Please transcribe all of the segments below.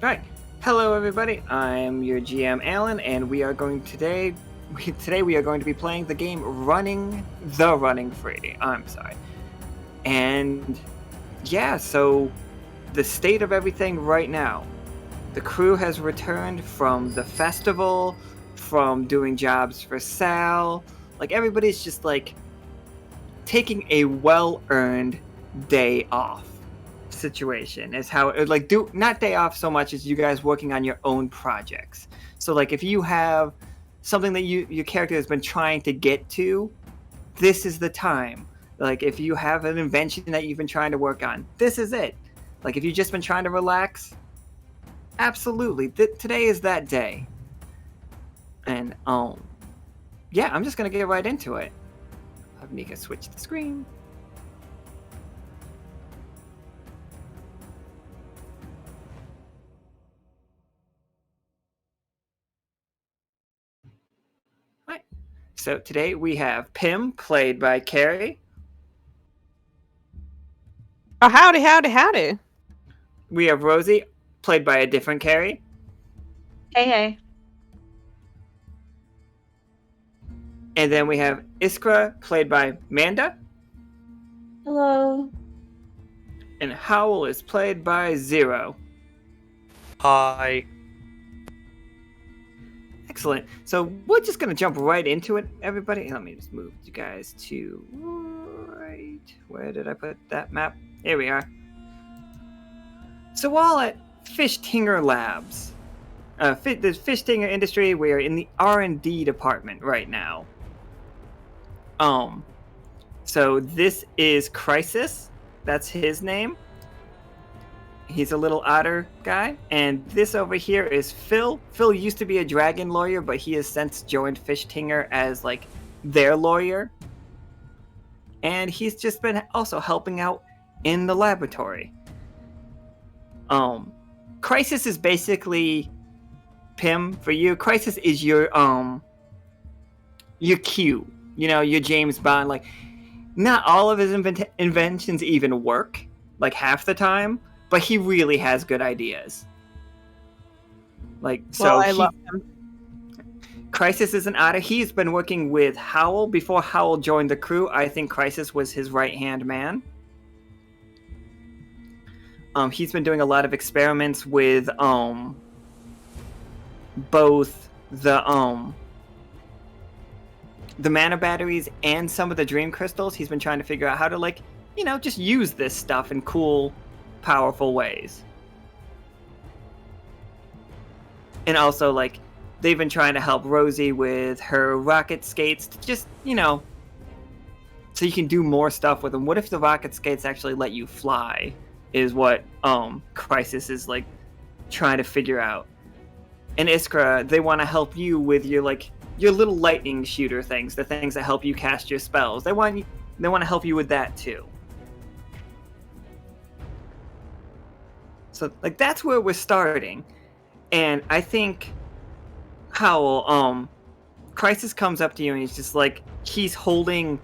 Right. Hello, everybody. I'm your GM, Alan, and we are going today. Today we are going to be playing the game Running Free. I'm sorry. And yeah, so the state of everything right now. The crew has returned from the festival, from doing jobs for Sal. Like everybody's just like taking a well-earned day off situation is how it like do not day off so much as you guys working on your own projects. So like if you have something that your character has been trying to get to, this is the time. Like if you have an invention that you've been trying to work on, this is it. Like if you've just been trying to relax, absolutely. Today is that day. And yeah, I'm just gonna get right into it. I'll have Nika switch the screen. Right. So today we have Pim, played by Keri. Oh, howdy, howdy, howdy. We have Rosie, played by a different Keri. Hey. And then we have Iskra, played by Manda. Hello. And Howl is played by Zero. Hi. Excellent. So we're just going to jump right into it, everybody. Let me just move you guys to right. Where did I put that map? Here we are. So while at Fishtinger Labs, the Fishtinger Industry, we are in the R&D department right now. So this is Crisis. That's his name. He's a little otter guy. And this over here is Phil. Phil used to be a dragon lawyer, but he has since joined Fishtinger as like their lawyer. And he's just been also helping out in the laboratory. Crisis is basically Pim for you. Crisis is your Q. You know, your James Bond. Like, not all of his inventions even work, like half the time, but he really has good ideas. Like, so well, I love him. Crisis is an otter. He's been working with Howl. Before Howl joined the crew, I think Crisis was his right-hand man. He's been doing a lot of experiments with both the mana batteries and some of the dream crystals. He's been trying to figure out how to, like, you know, just use this stuff in cool, powerful ways. And also, like, they've been trying to help Rosie with her rocket skates to just, you know, so you can do more stuff with them. What if the rocket skates actually let you fly? Is what Crisis is like trying to figure out. And Iskra, they want to help you with your little lightning shooter things, the things that help you cast your spells. They want to help you with that too. So like that's where we're starting. And I think how Crisis comes up to you and he's just like, he's holding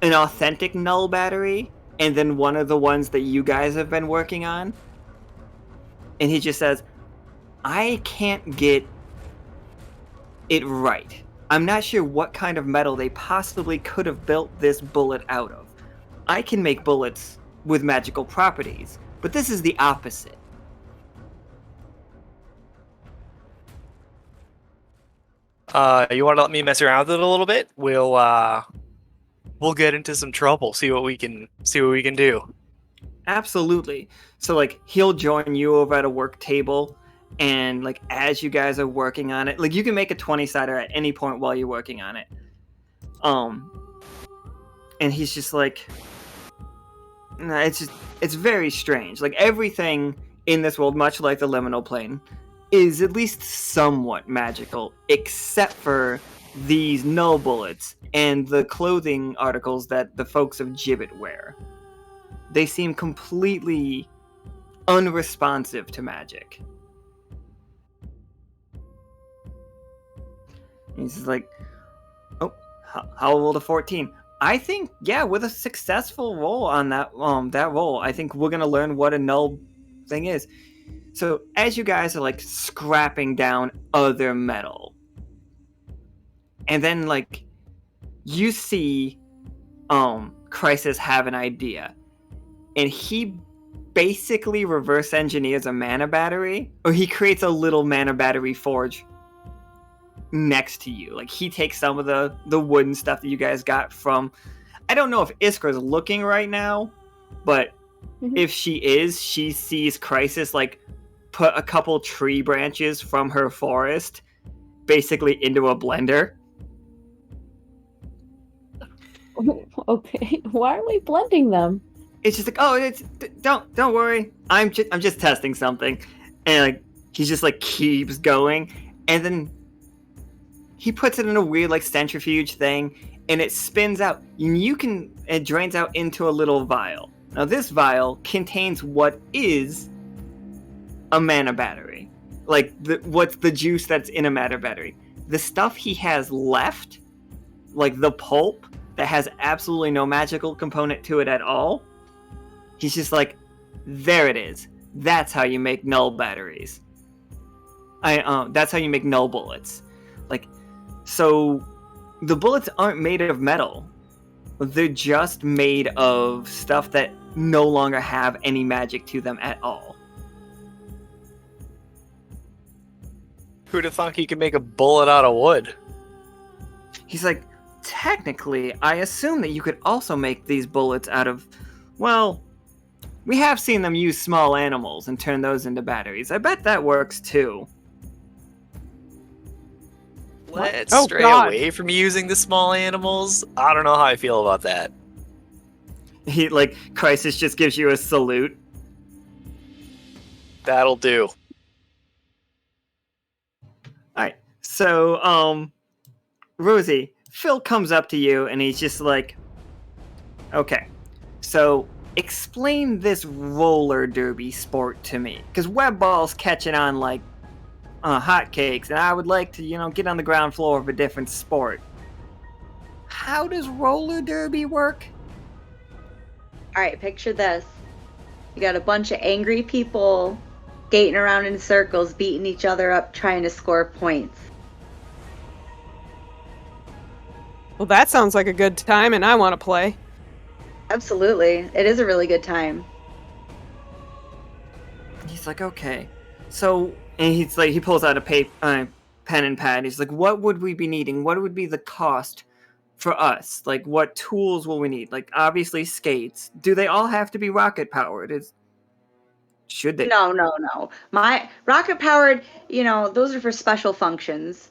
an authentic null battery and then one of the ones that you guys have been working on. And he just says, I can't get it right. I'm not sure what kind of metal they possibly could have built this bullet out of. I can make bullets with magical properties, but this is the opposite. You want to let me mess around with it a little bit? We'll get into some trouble. See what we can do. Absolutely. So like he'll join you over at a work table, and like as you guys are working on it, like you can make a 20-sider at any point while you're working on it. And he's just like, it's very strange. Like everything in this world, much like the liminal plane, is at least somewhat magical, except for these null bullets and the clothing articles that the folks of Gibbet wear. They seem completely unresponsive to magic. And he's just like, oh, how old a 14? I think, yeah, with a successful roll on that roll, I think we're gonna learn what a null thing is. So as you guys are like scrapping down other metal, and then like you see Crisis have an idea, and he basically reverse engineers a mana battery, or he creates a little mana battery forge next to you. Like he takes some of the wooden stuff that you guys got from, I don't know if Iskra's looking right now, but if she is, she sees Crisis like put a couple tree branches from her forest basically into a blender. Okay, why are we blending them? It's just like, oh, it's don't worry, I'm just testing something, and like he just like keeps going, and then he puts it in a weird like centrifuge thing, and it spins out, and it drains out into a little vial. Now this vial contains what is a mana battery, like what's the juice that's in a mana battery. The stuff he has left, like the pulp that has absolutely no magical component to it at all, he's just like, there it is. That's how you make null batteries. That's how you make null bullets. Like, so the bullets aren't made of metal. They're just made of stuff that no longer have any magic to them at all. Who'd have thought he could make a bullet out of wood? He's like, technically, I assume that you could also make these bullets out of, well, we have seen them use small animals and turn those into batteries. I bet that works too. Let's Oh, stray God. away from using the small animals. I don't know how I feel about that. He, like, Crisis just gives you a salute. That'll do. Alright, so, Rosie, Phil comes up to you and he's just like, okay, so explain this roller derby sport to me. Because web ball's catching on like hotcakes, and I would like to, get on the ground floor of a different sport. How does roller derby work? Alright, picture this. You got a bunch of angry people skating around in circles, beating each other up, trying to score points. Well, that sounds like a good time, and I want to play. Absolutely. It is a really good time. He's like, okay. So, and he's like, he pulls out a pen and pad. He's like, what would we be needing? What would be the cost for us? Like, what tools will we need? Like, obviously skates. Do they all have to be rocket powered? Should they? No. My rocket powered, those are for special functions.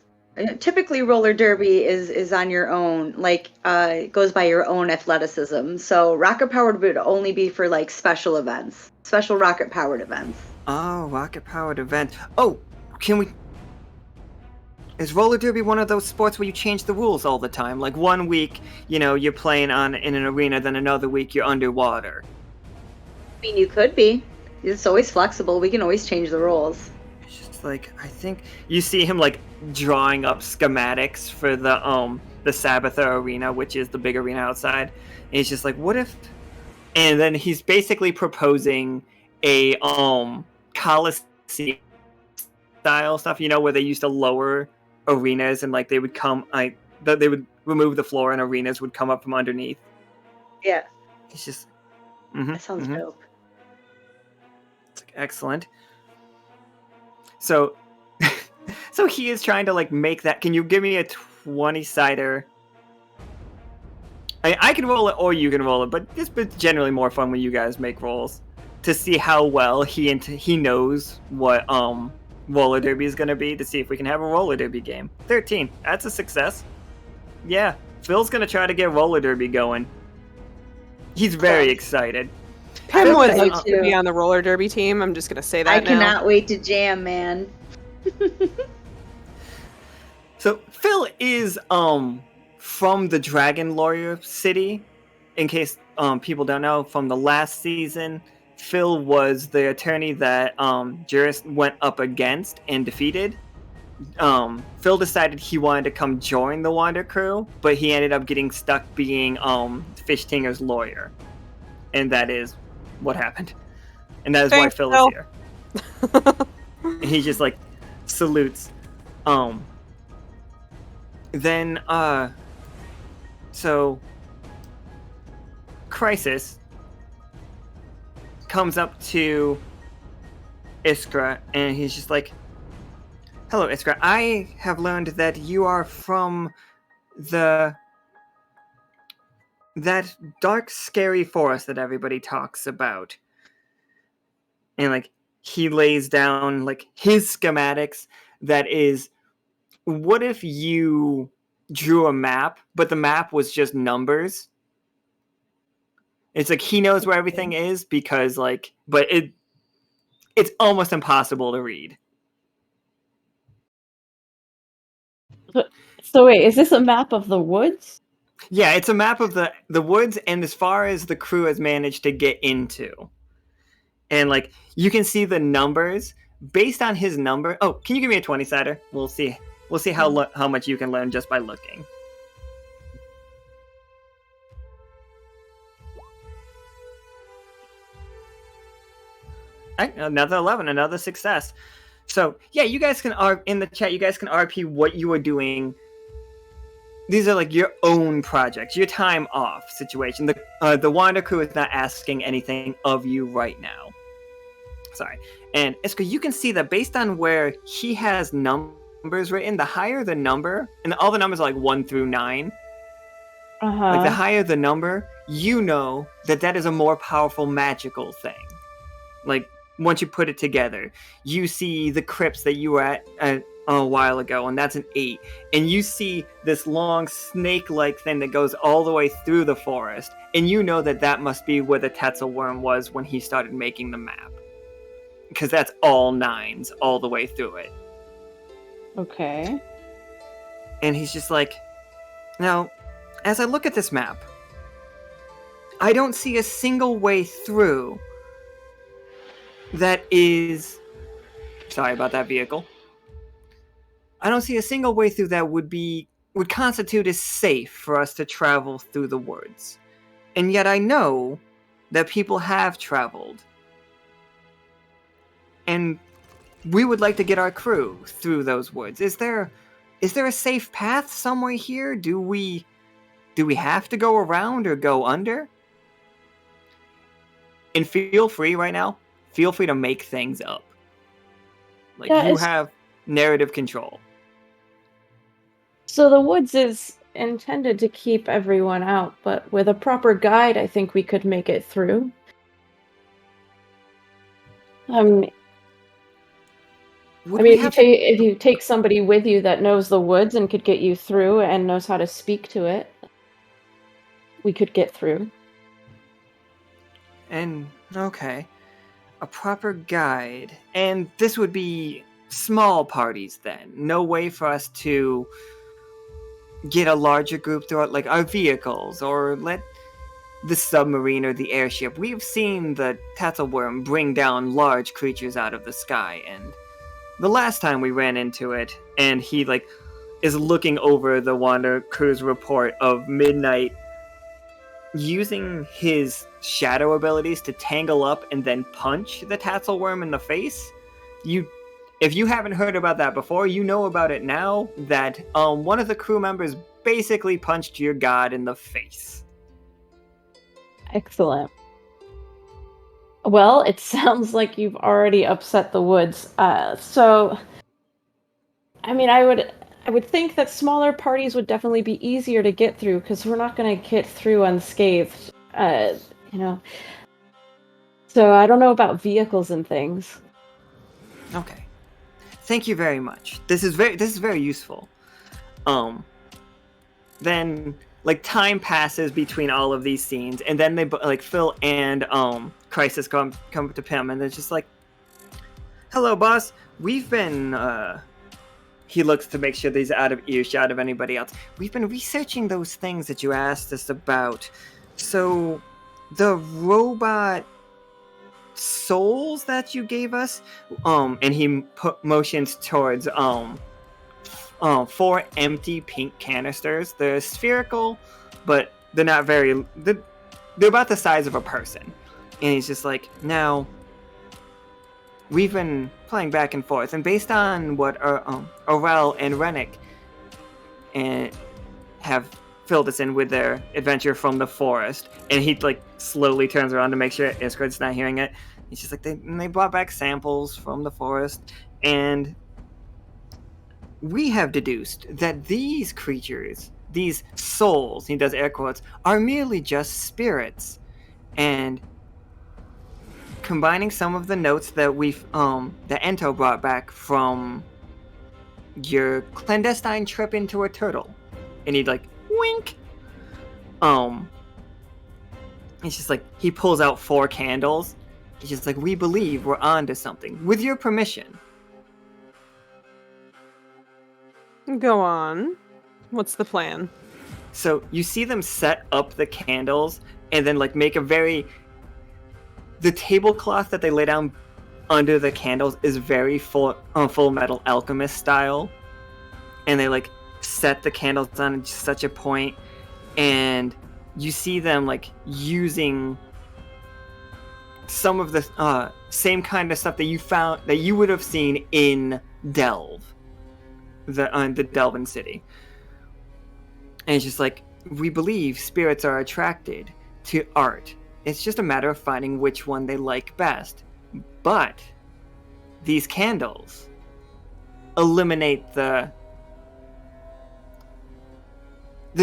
Typically, roller derby is on your own, like it goes by your own athleticism. So rocket powered would only be for like special events, special rocket powered events. Oh, rocket powered event. Oh, is roller derby one of those sports where you change the rules all the time? Like one week, you're playing in an arena, then another week you're underwater. I mean, you could be. It's always flexible. We can always change the rules. It's just like, I think you see him like drawing up schematics for the Sabbatha arena, which is the big arena outside. And he's just like, what if? And then he's basically proposing a Coliseum style stuff, where they used to lower arenas and like they would they would remove the floor and arenas would come up from underneath. Yeah. It's just That sounds dope. It's like, excellent. So so he is trying to like make that. Can you give me a 20-sider? I can roll it or you can roll it, but it's generally more fun when you guys make rolls to see how well he knows what roller derby is going to be, to see if we can have a roller derby game. 13. That's a success. Yeah, Phil's going to try to get roller derby going. He's very excited. Pim would excited like to too. be on the roller derby team. I'm just going to say that I now. cannot wait to jam, man. So Phil is from the Dragon Lawyer City. In case people don't know, from the last season, Phil was the attorney that Juris went up against and defeated. Phil decided he wanted to come join the Wander crew, but he ended up getting stuck being Fishtinger's lawyer. And that is what happened. And that is why Thanks, Phil Phil. is here. And he just like salutes. Then so Crisis comes up to Iskra and he's just like, "Hello, Iskra. I have learned that you are from that dark, scary forest that everybody talks about." And like he lays down like his schematics. That is, what if you drew a map, but the map was just numbers? It's like he knows where everything is because like, but it's almost impossible to read. So wait, is this a map of the woods? Yeah, it's a map of the woods and as far as the crew has managed to get into. And like you can see the numbers based on his number. Oh, can you give me a 20-sider? We'll see how much you can learn just by looking. Another 11, another success. So yeah, you guys can in the chat. You guys can RP what you are doing. These are like your own projects, your time off situation. The Wander crew is not asking anything of you right now. Sorry. And Iskra, you can see that based on where he has numbers written, the higher the number, and all the numbers are like 1 through 9. Like the higher the number, you know that is a more powerful magical thing. Like once you put it together, you see the crypts that you were at a while ago, and that's an 8. And you see this long snake-like thing that goes all the way through the forest, and you know that must be where the Tetzel worm was when he started making the map. Because that's all 9s all the way through it. Okay. And he's just like, now, as I look at this map, I don't see a single way through that is... Sorry about that vehicle. I don't see a single way through that would constitute as safe for us to travel through the woods. And yet I know that people have traveled. And we would like to get our crew through those woods. Is there a safe path somewhere here? Do we have to go around or go under? And feel free right now. Feel free to make things up. Like you have narrative control. So the woods is intended to keep everyone out, but with a proper guide, I think we could make it through. If you take somebody with you that knows the woods and could get you through and knows how to speak to it, we could get through. And, okay. A proper guide. And this would be small parties then. No way for us to get a larger group throughout, like our vehicles, or let the submarine or the airship. We've seen the Tatzelworm bring down large creatures out of the sky, and the last time we ran into it, and he like is looking over the Wander crew's report of Midnight using his shadow abilities to tangle up and then punch the Tatzelworm in the face. If you haven't heard about that before, you know about it now, that one of the crew members basically punched your god in the face. Excellent. Well, it sounds like you've already upset the woods. So, I mean, I would think that smaller parties would definitely be easier to get through, because we're not going to get through unscathed, So I don't know about vehicles and things. Okay. Thank you very much. This is very useful. Then like time passes between all of these scenes, and then they like Phil and Crisis come to Pim, and they're just like, "Hello, boss. We've been." He looks to make sure that he's out of earshot of anybody else. We've been researching those things that you asked us about. So, the robot souls that you gave us, and he motions towards 4 empty pink canisters. They're spherical, but they're not very. They're about the size of a person. And he's just like, now, we've been playing back and forth, and based on what Orel and Rennick have filled us in with their adventure from the forest, and he like slowly turns around to make sure Iskra's not hearing it. He's just like, they brought back samples from the forest, and we have deduced that these creatures, these souls, he does air quotes, are merely just spirits. And combining some of the notes that that Ento brought back from your clandestine trip into a turtle, and he'd like wink. It's just like he pulls out 4 candles. He's just like, we believe we're onto something. With your permission. Go on. What's the plan? So you see them set up the candles and then like make the tablecloth that they lay down under the candles is very Full Metal Alchemist style. And they like set the candles on at such a point, and you see them like using some of the same kind of stuff that you would have seen in Delve, the Delvin city. And it's just like, we believe spirits are attracted to art. It's just a matter of finding which one they like best. But these candles eliminate the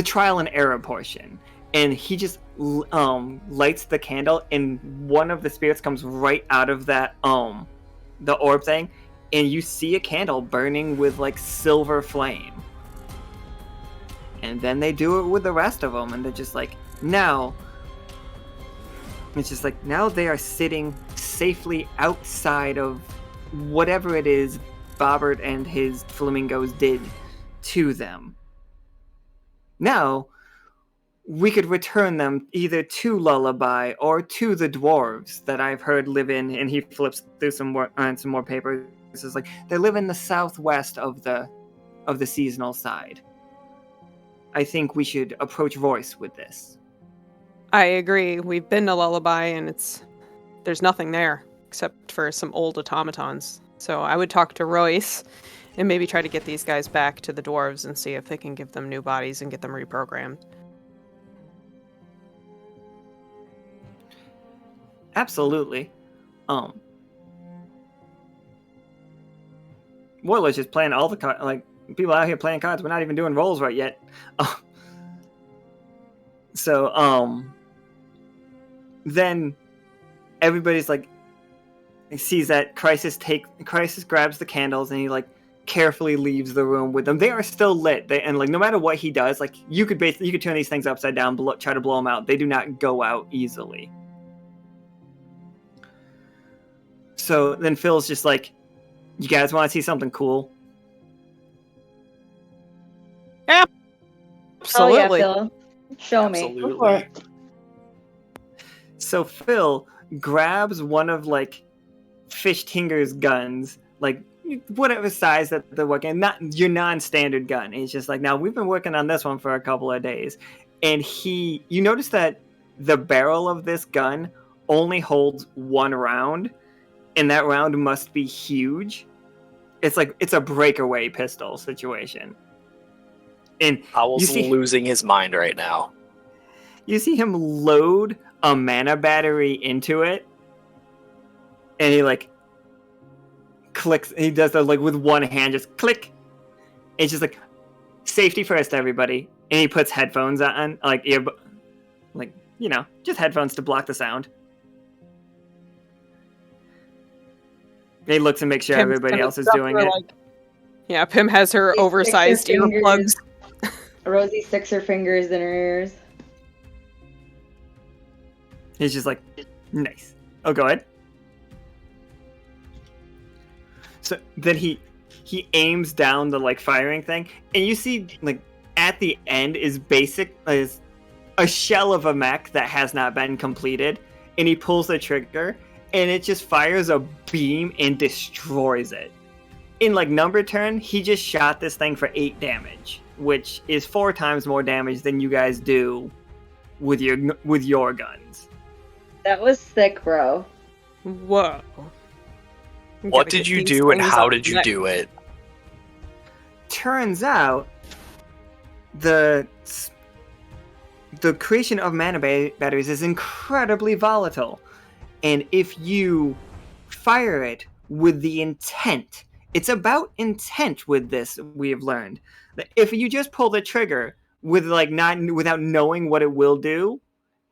trial and error portion. And he just lights the candle, and one of the spirits comes right out of that the orb thing, and you see a candle burning with like silver flame. And then they do it with the rest of them, and they're just like, now it's just like, now they are sitting safely outside of whatever it is Bobbert and his flamingos did to them. Now we could return them either to Lullaby or to the dwarves that I've heard live in, and he flips through some more papers. It's like, they live in the southwest of the seasonal side. I think we should approach Royce with this. I agree. We've been to Lullaby, and there's nothing there except for some old automatons. So I would talk to Royce and maybe try to get these guys back to the dwarves and see if they can give them new bodies and get them reprogrammed. Absolutely. Warlord's just playing all the cards. Like, people out here playing cards. We're not even doing rolls right yet. So, then everybody's like, sees that Crisis grabs the candles, and he like carefully leaves the room with them. They are still lit. And like, no matter what he does, like, you could turn these things upside down, try to blow them out. They do not go out easily. So then Phil's just like, you guys want to see something cool? Absolutely. Oh, yeah, Phil. Show me. Absolutely. So Phil grabs one of like Fish Tinger's guns, like whatever size that they're working, not your non-standard gun. And he's just like, now we've been working on this one for a couple of days. And you notice that the barrel of this gun only holds 1 round, and that round must be huge. It's a breakaway pistol situation. And Howl's losing his mind right now. You see him load a mana battery into it, and he like clicks. He does that like with one hand, just click. It's just like, safety first, everybody. And he puts headphones on, like just headphones to block the sound. He looks and makes sure everybody else is doing it. Yeah, Pim has her oversized earplugs. Rosie sticks her fingers in her ears. He's just like, nice. Oh, go ahead. So then he aims down the like firing thing, and you see like at the end is a shell of a mech that has not been completed, and he pulls the trigger, and it just fires a beam and destroys it. In like number turn, he just shot this thing for 8 damage, which is 4 times more damage than you guys do with your guns. That was sick, bro. Whoa. We What gotta did get you these do and things how on did you next. do it? Turns out the creation of mana batteries is incredibly volatile, and if you fire it with the intent, it's about intent with this. We have learned that if you just pull the trigger with without knowing what it will do,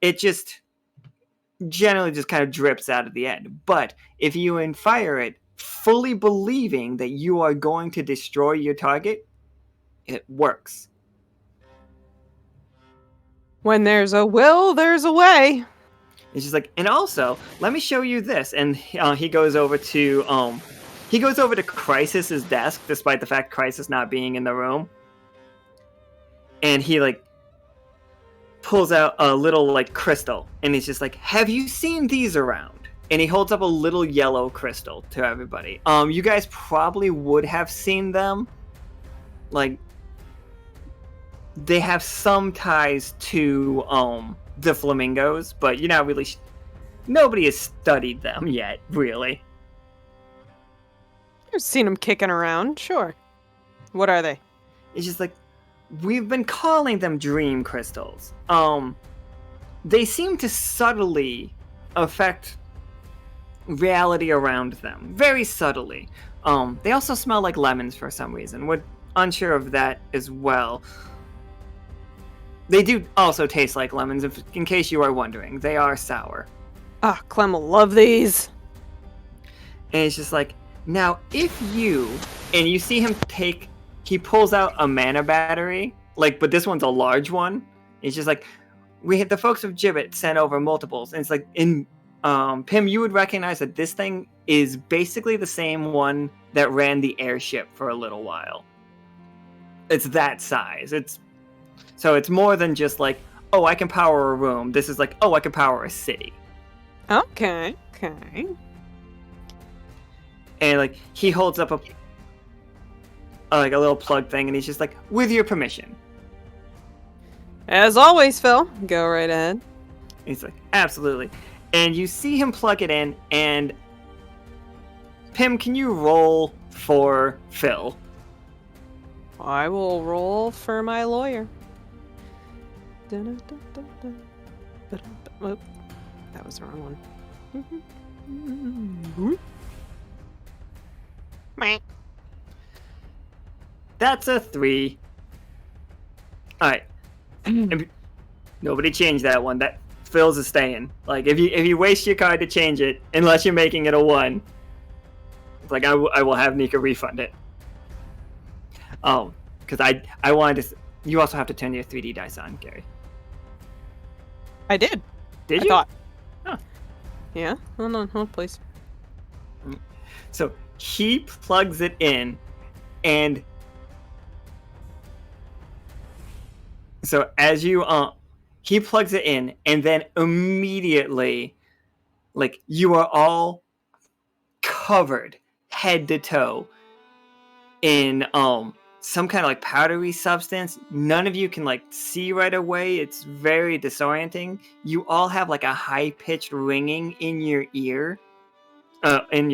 it just generally just kind of drips out of the end. But if you fire it fully believing that you are going to destroy your target, it works. When there's a will, there's a way. It's just like, and also, let me show you this. And he goes over to Crisis's desk, despite the fact Crisis not being in the room. And he pulls out a little crystal, and he's just like, "Have you seen these around?" And he holds up a little yellow crystal to everybody. You guys probably would have seen them. They have some ties to the flamingos, but you're not really. Nobody has studied them yet, really. I've seen them kicking around, sure. What are they? It's just we've been calling them dream crystals. They seem to subtly affect reality around them, very subtly. They also smell like lemons for some reason. We're unsure of that as well. They do also taste like lemons, in case you are wondering. They are sour. Ah, Clem will love these. And it's just now if you see him he pulls out a mana battery, but this one's a large one. It's just we had the folks of Gibbet sent over multiples, and it's Pim, you would recognize that this thing is basically the same one that ran the airship for a little while. It's that size. So it's more than just oh, I can power a room. This is oh, I can power a city. Okay. And he holds up a little plug thing, and he's just with your permission. As always, Phil, go right ahead. He's absolutely. And you see him plug it in, and Pim, can you roll for Phil? I will roll for my lawyer. Oh, that was the wrong one. That's a 3. Alright. Nobody changed that one. That Phil's is staying. If you waste your card to change it, unless you're making it a 1, it's I will have Nika refund it. Because I wanted to. You also have to turn your 3D dice on, Keri. I did. Did I you? thought. Huh. Yeah. Hold on, please. So he plugs it in, and so as you he plugs it in, and then immediately, you are all covered head to toe in some kind of powdery substance. None of you can see right away. It's very disorienting. You all have a high-pitched ringing in your ears, and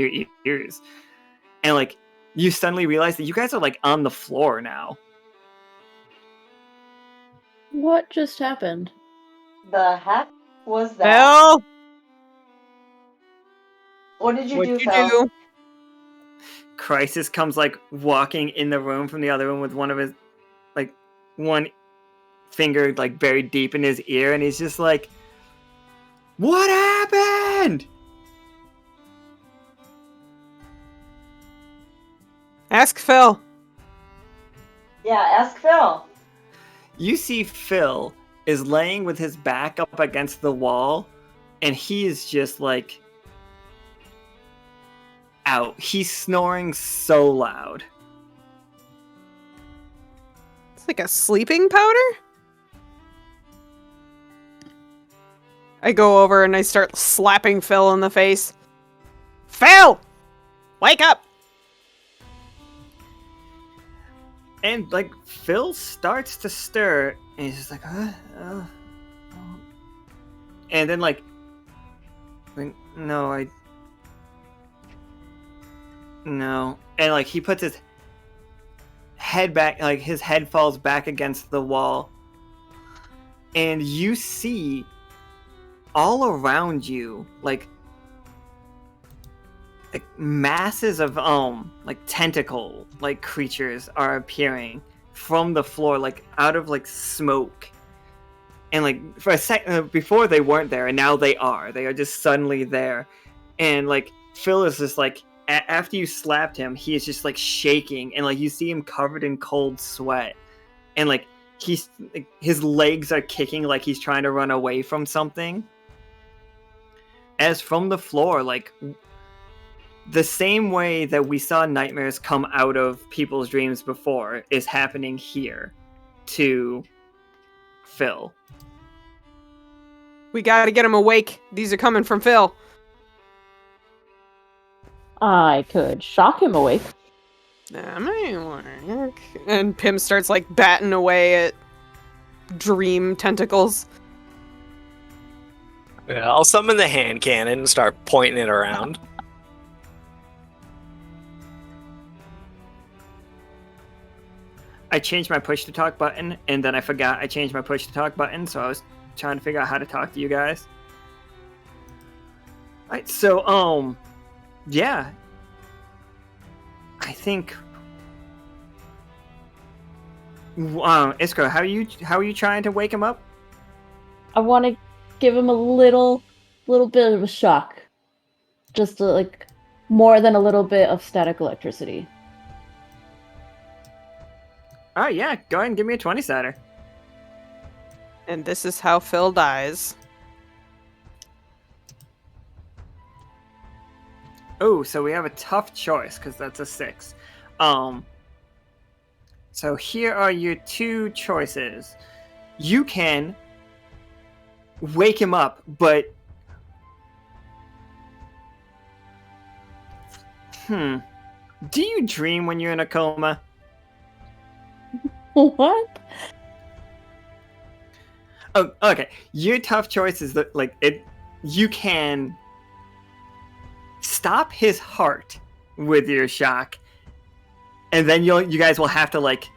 you suddenly realize that you guys are on the floor now. What just happened? The heck was that? Phil! What did you What'd do, you Phil? do? Crisis comes walking in the room from the other room with one of his one finger buried deep in his ear, and he's just what happened? Ask Phil. Yeah, ask Phil. You see Phil is laying with his back up against the wall, and he is just out. He's snoring so loud. It's like a sleeping powder? I go over and I start slapping Phil in the face. Phil! Wake up! And Phil starts to stir, and he's just and then no, No. And like he puts his head back, like his head falls back against the wall. And you see all around you like masses of like tentacle like creatures are appearing from the floor, like out of like smoke. And like for a second before they weren't there, and now they are just suddenly there. And like Phil is just like after you slapped him, he is just like shaking, and like you see him covered in cold sweat, and like he's like, his legs are kicking like he's trying to run away from something. As from the floor, like the same way that we saw nightmares come out of people's dreams before is happening here to Phil. We gotta get him awake. These are coming from Phil. I could shock him awake. That might work. And Pim starts like batting away at dream tentacles. Yeah, I'll summon the hand cannon and start pointing it around. I changed my push to talk button, and then I forgot I changed my push to talk button, so I was trying to figure out how to talk to you guys. Alright, so, yeah. I think... Iskra, how are you trying to wake him up? I want to give him a little bit of a shock. Just like more than a little bit of static electricity. Oh yeah, go ahead and give me a 20-sider. And this is how Phil dies. Oh, so we have a tough choice, because that's a 6. So here are your two choices. You can wake him up, but... Do you dream when you're in a coma? What? Oh, okay. Your tough choice is that, like, you can stop his heart with your shock, and then you guys will have to, like,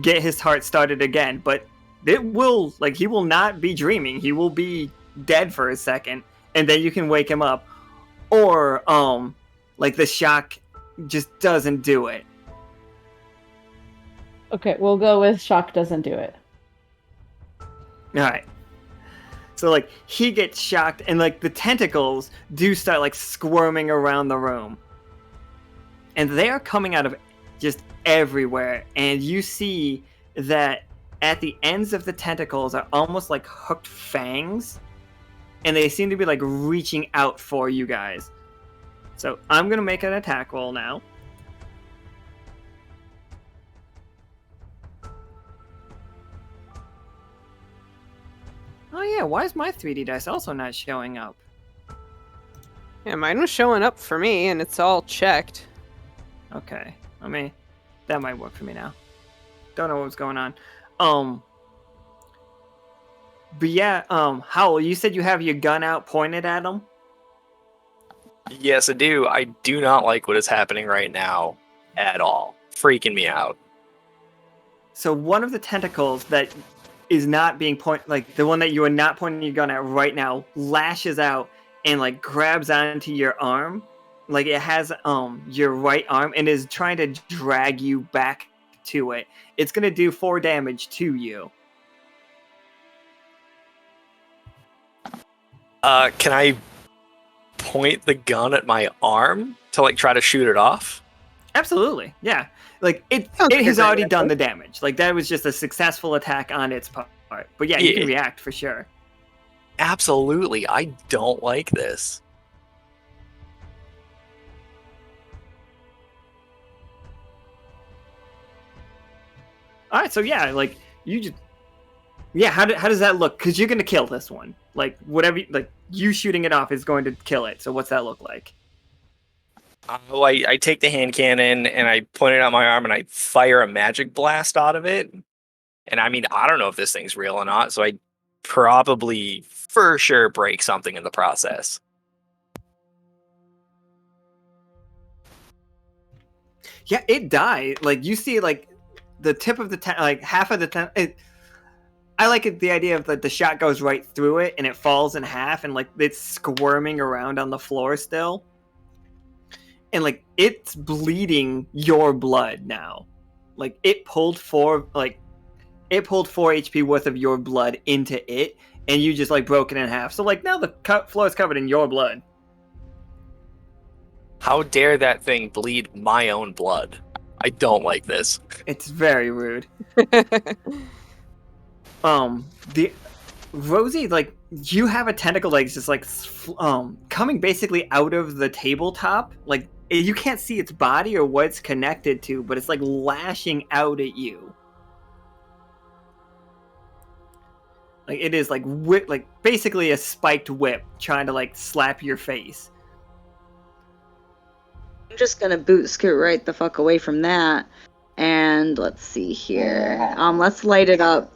get his heart started again. But it will, like, he will not be dreaming. He will be dead for a second, and then you can wake him up. Or, like, the shock just doesn't do it. Okay, we'll go with shock doesn't do it. Alright. So, like, he gets shocked, and, like, the tentacles do start, like, squirming around the room. And they are coming out of just everywhere. And you see that at the ends of the tentacles are almost like hooked fangs. And they seem to be, like, reaching out for you guys. So, I'm going to make an attack roll now. Oh yeah, why is my 3D dice also not showing up? Yeah, mine was showing up for me, and it's all checked. Okay, that might work for me now. Don't know what's going on. But yeah, Howl, you said you have your gun out pointed at him? Yes, I do. I do not like what is happening right now at all. Freaking me out. So one of the tentacles that is not being like the one that you are not pointing your gun at right now, lashes out and like grabs onto your arm. Like it has your right arm and is trying to drag you back to it. It's gonna do 4 damage to you. Can I point the gun at my arm to like try to shoot it off? Absolutely, yeah. Like it has already done the damage. Like that was just a successful attack on its part. But yeah, you can react for sure. Absolutely, I don't like this. All right, so yeah, like you just how does that look? Because you're gonna kill this one. Like whatever, like you shooting it off is going to kill it. So what's that look like? Oh, I take the hand cannon and I point it at my arm and I fire a magic blast out of it. And I mean, I don't know if this thing's real or not, so I probably for sure break something in the process. Yeah, it died. Like you see, like the tip of the like half of the I like it, the idea of that the shot goes right through it and it falls in half and like it's squirming around on the floor still. And like it's bleeding your blood now. Like it pulled 4 HP worth of your blood into it and you just like broke it in half. So like now the floor is covered in your blood. How dare that thing bleed my own blood? I don't like this. It's very rude. The Rosie, like you have a tentacle like just like coming basically out of the tabletop. Like you can't see its body or what it's connected to, but it's like lashing out at you. Like it is like like basically a spiked whip trying to like slap your face. I'm just gonna boot scoot right the fuck away from that. And let's see here. Let's light it up.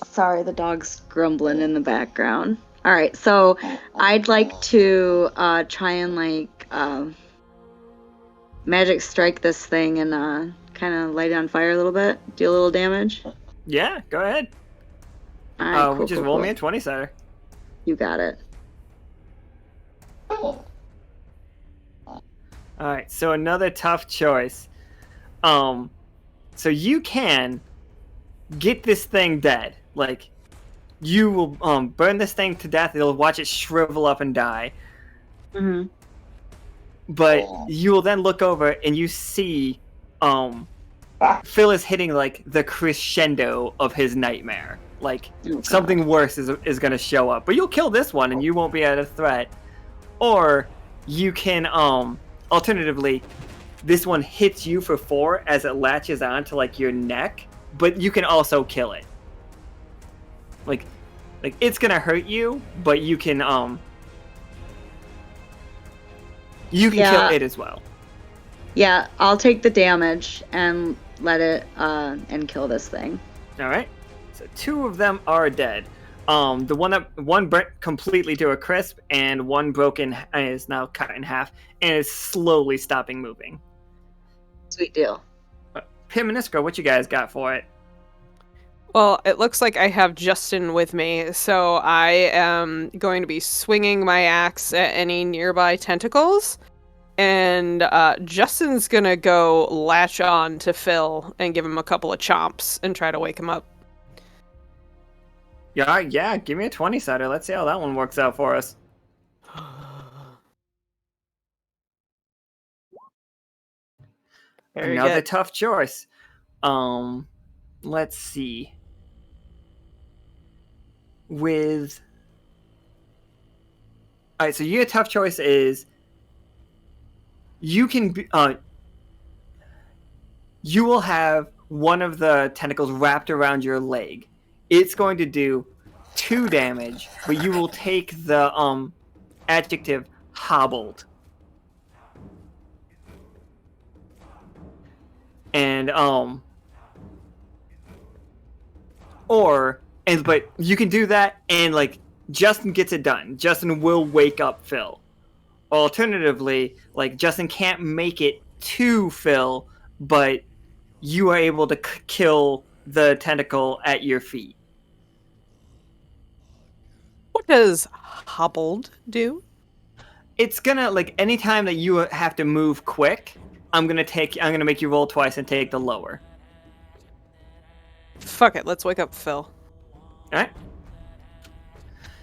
Sorry, the dog's grumbling in the background. All right, so I'd like to try and like magic strike this thing and kind of light it on fire a little bit, do a little damage. Yeah, go ahead. All right, just roll me a 20, sir. You got it. All right, so another tough choice. So you can get this thing dead. Like, you will burn this thing to death. You'll watch it shrivel up and die. Mm-hmm. But you will then look over and you see Phil is hitting like the crescendo of his nightmare. Like something worse is going to show up. But you'll kill this one and you won't be at a threat. Or you can alternatively, this one hits you for 4 as it latches onto like your neck, but you can also kill it. Like it's gonna hurt you, but you can kill it as well. Yeah, I'll take the damage and let it and kill this thing. All right. So 2 of them are dead. One burnt completely to a crisp, and one broken is now cut in half and is slowly stopping moving. Sweet deal. Pim and Iskra, what you guys got for it? Well, it looks like I have Justin with me, so I am going to be swinging my axe at any nearby tentacles, and Justin's gonna go latch on to Phil and give him a couple of chomps and try to wake him up. Yeah, give me a 20-sider. Let's see how that one works out for us. Another tough choice. Let's see. Alright, so your tough choice is you can you will have one of the tentacles wrapped around your leg. It's going to do 2 damage, but you will take the adjective hobbled. And but you can do that and like Justin gets it done. Justin will wake up Phil. Alternatively, like Justin can't make it to Phil, but you are able to kill the tentacle at your feet. What does hobbled do? It's gonna like anytime that you have to move quick, I'm gonna make you roll twice and take the lower. Fuck it, let's wake up Phil. Alright.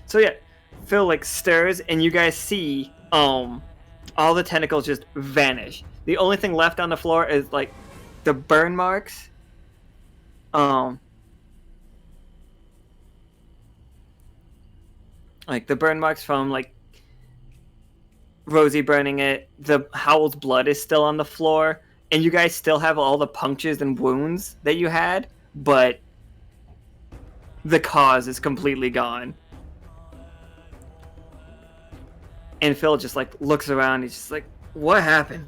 So yeah, Phil like stirs and you guys see all the tentacles just vanish. The only thing left on the floor is like the burn marks. Like the burn marks from like Rosie burning it. The Howl's blood is still on the floor, and you guys still have all the punctures and wounds that you had, but the cause is completely gone. And Phil just like looks around. He's just like, "What happened?"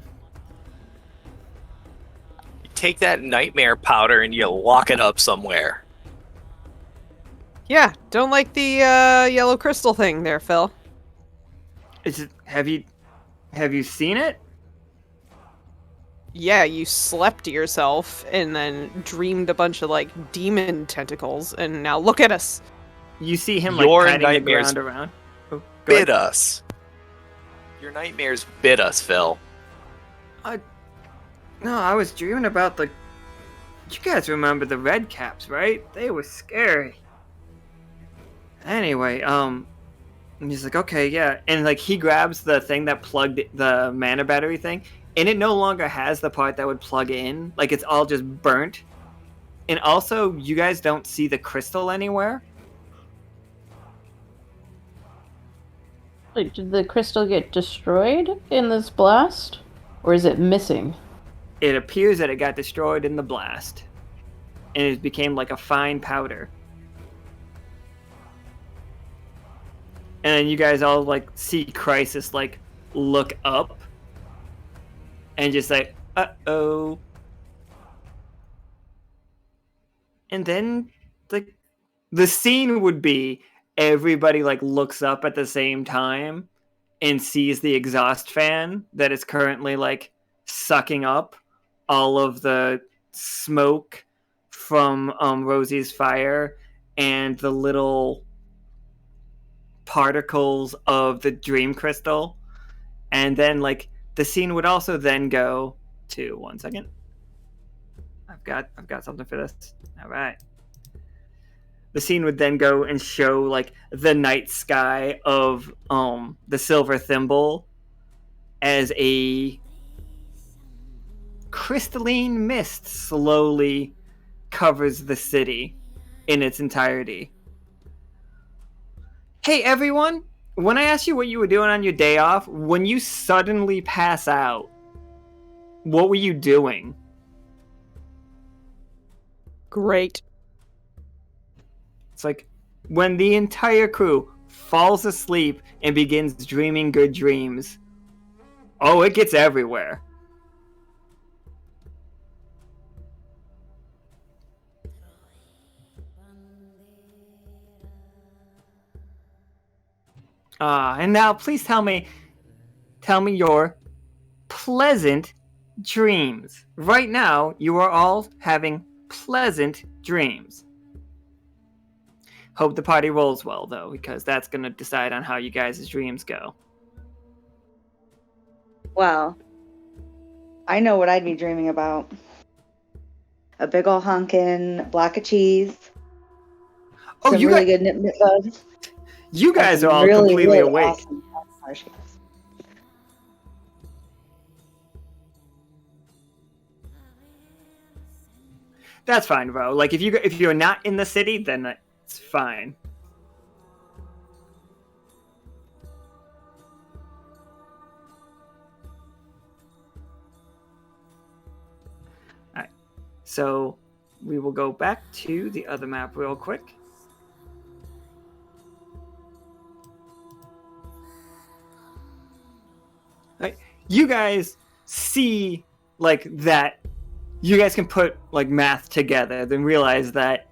You take that nightmare powder and you lock it up somewhere. Yeah, don't like the yellow crystal thing there, Phil. Have you seen it? yeah, you slept to yourself and then dreamed a bunch of like demon tentacles, and now look at us. You see him Your like patting the nightmares ground around. Oh, go Bit ahead. us. Your nightmares bit us, Phil. No, I was dreaming about the. You guys remember the red caps, right? They were scary. Anyway, and he's like, okay, yeah, and like he grabs the thing that plugged the mana battery thing, and it no longer has the part that would plug in. Like it's all just burnt. And also, you guys don't see the crystal anywhere. Like, did the crystal get destroyed in this blast? Or is it missing? It appears that it got destroyed in the blast, and it became like a fine powder. And then you guys all like see Crisis like look up and just like, uh-oh. And then like the scene would be everybody like looks up at the same time and sees the exhaust fan that is currently like sucking up all of the smoke from Rosie's fire and the little particles of the dream crystal. And then like the scene would also then go to 1 second. I've got something for this. All right. The scene would then go and show like the night sky of the silver thimble as a crystalline mist slowly covers the city in its entirety. Hey everyone, when I asked you what you were doing on your day off, when you suddenly pass out, what were you doing? Great. It's like when the entire crew falls asleep and begins dreaming good dreams. Oh, it gets everywhere. And now please tell me your pleasant dreams. Right now, you are all having pleasant dreams. Hope the party rolls well, though, because that's going to decide on how you guys' dreams go. Well, I know what I'd be dreaming about. A big ol' honkin' block of cheese. Oh, some you really got, good nip bugs. you guys are all really, completely really awake. awesome marshes. That's fine, bro. Like if you're not in the city, then it's fine. All right. So we will go back to the other map real quick. All right. You guys see like that. You guys can put like math together, then realize that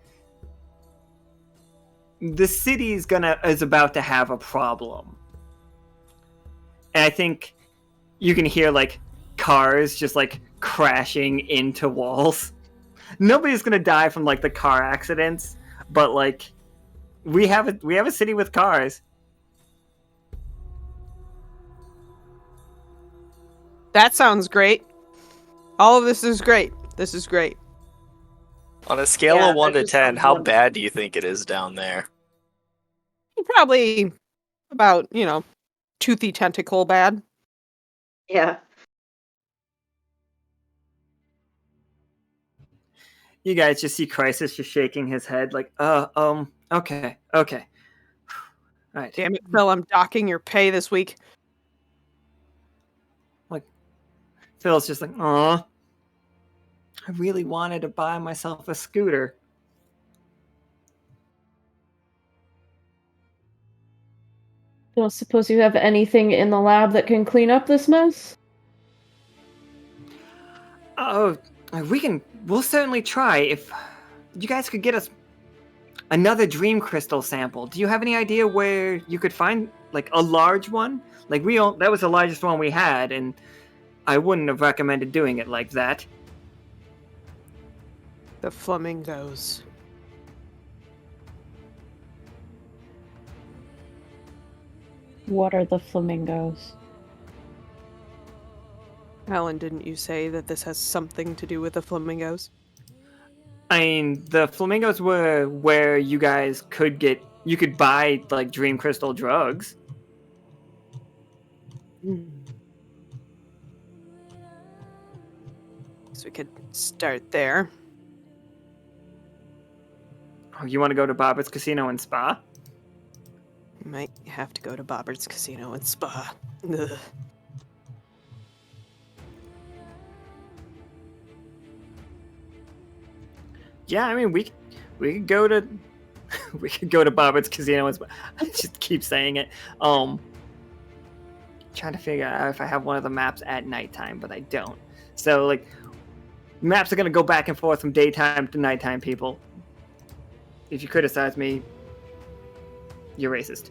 the city is about to have a problem. And I think you can hear like cars just like crashing into walls. Nobody's gonna die from like the car accidents, but like we have a city with cars. That sounds great. All of this is great. This is great. On a scale Yeah, of 1 that to just 10, sounds how wonderful. bad do you think it is down there? Probably about, toothy tentacle bad. Yeah. You guys just see Crisis just shaking his head like, okay. All right. Damn it, Phil, I'm docking your pay this week. Phil's just like, aw. I really wanted to buy myself a scooter. Don't suppose you have anything in the lab that can clean up this mess? Oh, we'll certainly try. If you guys could get us another dream crystal sample. Do you have any idea where you could find like a large one? Like that was the largest one we had, and I wouldn't have recommended doing it like that. The flamingos. What are the flamingos? Alan, didn't you say that this has something to do with the flamingos? I mean, the flamingos were where you guys you could buy, like, dream crystal drugs. So we could start there. Oh, you want to go to Bobbitt's Casino and Spa? Might have to go to Bobbert's Casino and Spa. Ugh. Yeah, I mean, we could go to we could go to Bobbitt's Casino and Spa. I just keep saying it. Trying to figure out if I have one of the maps at nighttime, but I don't. So, like, maps are gonna go back and forth from daytime to nighttime, people. If you criticize me, you're racist.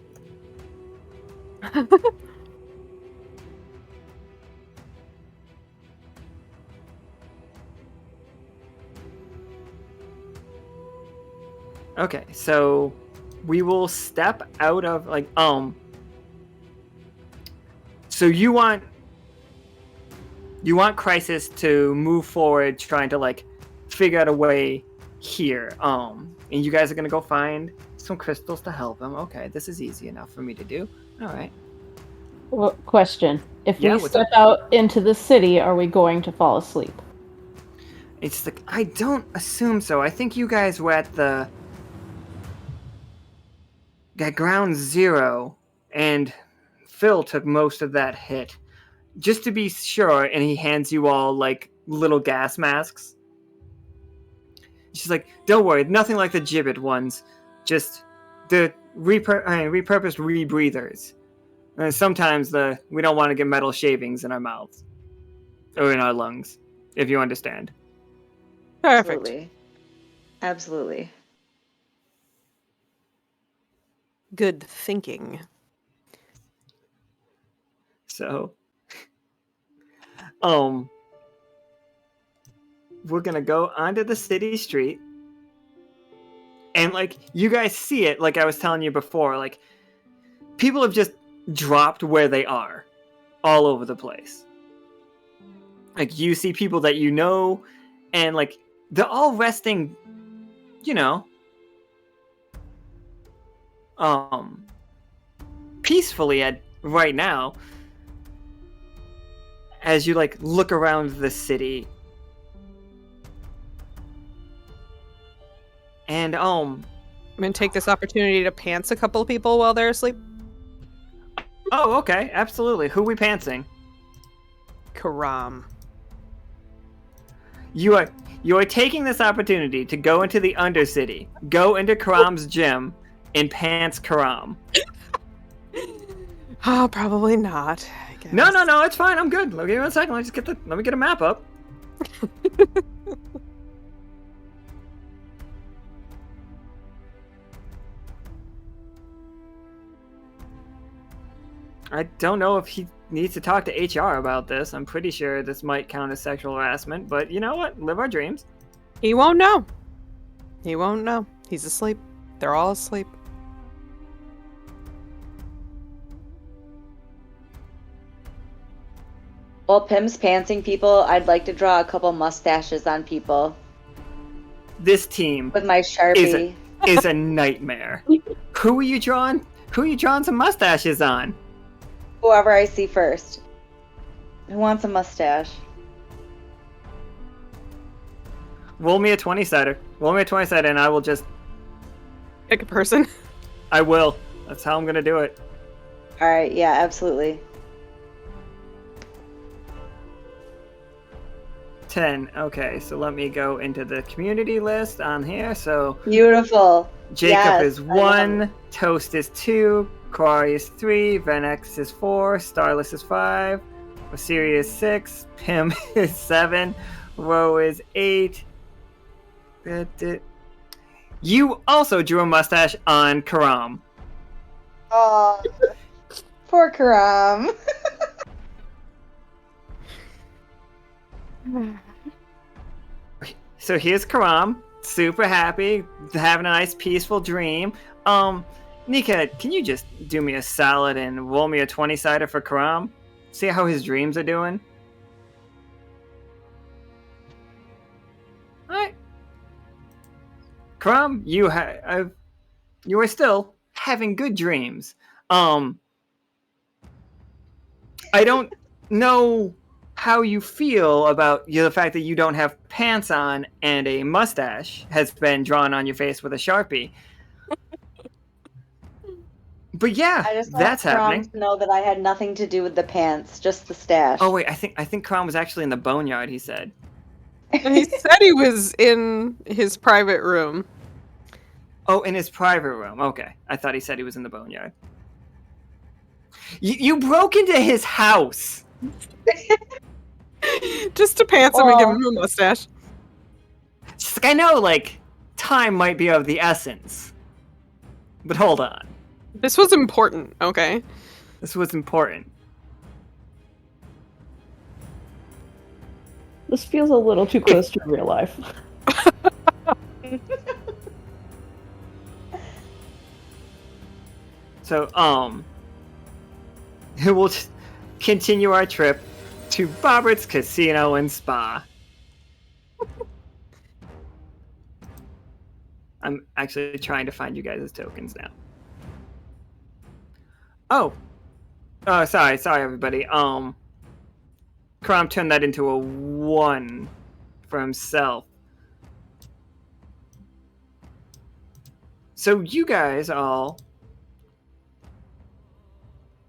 Okay, so we will step out of, like, so you want Crisis to move forward, trying to, like, figure out a way here. And you guys are gonna go find some crystals to help him. Okay, this is easy enough for me to do. All right. Well, question. If Yeah, we what's step out into the city, are we going to fall asleep? I don't assume so. I think you guys were at ground zero, and Phil took most of that hit. Just to be sure, and he hands you all, like, little gas masks. She's like, don't worry, nothing like the gibbet ones. Just the repurposed rebreathers. And sometimes we don't want to get metal shavings in our mouths. Or in our lungs, if you understand. Perfect. Absolutely. Absolutely. Good thinking. So, we're gonna go onto the city street, and, like, you guys see it, like I was telling you before, like, people have just dropped where they are all over the place. Like, you see people that you know, and, like, they're all resting, peacefully right now, as you, like, look around the city. And I'm gonna take this opportunity to pants a couple of people while they're asleep. oh, okay, absolutely. Who we pantsing? Karam. You are taking this opportunity to go into the Undercity, go into Karam's gym, and pants Karam. Oh, probably not. I guess. No, it's fine. I'm good. Give me 1 second. Let me get a map up. I don't know if he needs to talk to HR about this. I'm pretty sure this might count as sexual harassment, but you know what? Live our dreams. He won't know. He won't know. He's asleep. They're all asleep. While Pim's pantsing people, I'd like to draw a couple mustaches on people This team with my Sharpie. is a nightmare. Who are you drawing? Who are you drawing some mustaches on? Whoever I see first. Who wants a mustache? Roll me a 20-sider. Roll me a 20-sider, and I will just... Pick a person. I will. That's how I'm going to do it. Alright, yeah, absolutely. 10. Okay, so let me go into the community list on here. So Beautiful. Jacob Yes, is I 1, Toast is 2, Quarry is 3, Venex is 4, Starless is 5, Osiria is 6, Pim is 7, Ro is 8. You also drew a mustache on Karam. Aw. Poor Karam. So here's Karam, super happy, having a nice peaceful dream. Nika, can you just do me a solid and roll me a 20-sider for Karam? See how his dreams are doing? Alright. Karam, you are still having good dreams. I don't know how you feel about the fact that you don't have pants on and a mustache has been drawn on your face with a Sharpie. But yeah, I just that's want Karam happening. to know that I had nothing to do with the pants, just the stash. Oh wait, I think Karam was actually in the boneyard, he said. He said he was in his private room. Oh, in his private room. Okay. I thought he said he was in the boneyard. You broke into his house. Just to pants him and give him a mustache. Just like, I know, like, time might be of the essence. But hold on. This was important, okay? This was important. This feels a little too close to real life. So, we'll continue our trip to Bobbert's Casino and Spa. I'm actually trying to find you guys' tokens now. Oh, sorry, everybody. Karam turned that into a 1 for himself. So you guys all,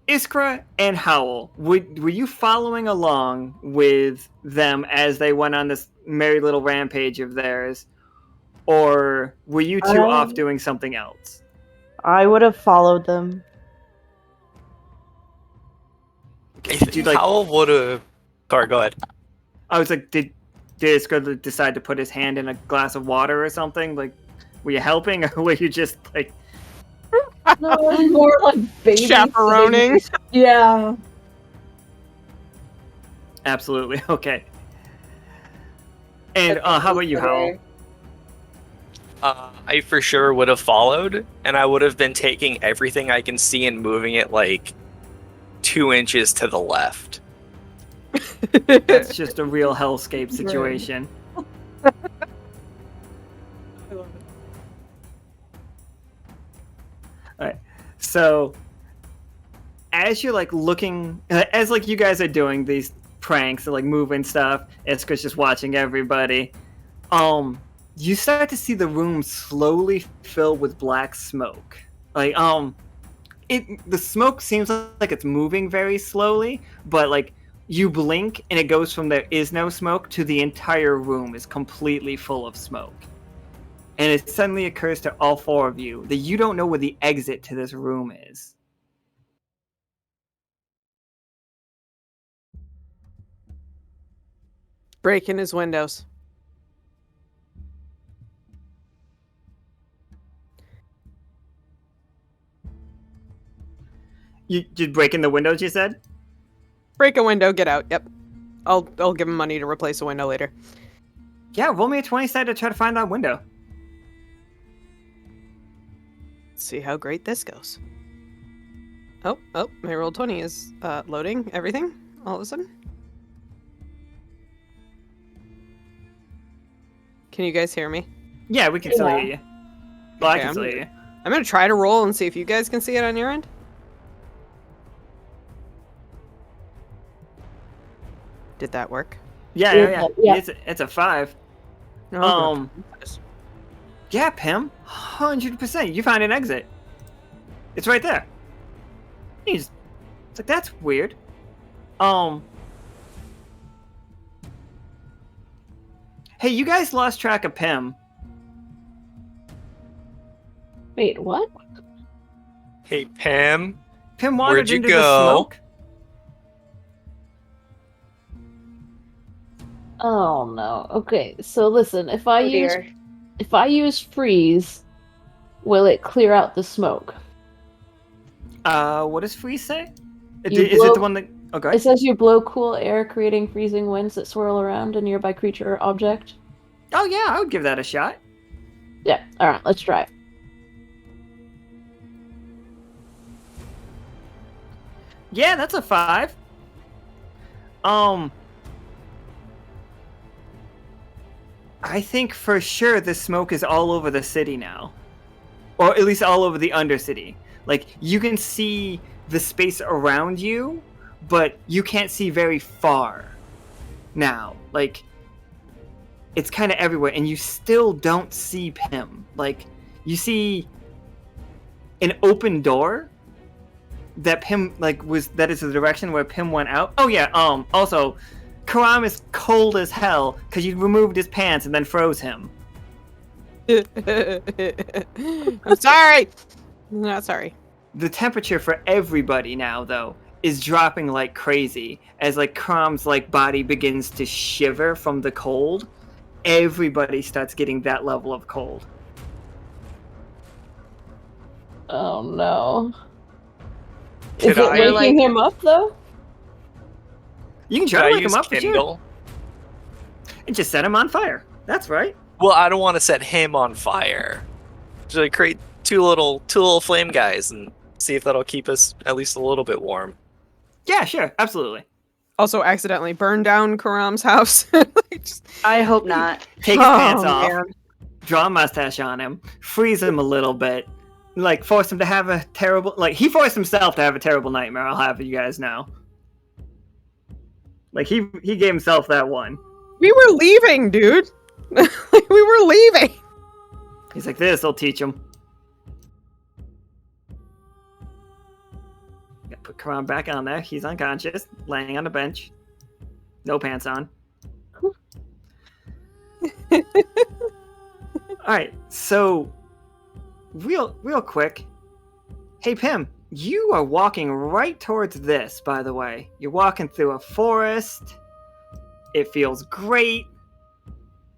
Iskra and Howl, were you following along with them as they went on this merry little rampage of theirs? Or were you two off doing something else? I would have followed them. I think Howl would have... Sorry, go ahead. I was like, did Iskra decide to put his hand in a glass of water or something? Like, were you helping, or were you just, like... No, more like baby chaperoning. Yeah. Absolutely, okay. And how about you, Howl? I for sure would have followed, and I would have been taking everything I can see and moving it like 2 inches to the left. That's just a real hellscape situation. I love it. Alright, so as you're like looking, as like you guys are doing these pranks and like moving stuff, Iskra's just watching everybody. You start to see the room slowly fill with black smoke. Like, the smoke seems like it's moving very slowly, but like you blink and it goes from there is no smoke to the entire room is completely full of smoke. And it suddenly occurs to all 4 of you that you don't know where the exit to this room is. Break in his windows. You did break in the windows, you said? Break a window, get out. Yep. I'll give him money to replace a window later. Yeah, roll me a 20 side to try to find that window. Let's see how great this goes. Oh, my roll 20 is loading everything all of a sudden. Can you guys hear me? Yeah, we can still hear you. Well, I Okay, can still hear you. I'm gonna try to roll and see if you guys can see it on your end. Did that work? Yeah. Yeah. It's a 5. Oh, Yeah, Pim, 100%. You find an exit. It's right there. It's like, that's weird. Hey, you guys lost track of Pim. Wait, what? Hey, Pam. Pim wandered Where'd you into the go? smoke. Oh no. Okay, so listen, if I dear. use freeze, will it clear out the smoke? What does Freeze say? You Is it blow- the one that Okay. It says you blow cool air, creating freezing winds that swirl around a nearby creature or object. Oh yeah, I would give that a shot. Yeah, alright, let's try it. Yeah, that's a 5. I think for sure the smoke is all over the city now. Or at least all over the Undercity. Like, you can see the space around you, but you can't see very far now. Like, it's kind of everywhere, and you still don't see Pim. Like, you see an open door that Pim, like, that is the direction where Pim went out. Oh, yeah, also, Karam is cold as hell because you removed his pants and then froze him. I'm sorry. I'm not sorry. The temperature for everybody now, though, is dropping like crazy as like Karam's like body begins to shiver from the cold. Everybody starts getting that level of cold. Oh no. Could Is it I- waking him up though? You can Could try I to wake use him up for sure. Kindle? And just set him on fire. That's right. Well, I don't want to set him on fire. Should I create two little flame guys and see if that'll keep us at least a little bit warm? Yeah, sure. Absolutely. Also, accidentally burn down Karam's house. Like, just- I hope not. Take his Oh, pants off. man. Draw a mustache on him. Freeze him a little bit. Like, force him to have a terrible... Like, he forced himself to have a terrible nightmare, I'll have you guys know. Like, he gave himself that one. We were leaving, dude. Like, we were leaving. He's like, this'll teach him. Gotta put Karam back on there. He's unconscious, laying on the bench. No pants on. Alright, so real quick. Hey Pim, you are walking right towards this, by the way. You're walking through a forest. It feels great.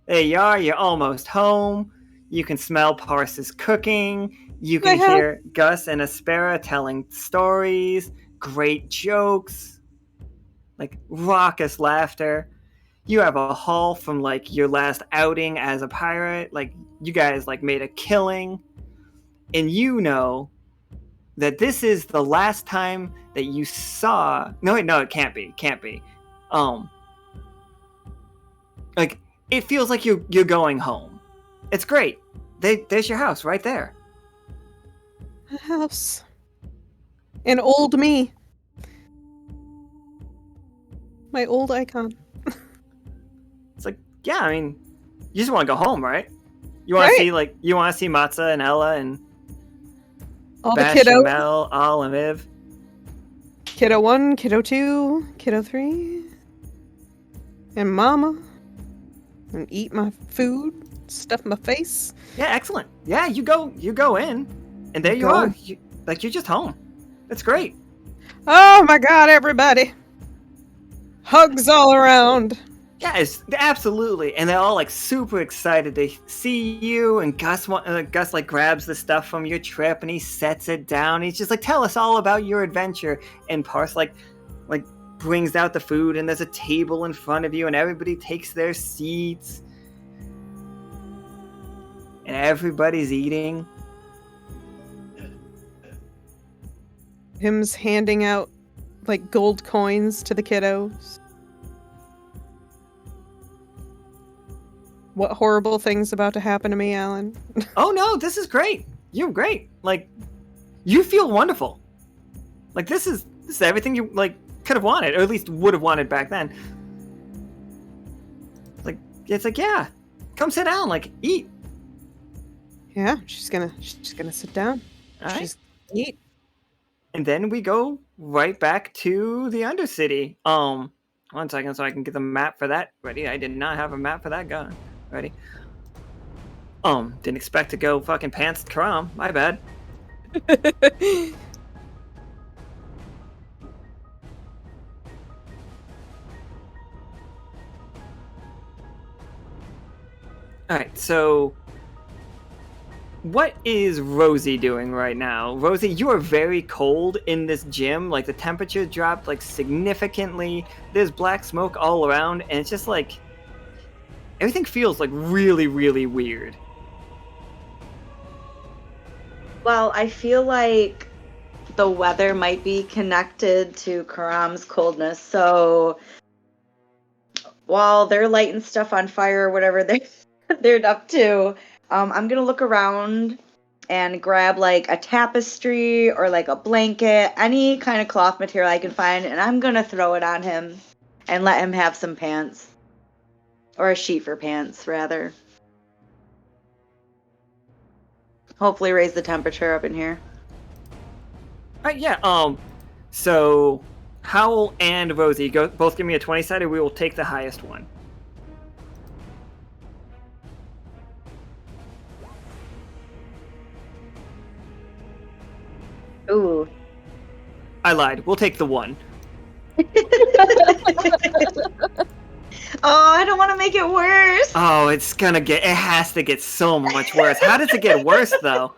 There you are, you're almost home. You can smell Pars's cooking. You can hear Gus and Aspera telling stories, great jokes, like raucous laughter. You have a haul from like your last outing as a pirate. Like you guys like made a killing. And you know that this is the last time that you saw... No, it can't be. Like, it feels like you're going home. It's great. There's your house right there. A house. An old me. My old icon. It's like, yeah, I mean, you just want to go home, right? You want to see Matza and Ella and All the kiddos. Bashimel, Al and Viv. Kiddo 1, Kiddo 2, Kiddo 3. And Mama. And eat my food. Stuff my face. Yeah, excellent. Yeah, you go in, and there you Go. are. You're just home. It's great. Oh my god, everybody. Hugs all around. Yes, absolutely. And they're all like super excited to see you. And Gus like grabs the stuff from your trip and he sets it down. He's just like, tell us all about your adventure. And Pars like brings out the food and there's a table in front of you and everybody takes their seats. And everybody's eating. Him's handing out like gold coins to the kiddos. What horrible thing's about to happen to me, Alan? Oh no, this is great. You're great. Like, you feel wonderful. Like this is everything you like could have wanted, or at least would have wanted back then. Like it's like, yeah, come sit down, like eat. Yeah, she's gonna sit down. All right. She's gonna eat. And then we go right back to the Undercity. 1 second so I can get the map for that ready. I did not have a map for that gun ready. Didn't expect to go fucking pants Karam. My bad. Alright, so what is Rosie doing right now? Rosie, you are very cold in this gym. Like, the temperature dropped, like, significantly. There's black smoke all around, and it's just, like, everything feels, like, really, really weird. Well, I feel like the weather might be connected to Karam's coldness, so while they're lighting stuff on fire or whatever they're up to, I'm gonna look around and grab like a tapestry or like a blanket, any kind of cloth material I can find, and I'm gonna throw it on him and let him have some pants. Or a sheet for pants, rather. Hopefully raise the temperature up in here. Alright, yeah, so Howl and Rosie, both give me a 20-sided. We will take the highest one. Ooh. I lied. We'll take the 1. Oh, I don't want to make it worse. Oh, it has to get so much worse. How does it get worse, though?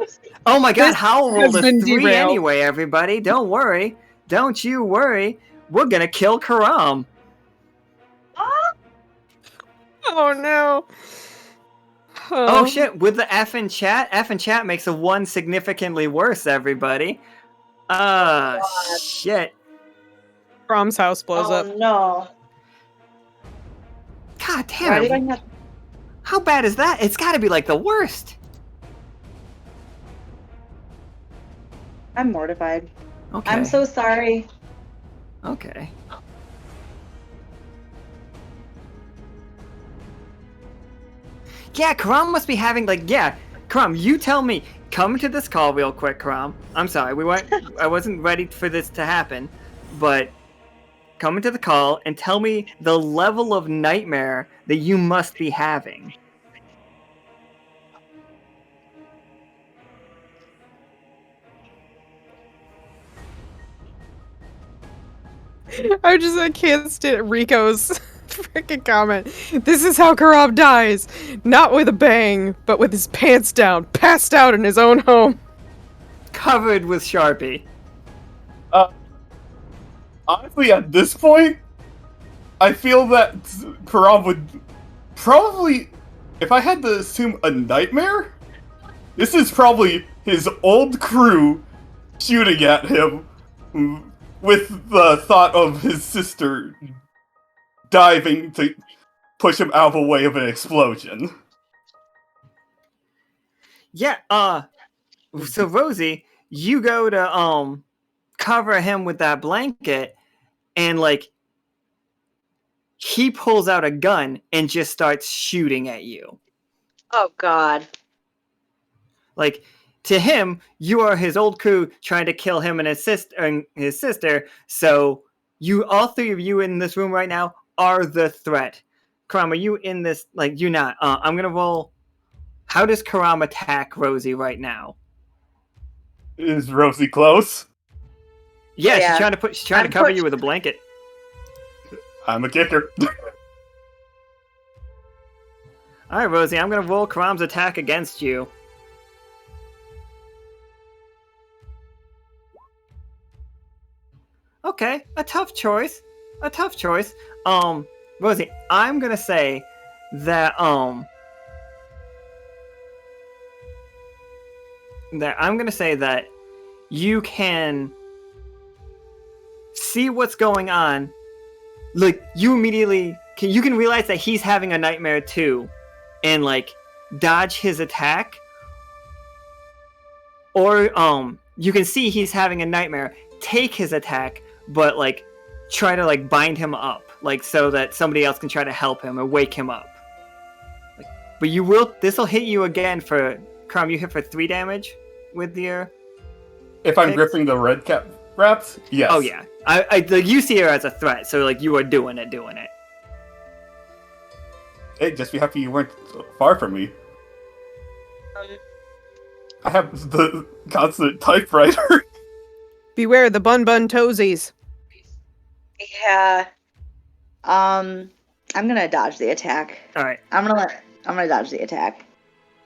Oh my god, This Howl rolled a has been 3 derailed. anyway, everybody. Don't worry. Don't you worry. We're gonna kill Karam. Oh no. Oh shit, with the F in chat makes a 1 significantly worse, everybody. Shit. Brom's house blows up. Oh no. God Why did damn I it. have... How bad is that? It's gotta be like the worst. I'm mortified. Okay. I'm so sorry. Okay. Yeah, Karam must be having Karam, you tell me. Come to this call real quick, Karam. I'm sorry, I wasn't ready for this to happen, but come into the call and tell me the level of nightmare that you must be having. I can't stand Rico's freaking comment. This is how Karam dies. Not with a bang, but with his pants down, passed out in his own home. Covered with Sharpie. Honestly, at this point, I feel that Karam would probably, if I had to assume a nightmare, this is probably his old crew shooting at him with the thought of his sister diving to push him out of the way of an explosion. Yeah, so Rosie, you go to cover him with that blanket, and he pulls out a gun and just starts shooting at you. Oh god. To him, you are his old crew trying to kill him and his sister. So all 3 of you in this room right now are the threat. Karam, are you in this? You're not. I'm gonna roll. How does Karam attack Rosie right now? Is Rosie close? Yeah, Yeah. she's trying to cover you with a blanket. I'm a kicker. All right, Rosie, I'm gonna roll Karam's attack against you. Okay, a tough choice. Rosie, I'm gonna say that you can see what's going on. You immediately you can realize that he's having a nightmare too, and dodge his attack. Or you can see he's having a nightmare, take his attack, but try to bind him up, so that somebody else can try to help him or wake him up. But this will hit you again for Karam. You hit for 3 damage with your. If I'm Kicks? gripping the red cap wraps, yes. Oh yeah, you see her as a threat, so you are doing it. Hey, just be happy you weren't far from me. I have the constant typewriter. Beware the bun toesies. Yeah. I'm gonna dodge the attack. All right. I'm gonna dodge the attack.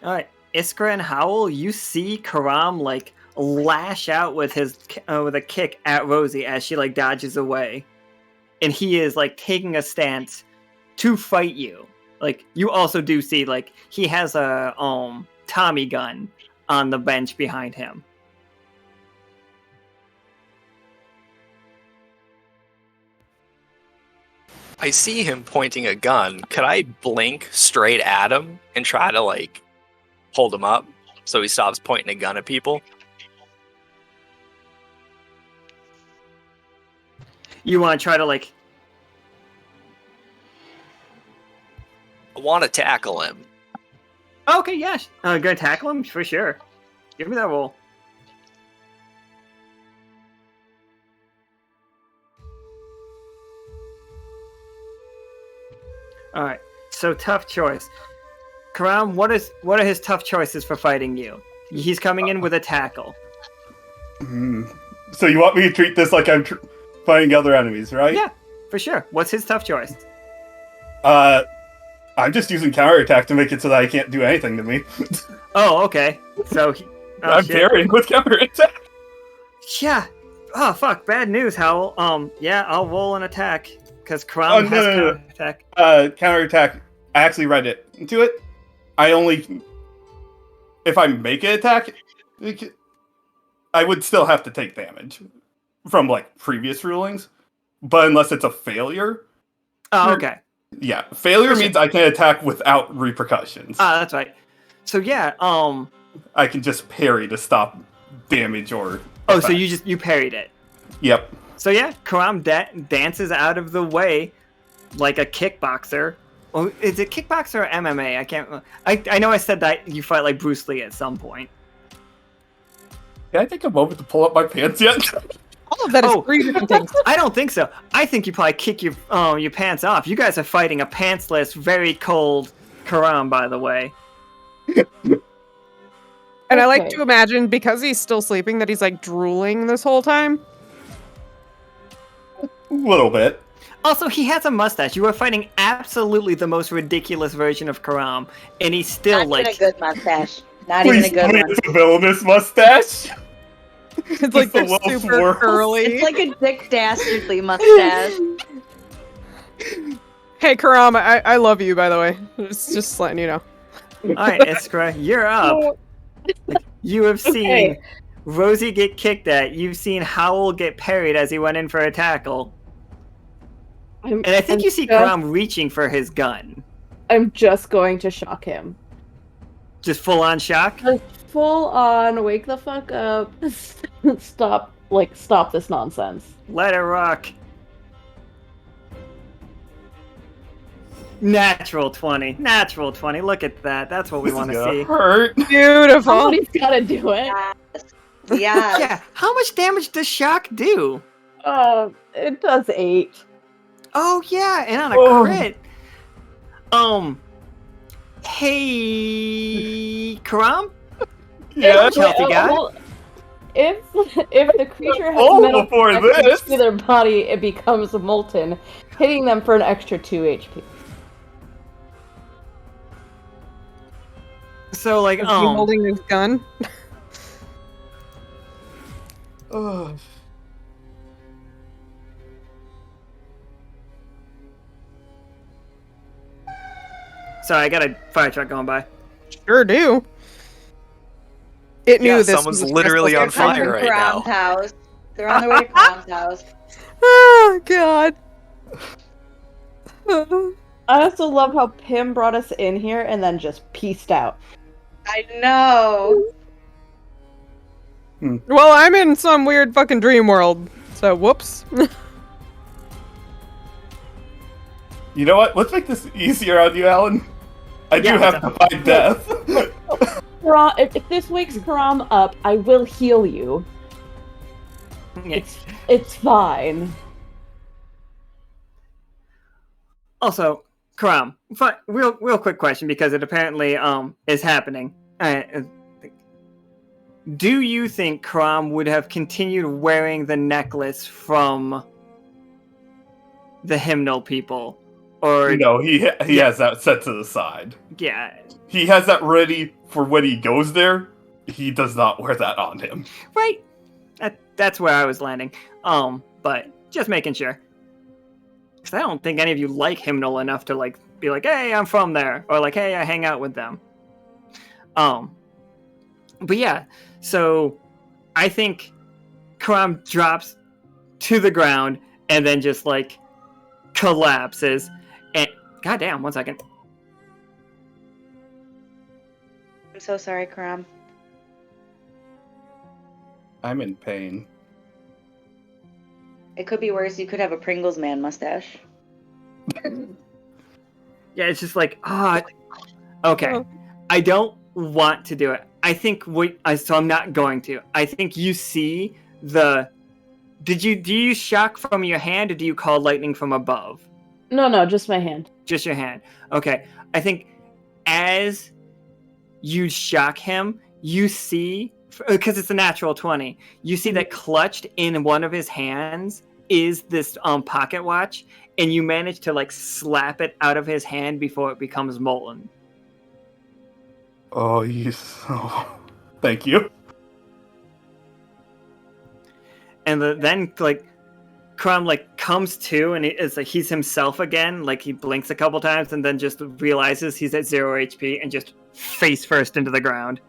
All right. Iskra and Howl, you see Karam like lash out with with a kick at Rosie as she like dodges away, and he is like taking a stance to fight you. Like you also do see like he has a Tommy gun on the bench behind him. I see him pointing a gun. Could I blink straight at him and try to like hold him up so he stops pointing a gun at people? You want to try to like? I want to tackle him. Okay, yeah, gonna tackle him for sure. Give me that roll. All right, so tough choice. Karam, what are his tough choices for fighting you? He's coming in with a tackle. So you want me to treat this like I'm fighting other enemies, right? Yeah, for sure. What's his tough choice? I'm just using counterattack to make it so that I can't do anything to me. Oh, okay. So I'm parrying with counterattack. Yeah. Oh fuck! Bad news, Howl. Yeah, I'll roll an attack because Karam has counterattack. Counterattack. I actually read it into it. If I make an attack, I would still have to take damage from like previous rulings, but unless it's a failure. Oh, okay. Yeah, failure means I can attack without repercussions. Ah, that's right. So yeah, I can just parry to stop damage or. Oh, so you parried it. Yep. So yeah, Karam dances out of the way like a kickboxer. Oh, is it kickboxer or MMA? I can't. I know I said that you fight like Bruce Lee at some point. Can I take a moment to pull up my pants yet? All of that is three different things. I don't think so. I think you probably kick your pants off. You guys are fighting a pantsless, very cold Karam, by the way. And I like to imagine, because he's still sleeping, that he's like drooling this whole time. A little bit. Also, he has a mustache. You are fighting absolutely the most ridiculous version of Karam, and he's still Not even a good mustache. Not even a good one. It's a villainous mustache. It's like they're super curly. It's like a Dick Dastardly mustache. Hey, Karam, I love you, by the way. Just letting you know. Alright, Iskra, you're up. You have seen Rosie get kicked at. You've seen Howl get parried as he went in for a tackle. And I think you see Karam reaching for his gun. I'm just going to shock him. Just full on shock? Full on, wake the fuck up. Stop this nonsense. Let it rock. Natural 20. Natural 20. Look at that. That's what we want to see. Hurt. Beautiful. Somebody's gotta do it. Yeah. Yeah. How much damage does shock do? It does 8. Oh yeah, and on a crit. Hey, Karam? Yeah. Healthy guy. Well, if the creature has metal before connected this. to their body, it becomes molten, hitting them for an extra 2 HP. So like, Is he holding his gun? Sorry, I got a fire truck going by. Sure do. It knew this. Someone's literally on fire right now. House. They're on their way to Karam's house. Oh God. I also love how Pim brought us in here and then just pieced out. I know. Well, I'm in some weird fucking dream world. So whoops. You know what? Let's make this easier on you, Alan. I do have to fight death. If this wakes Karam up, I will heal you. It's fine. Also, Karam, real quick question, because it apparently is happening. Do you think Karam would have continued wearing the necklace from the hymnal people, Or No, he Yeah. has that set to the side. yeah, He has that ready for when he goes there. He does not wear that on him. right. That's where I was landing. But just making sure. Because I don't think any of you like Hymnal enough to like be like, hey, I'm from there, or like, hey, I hang out with them. But yeah, so I think Karam drops to the ground and then just like collapses. And goddamn, 1 second. I'm so sorry, Karam. I'm in pain. It could be worse. You could have a Pringles man mustache. Yeah, it's just like, okay. I don't want to do it. I think so I'm not going to. I think you see do you use shock from your hand, or do you call lightning from above? No, just my hand. Just your hand. Okay. I think as you shock him, you see, because it's a natural 20, you see that clutched in one of his hands is this pocket watch, and you manage to like slap it out of his hand before it becomes molten. Oh, thank you. And then like Karam like comes to, and it's like he's himself again. Like he blinks a couple times and then just realizes he's at 0 HP and just face first into the ground.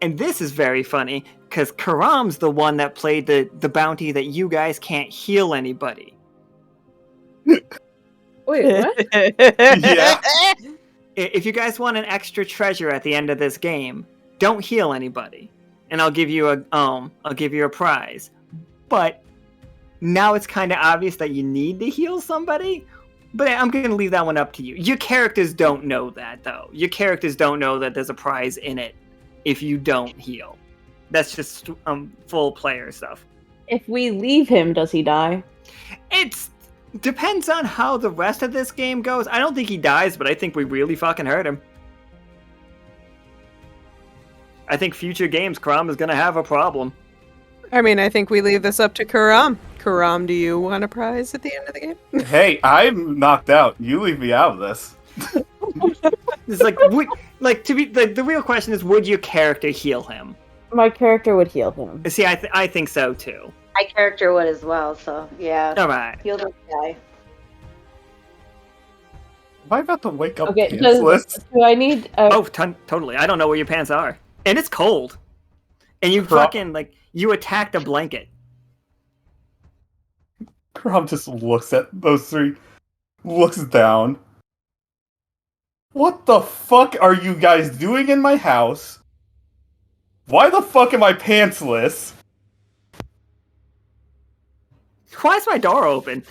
And this is very funny because Karam's the one that played the bounty that you guys can't heal anybody. Wait, what? Yeah. If you guys want an extra treasure at the end of this game, don't heal anybody, and I'll give you a prize. But now it's kind of obvious that you need to heal somebody. But I'm going to leave that one up to you. Your characters don't know that, though. Your characters don't know that there's a prize in it if you don't heal. That's just full player stuff. If we leave him, does he die? It depends on how the rest of this game goes. I don't think he dies, but I think we really fucking hurt him. I think future games, Karam is going to have a problem. I mean, I think we leave this up to Karam. Karam, do you want a prize at the end of the game? Hey, I'm knocked out. You leave me out of this. It's like, the real question is, would your character heal him? My character would heal him. See, I think so too. My character would as well, so yeah. All right. Heal this guy. Am I about to wake up Okay, pantsless? do I need... Totally. I don't know where your pants are, and it's cold, and you fucking you attacked a blanket. Karam just looks at those three, looks down. What the fuck are you guys doing in my house? Why the fuck am I pantsless? Why is my door open?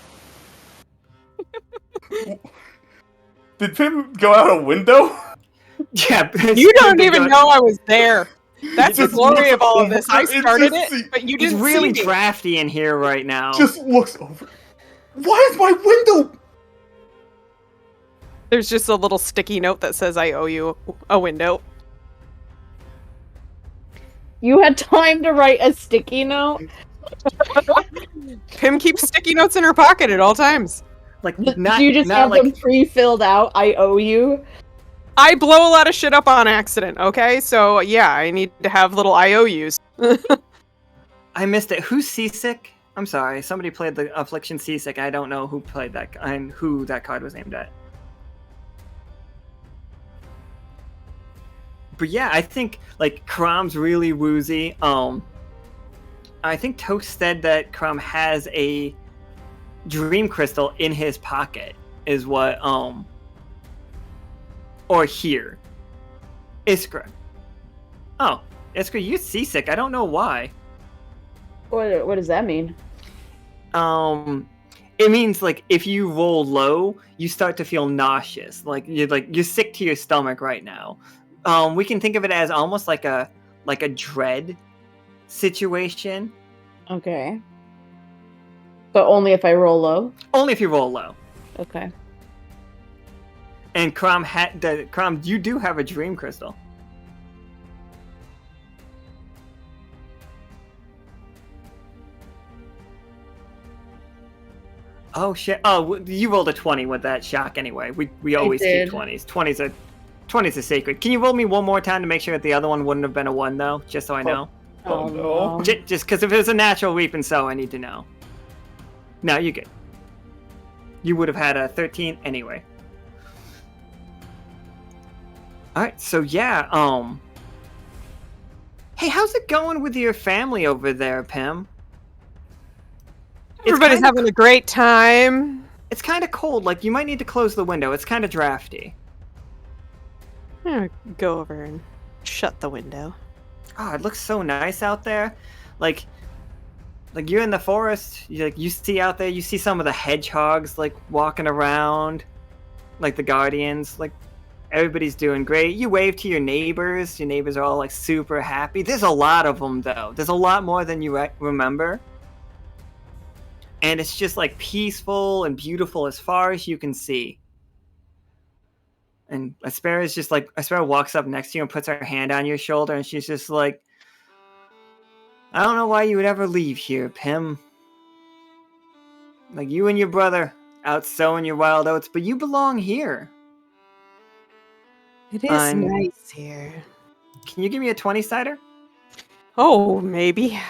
Did Pim go out a window? Yeah, You don't even know I was there. That's the Just glory looks of all of this. I over. It started just it, but you It's didn't really see me. drafty in here right now. Just looks over. Why is my window? There's just a little sticky note that says I owe you a window. You had time to write a sticky note? Pim keeps sticky notes in her pocket at all times. Like, Do not, you just not have like them pre-filled out? I owe you? I blow a lot of shit up on accident, okay? So, yeah, I need to have little IOUs. I missed it. Who's Seasick? I'm sorry. Somebody played the Affliction Seasick. I don't know who played that and who that card was aimed at. But yeah, I think like Karam's really woozy. I think Toast said that Karam has a dream crystal in his pocket, is what or here. Iskra. Oh, Iskra, you're seasick. I don't know why. What does that mean? It means like if you roll low, you start to feel nauseous. You're sick to your stomach right now. We can think of it as almost like a dread situation. Okay. But only if I roll low? Only if you roll low. Okay. And Karam, you do have a dream crystal. Oh shit! Oh, you rolled a 20 with that shock anyway. We always keep did. 20s. 20s are sacred. Can you roll me one more time to make sure that the other one wouldn't have been a 1 though, just so I know? Oh, no. Just because if it was a natural reap and so, I need to know. No, you're good. You would have had a 13 anyway. All right, so yeah. Hey, how's it going with your family over there, Pim? Everybody's having a great time. It's kind of cold. Like, you might need to close the window. It's kind of drafty. I'm gonna go over and shut the window. Oh, it looks so nice out there. Like you're in the forest. You see out there. You see some of the hedgehogs like walking around, like the guardians. Like, everybody's doing great. You wave to your neighbors. Your neighbors are all like super happy. There's a lot of them though. There's a lot more than you remember. And it's just like peaceful and beautiful as far as you can see. And Aspera walks up next to you and puts her hand on your shoulder, and she's just like, I don't know why you would ever leave here, Pim. Like, you and your brother out sowing your wild oats, but you belong here. It is nice here. Can you give me a 20-sider? Oh, maybe.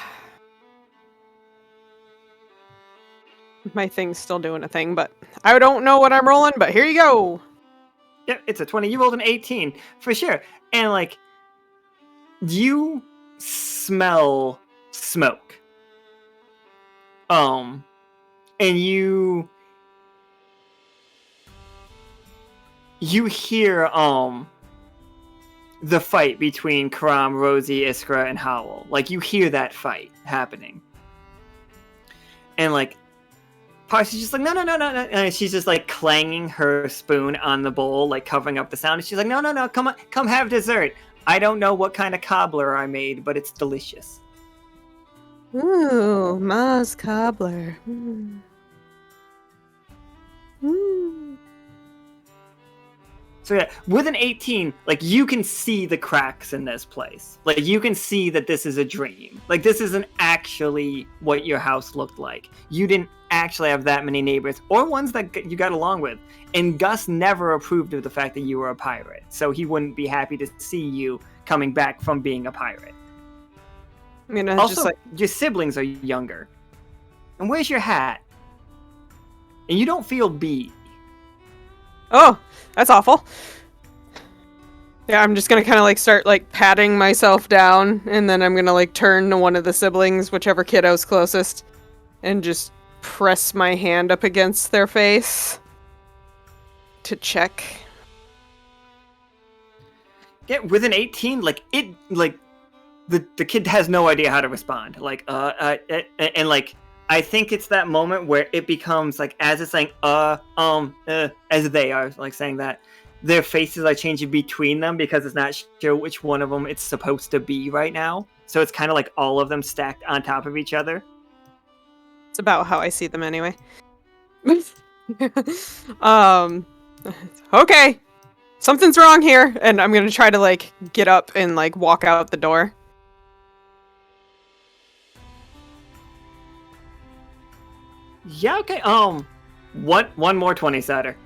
My thing's still doing a thing, but I don't know what I'm rolling, but here you go. Yep, it's a 20. You rolled an 18, for sure. And, like, you smell smoke. And you hear, the fight between Karam, Rosie, Iskra, and Howl. Like, you hear that fight happening. And, like, Parsley's just like, no. And she's just, like, clanging her spoon on the bowl, like, covering up the sound. And she's like, no, come have dessert. I don't know what kind of cobbler I made, but it's delicious. Ooh, Ma's cobbler. Mm. Mm. So yeah, with an 18, like, you can see the cracks in this place. Like, you can see that this is a dream. Like, this isn't actually what your house looked like. You didn't actually have that many neighbors, or ones that you got along with. And Gus never approved of the fact that you were a pirate, so he wouldn't be happy to see you coming back from being a pirate. I mean, Also, just like, your siblings are younger. And where's your hat? And you don't feel beat. oh, that's awful. Yeah, I'm just gonna kind of like start like patting myself down, and then I'm gonna like turn to one of the siblings, whichever kiddo's closest, and just press my hand up against their face to check. Yeah, with an 18, like, it, like, the kid has no idea how to respond. Like, and like, I think it's that moment where it becomes like, as it's saying, as they are like saying that, their faces are changing between them because it's not sure which one of them it's supposed to be right now. So it's kind of like all of them stacked on top of each other. It's about how I see them anyway. Okay. Something's wrong here, and I'm gonna try to like get up and like walk out the door. Yeah, okay. One more 20-sider.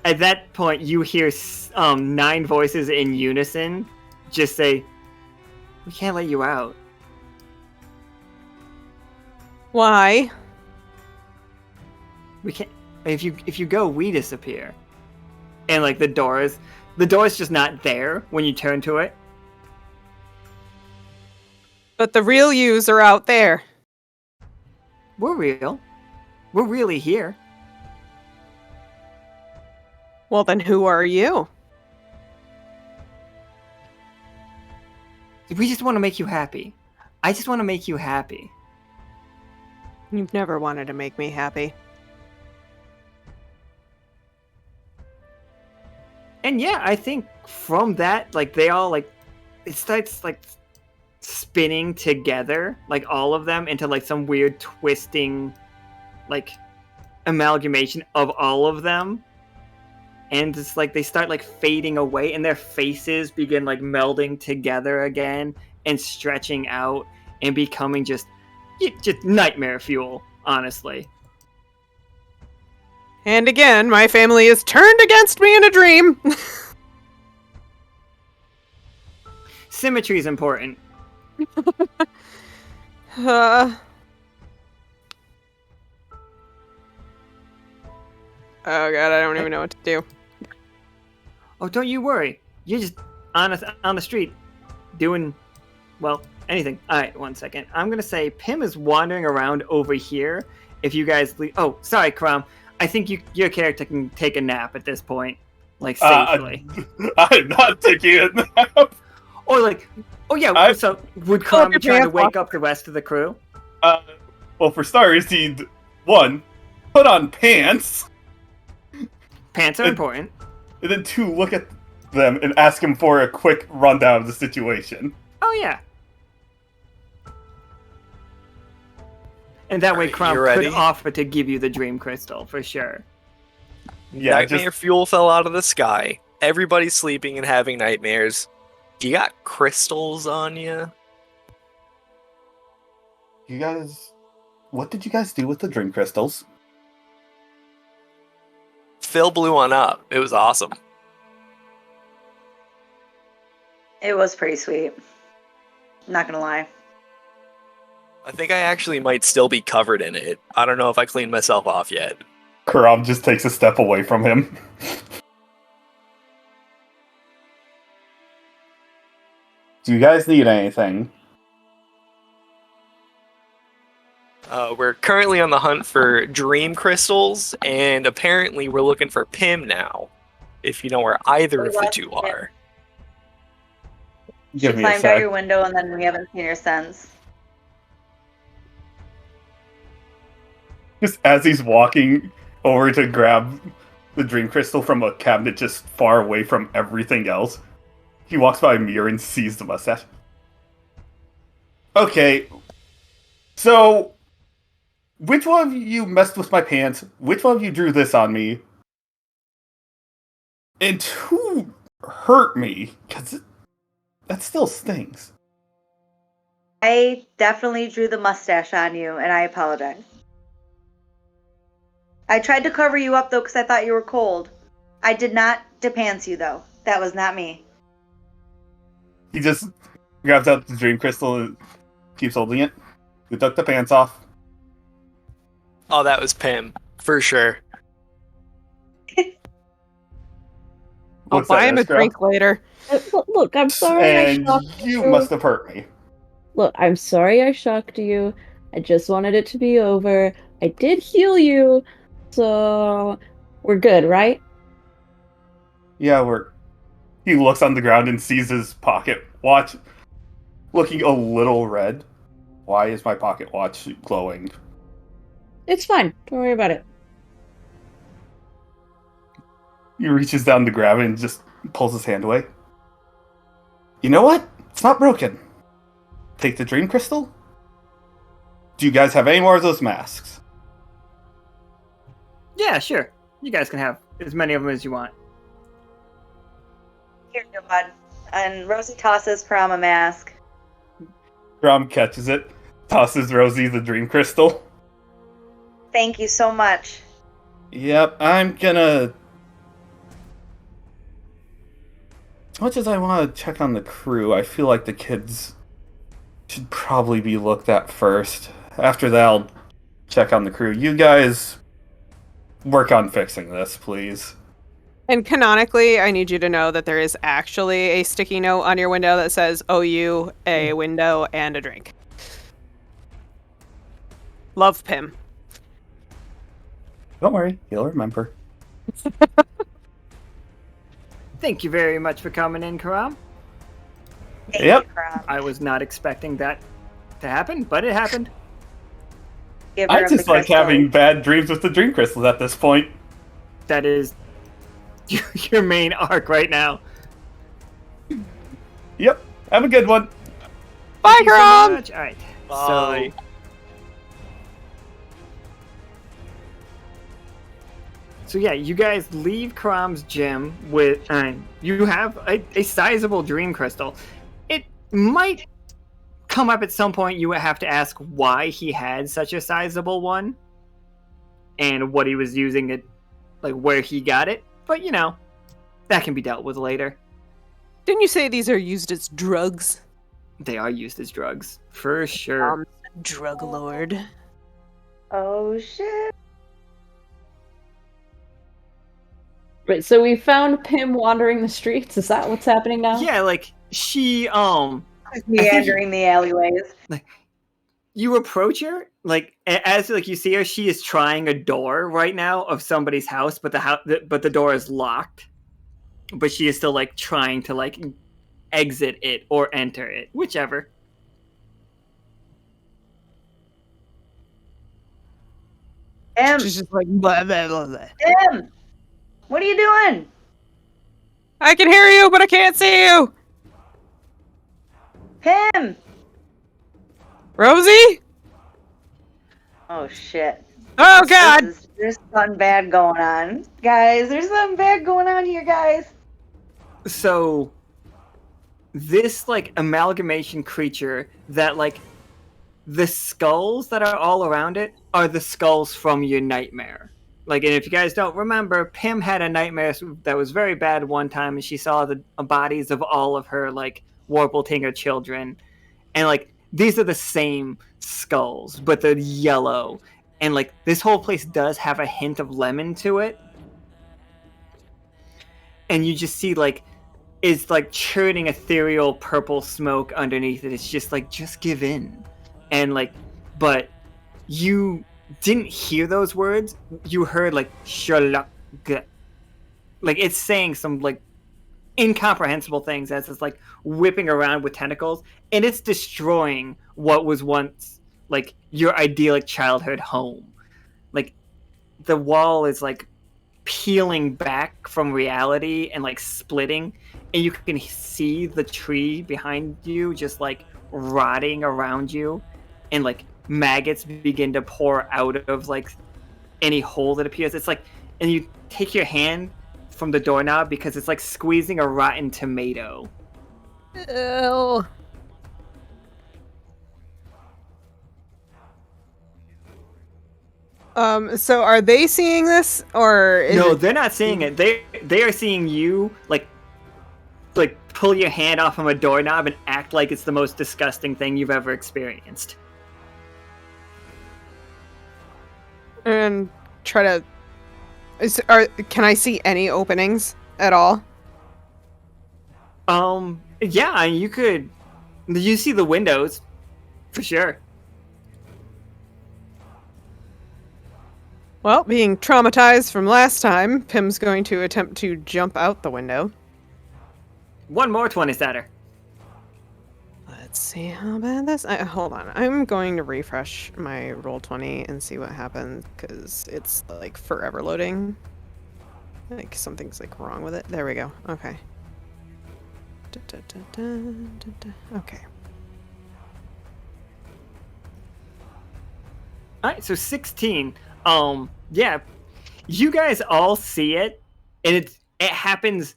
At that point, you hear 9 voices in unison just say, "We can't let you out." Why? We can't. If you go, we disappear. And like the door is just not there when you turn to it. But the real yous are out there. We're real. We're really here. Well, then who are you? We just want to make you happy. I just want to make you happy. You've never wanted to make me happy. And yeah, I think from that, like, they all, like, it starts, like, spinning together, like, all of them into, like, some weird twisting, like, amalgamation of all of them. and it's like they start like fading away, and their faces begin like melding together again and stretching out and becoming just nightmare fuel, honestly. And again, my family is turned against me in a dream. Symmetry is important. Oh god, I don't even know what to do. Oh, don't you worry. You're just on the street doing, well, anything. All right, 1 second. I'm going to say Pim is wandering around over here. If you guys leave... Oh, sorry, Crom. I think your character can take a nap at this point. Like, safely. I'm not taking a nap. Or like... Oh, yeah, so would Crom be trying to wake up the rest of the crew? Well, for starters, he'd, 1, put on pants. Pants are important. And then 2, look at them and ask him for a quick rundown of the situation. Oh, yeah. And that way Crom could offer to give you the dream crystal, for sure. Yeah, Nightmare fuel fell out of the sky. Everybody's sleeping and having nightmares. You got crystals on you? You guys... What did you guys do with the dream crystals? Phil blew one up. It was awesome. It was pretty sweet. Not gonna lie. I think I actually might still be covered in it. I don't know if I cleaned myself off yet. Karam just takes a step away from him. Do you guys need anything? We're currently on the hunt for dream crystals, and apparently we're looking for Pim now. If you know where either of the two are. Give She me a climbed out sec. your window and then we haven't seen her since. Just as he's walking over to grab the dream crystal from a cabinet just far away from everything else, he walks by a mirror and sees the mustache. Okay, so which one of you messed with my pants? Which one of you drew this on me? And who hurt me? Because that still stings. I definitely drew the mustache on you, and I apologize. I tried to cover you up, though, because I thought you were cold. I did not depants you, though. That was not me. He just grabs out the dream crystal and keeps holding it. He took the pants off. Oh, that was Pim. For sure. I'll Looks buy at him a Iskra. drink later. Look, I'm sorry And I shocked you must have hurt me. Look, I'm sorry I shocked you. I just wanted it to be over. I did heal you, so we're good, right? Yeah, he looks on the ground and sees his pocket watch looking a little red. Why is my pocket watch glowing? It's fine. Don't worry about it. He reaches down to grab it and just pulls his hand away. You know what? It's not broken. Take the dream crystal. Do you guys have any more of those masks? Yeah, sure. You guys can have as many of them as you want. Here you go, bud. And Rosie tosses Prom a mask. Grom catches it, tosses Rosie the dream crystal. Thank you so much. Yep, I'm gonna... As much as I want to check on the crew, I feel like the kids should probably be looked at first. After that, I'll check on the crew. You guys work on fixing this, please. And canonically, I need you to know that there is actually a sticky note on your window that says, "Owe you a window and a drink." Love, Pim. Don't worry, he'll remember. Thank you very much for coming in, Karam. Thank Yep. you, Prom. I was not expecting that to happen, but it happened. Give her I up just the like crystal. having bad dreams with the dream crystals at this point. That is your main arc right now. Yep, have a good one. Bye, Thank you so Karam! much. All right. Bye. So yeah, you guys leave Karam's gym with, you have a sizable dream crystal. It might come up at some point. You would have to ask why he had such a sizable one, and what he was using it, like where he got it. But you know, that can be dealt with later. Didn't you say these are used as drugs? They are used as drugs, for sure. Drug lord. Oh shit. Right, so we found Pim wandering the streets. Is that what's happening now? Yeah, like she Meandering the alleyways. you approach her, like as like you see her, she is trying a door right now of somebody's house, but the door is locked. But she is still like trying to like exit it or enter it, whichever. She's just like blah blah blah blah. Tim, what are you doing? I can hear you, but I can't see you. Tim. Rosie? Oh shit. Oh god. There's something bad going on, guys. There's something bad going on here, guys. So this like amalgamation creature that like the skulls that are all around it are the skulls from your nightmare. Like, and if you guys don't remember, Pim had a nightmare that was very bad one time, and she saw the bodies of all of her like Warbletinger children, and like these are the same skulls, but they're yellow, and like this whole place does have a hint of lemon to it, and you just see like it's like churning ethereal purple smoke underneath it. It's just like, just give in. And like, but you didn't hear those words. You heard like shalak, like it's saying some like incomprehensible things as it's like whipping around with tentacles, and it's destroying what was once like your idyllic childhood home. Like the wall is like peeling back from reality and like splitting, and you can see the tree behind you just like rotting around you, and like maggots begin to pour out of like any hole that appears. It's like, and you take your hand from the doorknob because it's like squeezing a rotten tomato. Ew. So are they seeing this, or No, they're not seeing it. They are seeing you like pull your hand off from a doorknob and act like it's the most disgusting thing you've ever experienced. and try to can I see any openings at all? Yeah, you see the windows for sure. Well, being traumatized from last time, Pim's going to attempt to jump out the window. One more 20-setter. Let's see how bad this... hold on. I'm going to refresh my Roll20 and see what happens, because it's, like, forever loading. Like, something's, like, wrong with it. There we go. Okay. Okay. Alright, so 16. Yeah. You guys all see it, and it happens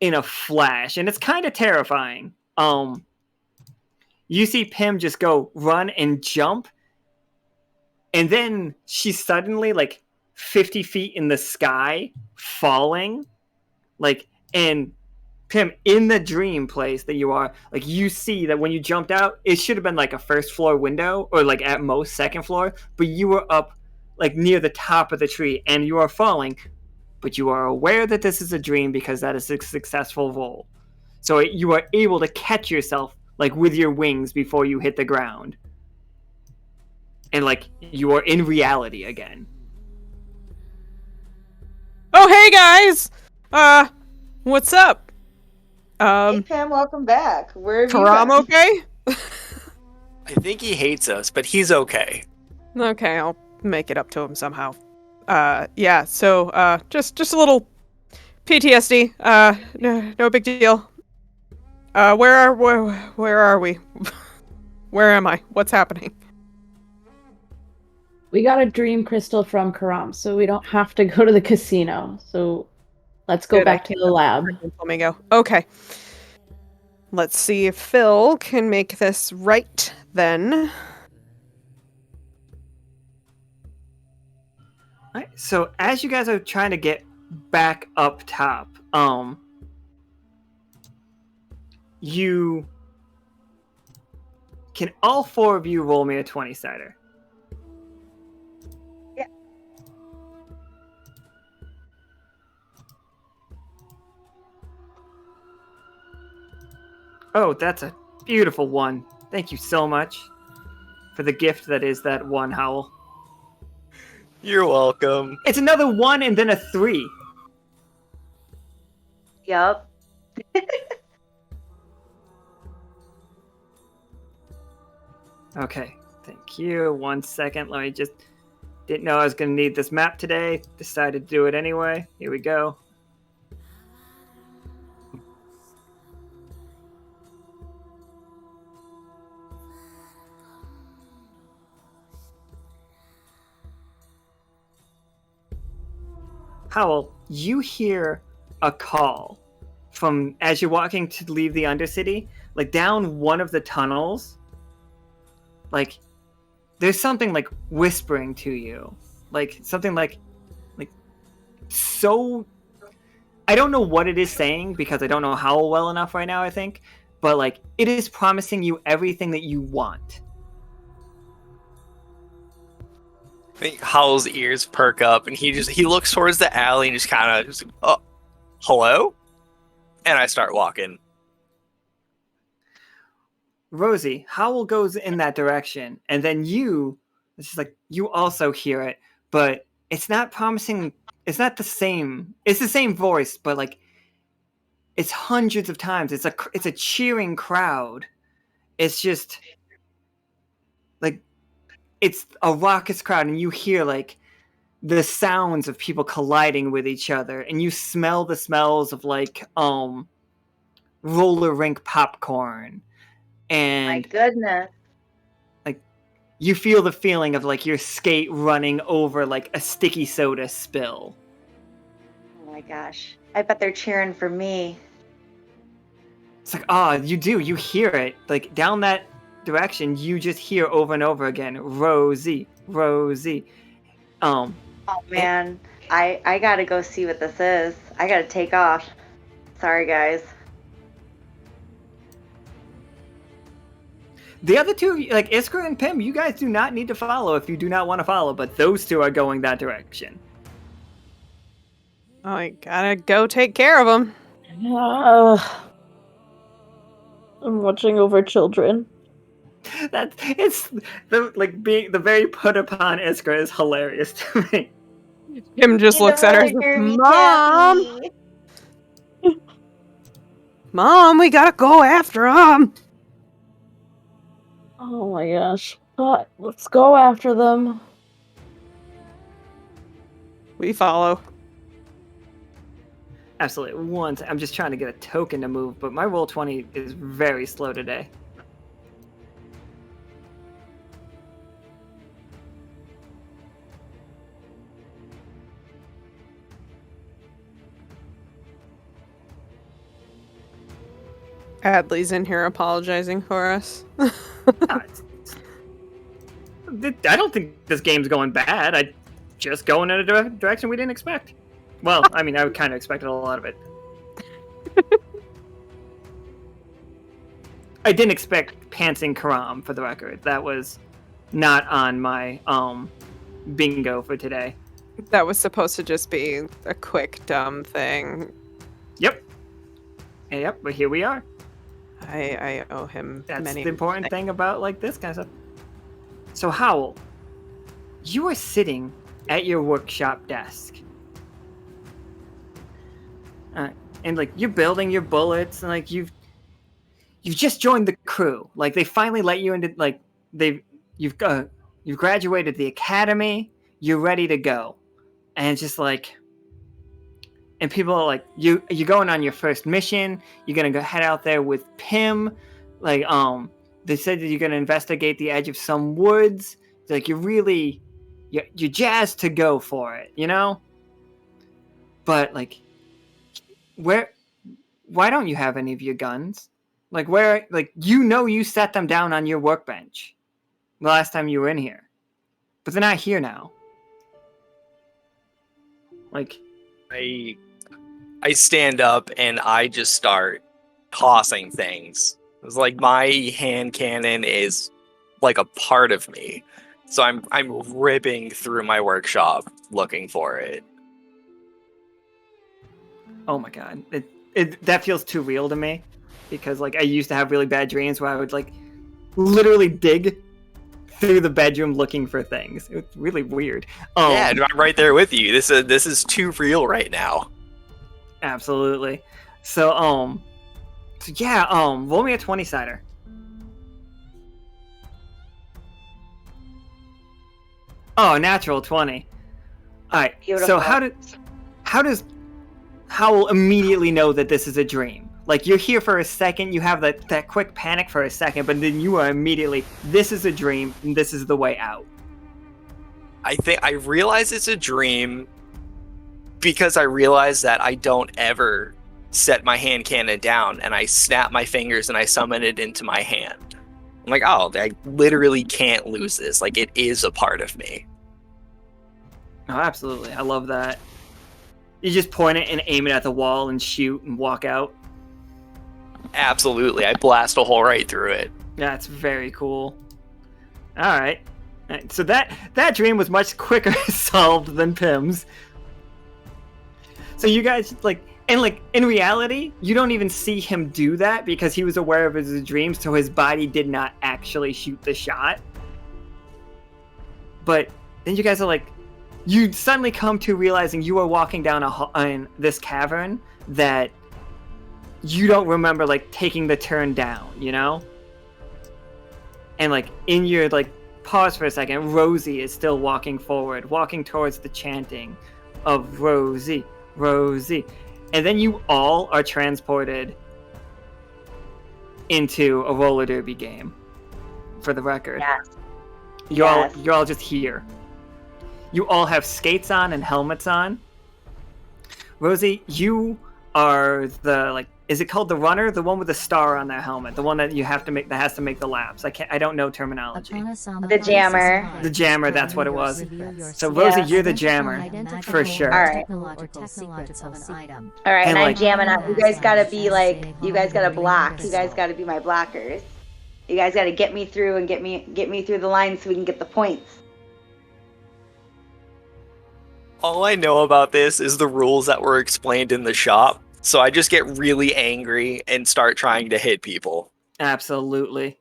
in a flash, and it's kind of terrifying. You see Pim just go run and jump, and then she's suddenly like 50 feet in the sky, falling. Like, and Pim, in the dream place that you are, like, you see that when you jumped out, it should have been like a first floor window, or like at most second floor, but you were up like near the top of the tree, and you are falling, but you are aware that this is a dream because that is a successful roll. So you are able to catch yourself like with your wings before you hit the ground. And like you are in reality again. Oh, hey guys! What's up? Hey Pam, welcome back. Where have you Karam been? okay? I think he hates us, but he's okay. Okay, I'll make it up to him somehow. Yeah, so, just a little PTSD. No big deal. Where are we? Where am I? What's happening? We got a dream crystal from Karam, so we don't have to go to the casino. So let's go Good, I back to the lab. Flamingo. Okay. Let's see if Phil can make this right then. All right, so as you guys are trying to get back up top, you can all four of you roll me a 20-sider. Yeah. Oh, that's a beautiful one. Thank you so much for the gift that is that one, Howl. You're welcome. It's another 1 and then a 3. Yup. Okay, thank you. 1 second. Let me just... Didn't know I was going to need this map today. Decided to do it anyway. Here we go. Howl, you hear a call from as you're walking to leave the Undercity, like down one of the tunnels. Like there's something like whispering to you, like something like so. I don't know what it is saying because I don't know Howl well enough right now. I think, but like it is promising you everything that you want. I think Howl's ears perk up, and he looks towards the alley and just kind of, oh, hello? And I start walking. Rosie, Howl goes in that direction, and then it's just like you also hear it, but it's not promising. It's not the same. It's the same voice, but like it's hundreds of times. It's a cheering crowd. It's just like it's a raucous crowd, and you hear like the sounds of people colliding with each other, and you smell the smells of like roller rink popcorn, and My goodness. like you feel the feeling of like your skate running over like a sticky soda spill. Oh my gosh. I bet they're cheering for me. It's like, you hear it like down that direction. You just hear over and over again, Rosie, Rosie. Oh man, I gotta go see what this is. I gotta take off. Sorry guys. The other two, like Iskra and Pim, you guys do not need to follow if you do not want to follow, but those two are going that direction. Oh, I gotta go take care of them. I'm watching over children. It's the like being the very put upon Iskra is hilarious to me. Jim just looks at her and says, Mom! Mom, we gotta go after him! Oh my gosh. But let's go after them. We follow. Absolutely. Once I'm just trying to get a token to move, but my roll 20 is very slow today. Adley's in here apologizing for us. I don't think this game's going bad. I just going in a direction we didn't expect. Well, I mean, I kind of expected a lot of it. I didn't expect pantsing Karam, for the record. That was not on my bingo for today. That was supposed to just be a quick, dumb thing. Yep. Yep, but here we are. I owe him That's many. the important thing about like this kind of stuff. So Howl, you are sitting at your workshop desk. And like you're building your bullets, and like you've just joined the crew. Like they finally let you into like you've graduated the academy. You're ready to go, and it's just like, and people are like you're going on your first mission. You're gonna go head out there with Pim. Like they said that you're gonna investigate the edge of some woods. Like you're really you're jazzed to go for it, you know? But like, why don't you have any of your guns? Like, you set them down on your workbench the last time you were in here, but they're not here now. Like, I stand up and I just start tossing things. It's like my hand cannon is like a part of me. So I'm ripping through my workshop looking for it. oh my god, that feels too real to me, because like I used to have really bad dreams where I would like literally dig through the bedroom looking for things. It's really weird. Yeah, I'm right there with you. This is too real right now. Absolutely. So roll me a 20-sider. Oh, natural 20. All right. Beautiful. So how does Howl immediately know that this is a dream? Like, you're here for a second, you have that quick panic for a second, but then you are immediately, this is a dream, and this is the way out. I think I realize it's a dream because I realize that I don't ever set my hand cannon down, and I snap my fingers and I summon it into my hand. I'm like, oh, I literally can't lose this. Like, it is a part of me. Oh, absolutely. I love that. You just point it and aim it at the wall and shoot and walk out. Absolutely. I blast a hole right through it. That's very cool. All right. So that dream was much quicker solved than Pim's. So you guys, like, and like in reality, you don't even see him do that because he was aware of his dream, so his body did not actually shoot the shot. But then you guys are like, you suddenly come to realizing you are walking down in this cavern that you don't remember like taking the turn down, you know? And like in your like pause for a second, Rosie is still walking forward, walking towards the chanting of Rosie, Rosie. And then you all are transported into a roller derby game, for the record. Yes. You're all just here. You all have skates on and helmets on. Rosie, you are the, like, is it called the runner? The one with the star on their helmet. The one that you have to make, that has to make the laps. I don't know terminology. The jammer. The jammer, that's what it was. So Rosie, you're the jammer, for sure. All right. All right, and I'm like, jamming up. You guys gotta be like, you guys gotta block. You guys gotta be my blockers. You guys gotta get me through and get me through the line so we can get the points. All I know about this is the rules that were explained in the shop. So I just get really angry and start trying to hit people. Absolutely.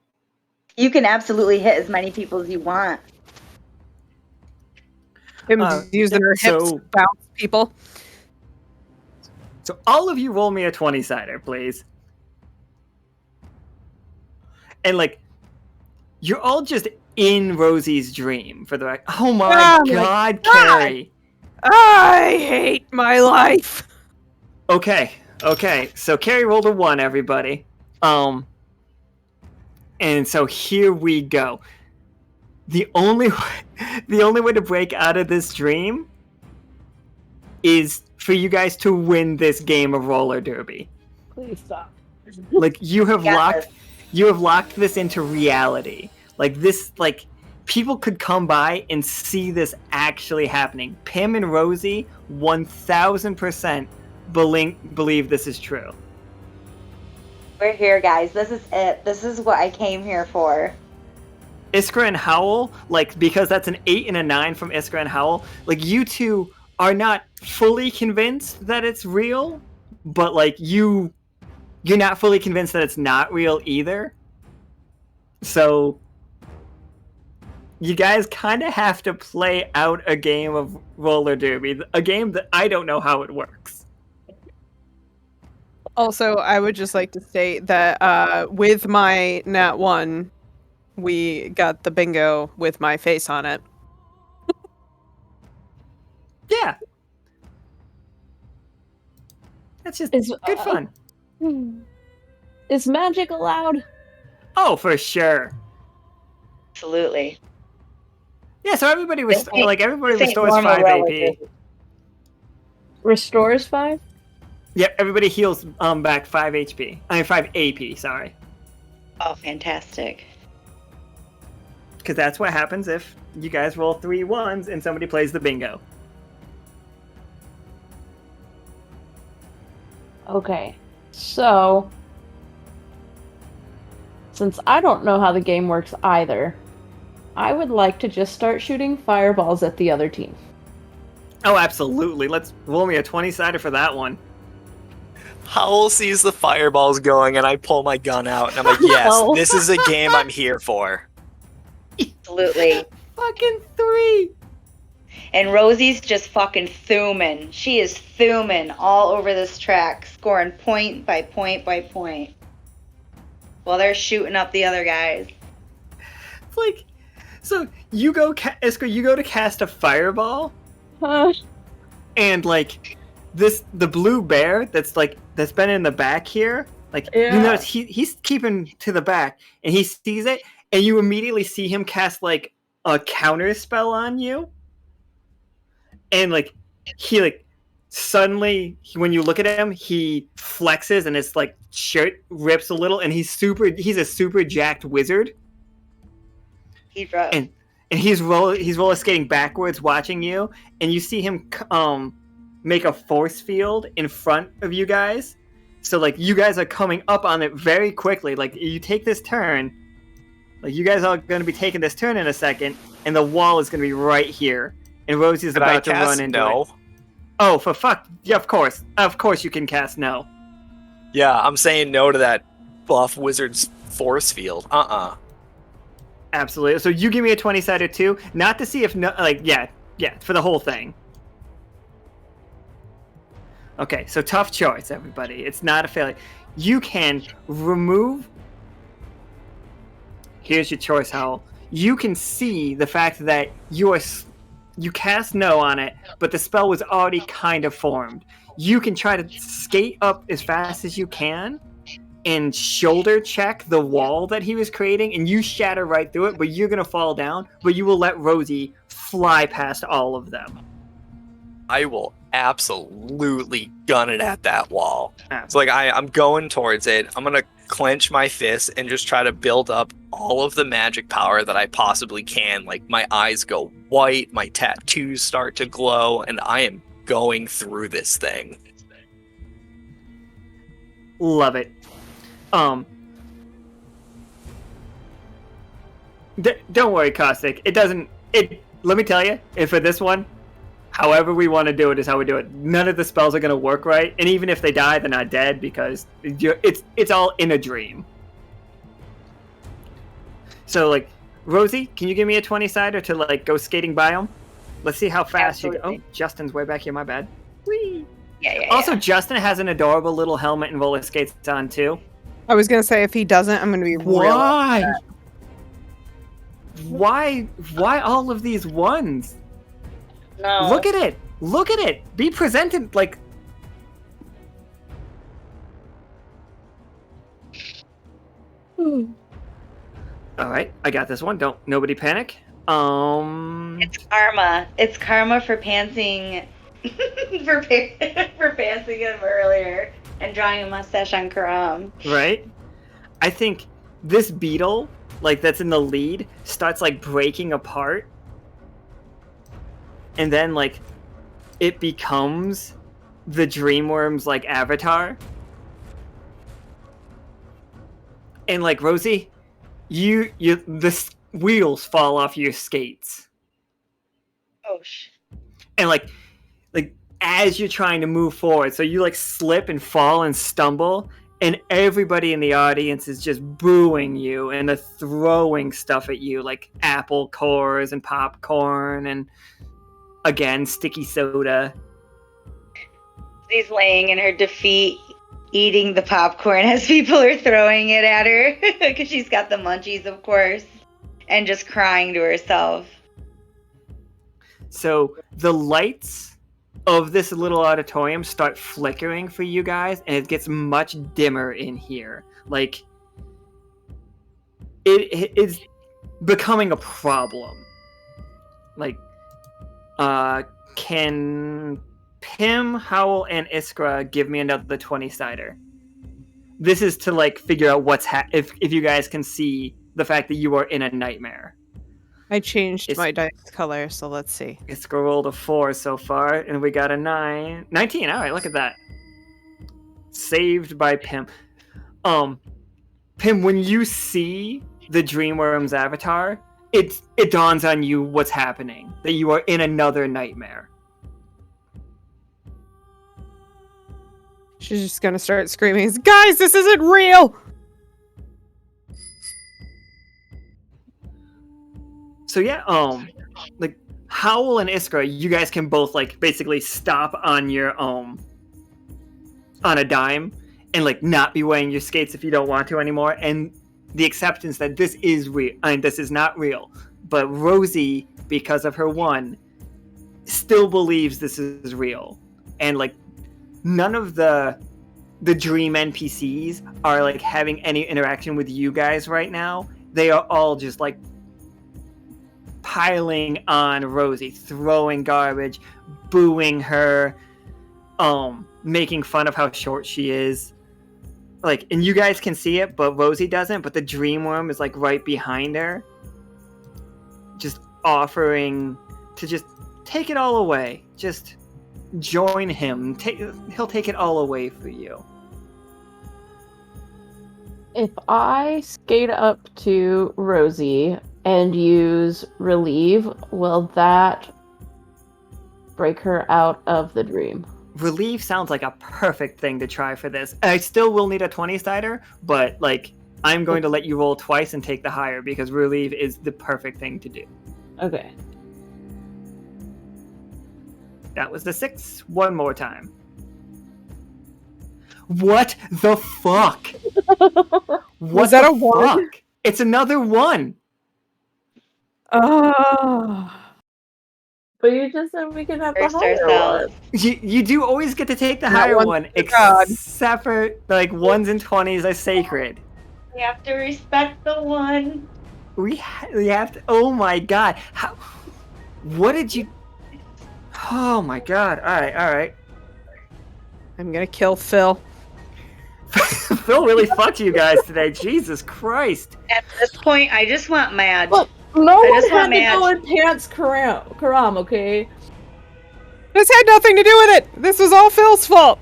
You can absolutely hit as many people as you want. Him using her hips to bounce people. So all of you roll me a 20-sider, please. And like, you're all just in Rosie's dream for the oh my god, Keri. I hate my life. Okay. So Keri rolled a 1, everybody. And so here we go. The only way to break out of this dream is for you guys to win this game of roller derby. Please stop. Like you have locked this into reality. Like this, like people could come by and see this actually happening. Pim and Rosie 1000% believe this is true. We're here, guys. This is it. This is what I came here for. Iskra and Howl, like, because that's an 8 and a 9 from Iskra and Howl, like, you two are not fully convinced that it's real, but, like, you're not fully convinced that it's not real either. So, you guys kind of have to play out a game of roller derby, a game that I don't know how it works. Also, I would just like to state that with my Nat 1, we got the bingo with my face on it. Yeah. That's just good fun. Is magic allowed? Oh, for sure. Absolutely. Yeah, so everybody was This ain't- everybody this ain't restores normal 5 relative. AP. Restores 5? Yep, everybody heals back 5 HP. I mean 5 AP, sorry. Oh, fantastic. Because that's what happens if you guys roll 3 1s and somebody plays the bingo. Okay. So, since I don't know how the game works either, I would like to just start shooting fireballs at the other team. Oh, absolutely. Let's roll me a 20-sider for that one. Howl sees the fireballs going, and I pull my gun out, and I'm like, yes, No. this is a game I'm here for. Absolutely. Fucking 3! And Rosie's just fucking thumbing. She is thumbing all over this track, scoring point by point by point. While they're shooting up the other guys. It's like, so you go, Iskra, you go to cast a fireball, and like the blue bear that's been in the back here, like Yeah. you notice he's keeping to the back, and he sees it, and you immediately see him cast like a counter spell on you, and like he like suddenly when you look at him he flexes and his like shirt rips a little, and he's a super jacked wizard. He's rough. And he's roller skating backwards, watching you, and you see him make a force field in front of you guys. So like you guys are coming up on it very quickly. Like you take this turn, like you guys are going to be taking this turn in a second, and the wall is going to be right here, and Rosie's Could I about to cast run into no? it. Oh, for fuck! Yeah, of course you can cast no. Yeah, I'm saying no to that buff wizard's force field. Absolutely. So you give me a 20-sider too, not to see if no, like yeah, for the whole thing. Okay, so tough choice, everybody. It's not a failure. You can remove. Here's your choice, Howl. You can see the fact that you cast no on it, but the spell was already kind of formed. You can try to skate up as fast as you can and shoulder check the wall that he was creating, and you shatter right through it, but you're gonna fall down, but you will let Rosie fly past all of them. I will absolutely gun it at that wall. Absolutely. So like I'm going towards it. I'm gonna clench my fist and just try to build up all of the magic power that I possibly can. Like my eyes go white, my tattoos start to glow, and I am going through this thing. Love it. Don't worry, Caustic. Let me tell you, if for this one, however we want to do it is how we do it. None of the spells are going to work right, and even if they die, they're not dead because it's all in a dream. So, like, Rosie, can you give me a 20-sider to, like, go skating by them? Let's see how fast you go. Absolutely. Oh, Justin's way back here, my bad. Whee! Yeah. Also, Justin has an adorable little helmet and roller skates on, too. I was gonna say if he doesn't, I'm gonna be real. Why? Why all of these ones? No. Look at it. Look at it. Be presented like. All right, I got this one. Nobody panic. It's karma. It's karma for pantsing for pantsing him earlier and drawing a mustache on Karam. Right. I think this beetle, like that's in the lead, starts like breaking apart, and then like it becomes the Dreamworm's like avatar. And like Rosie, the wheels fall off your skates. Oh sh. And like as you're trying to move forward, so you like slip and fall and stumble, and everybody in the audience is just booing you and they're throwing stuff at you, like apple cores and popcorn and again sticky soda. She's laying in her defeat, eating the popcorn as people are throwing it at her because she's got the munchies, of course, and just crying to herself. So the lights of this little auditorium start flickering for you guys, and it gets much dimmer in here. Like, it is becoming a problem. like, can Pim, Howl, and Iskra give me another 20-sider? This is to like figure out what's if you guys can see the fact that you are in a nightmare. I changed my dice color, so let's see. Iskra rolled a 4 so far, and we got a 9. 19, alright, look at that. Saved by Pim. Pim, when you see the Dreamworm's avatar, it dawns on you what's happening. That you are in another nightmare. She's just gonna start screaming, "Guys, this isn't real!" So yeah, like Howl and Iskra, you guys can both like basically stop on your on a dime and like not be wearing your skates if you don't want to anymore, and the acceptance that this is real. I mean, this is not real, but Rosie, because of her 1, still believes this is real, and like none of the dream NPCs are like having any interaction with you guys right now. They are all just like piling on Rosie, throwing garbage, booing her, making fun of how short she is. Like, and you guys can see it, but Rosie doesn't, but the Dreamworm is like right behind her, just offering to just take it all away. Just join him. He'll take it all away for you. If I skate up to Rosie and use relieve, will that break her out of the dream? Relieve sounds like a perfect thing to try for this. I still will need a 20-sider, but like I'm going to let you roll twice and take the higher because relieve is the perfect thing to do. Okay. That was the 6. One more time. What the fuck? What Was that the a 1? fuck? It's another 1. Oh. But you just said we can have the Curse higher ourselves. one. You do always get to take the Not higher one one, for God. except for like 1s and 20s are sacred. We have to respect the 1. We have to. Oh my god! How? What did you? Oh my god! All right. I'm gonna kill Phil. Phil really fucked you guys today. Jesus Christ! At this point, I just want Madge. Look, no I one just had want to go Madge. in pants Karam, okay? This had nothing to do with it! This was all Phil's fault!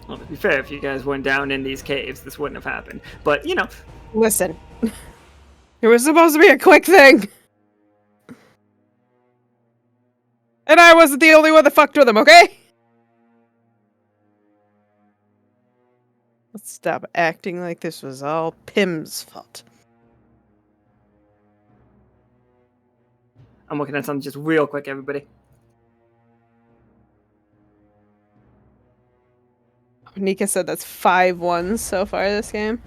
Well, to be fair, if you guys weren't down in these caves, this wouldn't have happened. But you know, Listen. It was supposed to be a quick thing! And I wasn't the only one that fucked with him, okay? Let's stop acting like this was all Pim's fault. I'm looking at something just real quick, everybody. Nika said that's 5 1s so far this game.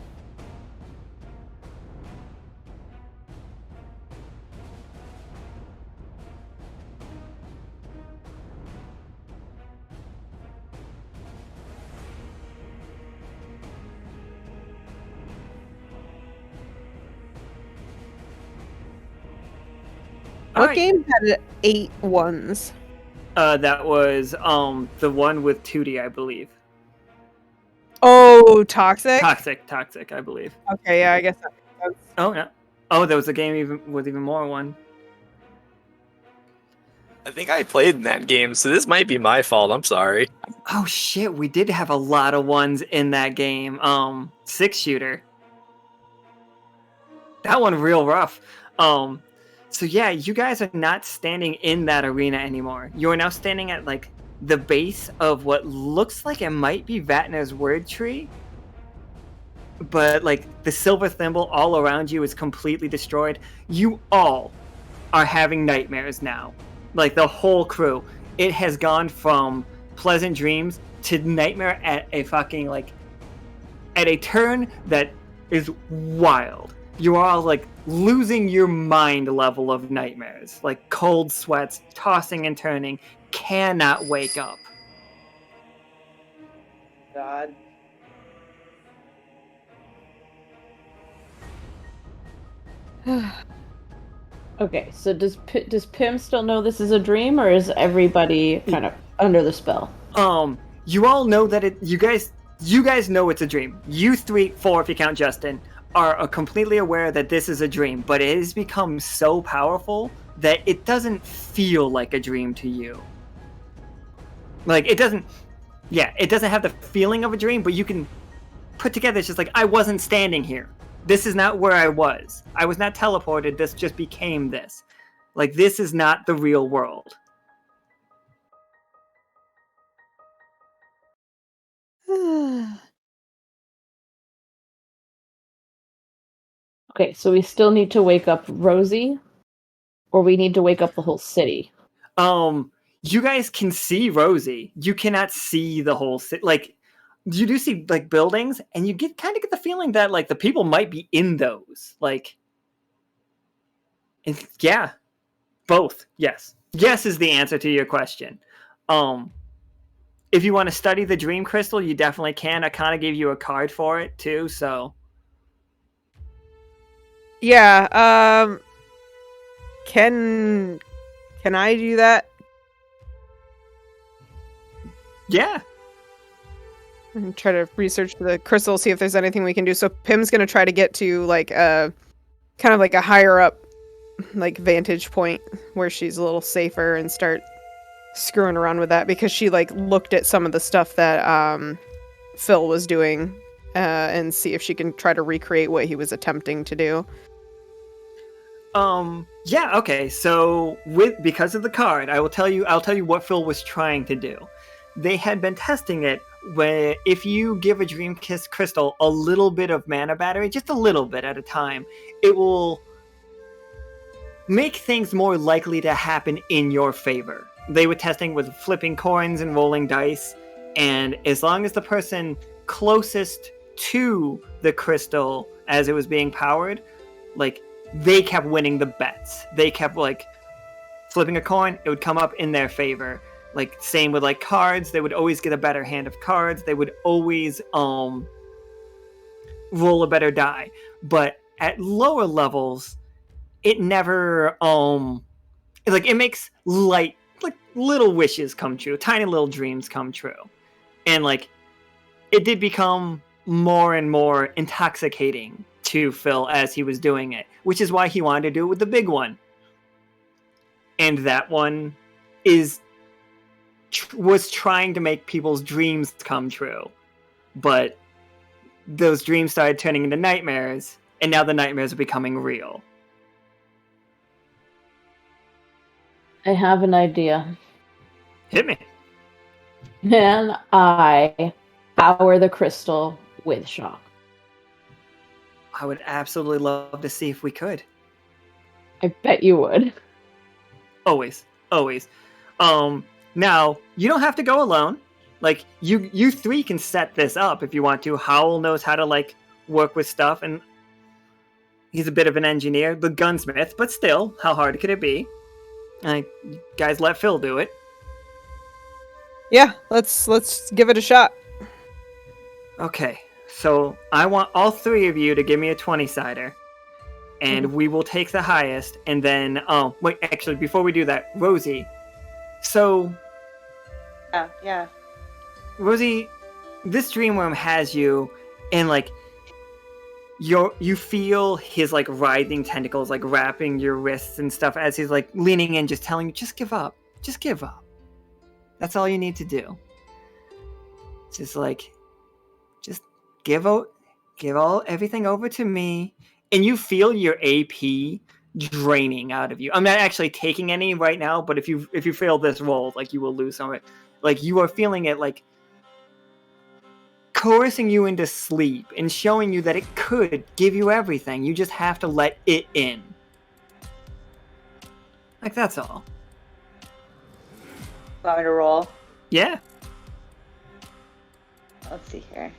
What Alright. game had 8 1s? That was the one with Tootie, I believe. Oh, Toxic? Toxic, I believe. Okay, yeah, I guess that makes sense. Oh no. Oh, there was a game with even more one. I think I played in that game, so this might be my fault. I'm sorry. Oh shit, we did have a lot of 1s in that game. 6-shooter. That one real rough. So yeah, you guys are not standing in that arena anymore. You are now standing at like the base of what looks like it might be Vatner's word tree. But like the silver thimble all around you is completely destroyed. You all are having nightmares now. Like the whole crew. It has gone from pleasant dreams to nightmare at a fucking like at a turn that is wild. You are all like losing your mind level of nightmares. Like cold sweats, tossing and turning, cannot wake up. God. Okay, so does Pim still know this is a dream, or is everybody kind of under the spell? You all know that you guys know it's a dream. You 3, 4, if you count Justin, are completely aware that this is a dream, but it has become so powerful that it doesn't feel like a dream to you. Like, it doesn't have the feeling of a dream, but you can put together, it's just like, I wasn't standing here. This is not where I was. I was not teleported, this just became this. Like, this is not the real world. Okay, so we still need to wake up Rosie, or we need to wake up the whole city? You guys can see Rosie. You cannot see the whole city. Like, you do see like buildings, and you kind of get the feeling that like the people might be in those. Like, yeah, both. Yes, yes is the answer to your question. If you want to study the dream crystal, you definitely can. I kind of gave you a card for it too, so. Yeah, can I do that? Yeah. And try to research the crystal, see if there's anything we can do. So Pim's gonna try to get to like a kind of like a higher up like vantage point where she's a little safer and start screwing around with that, because she like looked at some of the stuff that Phil was doing and see if she can try to recreate what he was attempting to do. Yeah, okay. So because of the card, I'll tell you what Phil was trying to do. They had been testing it where if you give a Dream Kiss crystal a little bit of mana battery, just a little bit at a time, it will make things more likely to happen in your favor. They were testing with flipping coins and rolling dice, and as long as the person closest to the crystal as it was being powered, like, they kept winning the bets. They kept, like, flipping a coin, it would come up in their favor. Like, same with, like, cards. They would always get a better hand of cards. They would always, roll a better die. But at lower levels, it never, like, it makes like, little wishes come true. Tiny little dreams come true. And, like, it did become more and more intoxicating to Phil as he was doing it, which is why he wanted to do it with the big one. And that one was trying to make people's dreams come true, but those dreams started turning into nightmares, and now the nightmares are becoming real. I have an idea. Hit me. Can I power the crystal with shock? I would absolutely love to see if we could. I bet you would. Always. Now, you don't have to go alone. Like, you 3 can set this up if you want to. Howl knows how to, like, work with stuff, and he's a bit of an engineer, the gunsmith, but still, how hard could it be? Like, guys, let Phil do it. Yeah, let's give it a shot. Okay, so I want all 3 of you to give me a 20-sider. And we will take the highest, and then, wait, actually, before we do that, Rosie, so... Yeah. Rosie, this dream worm has you, and, like, you feel his, like, writhing tentacles, like, wrapping your wrists and stuff as he's, like, leaning in, just telling you, just give up. Just give up. That's all you need to do. Just, like, just give everything over to me. And you feel your AP draining out of you. I'm not actually taking any right now, but if you fail this roll, like, you will lose some of it. Like, you are feeling it, like, coercing you into sleep and showing you that it could give you everything. You just have to let it in. Like, that's all. Want me to roll? Yeah. Let's see here.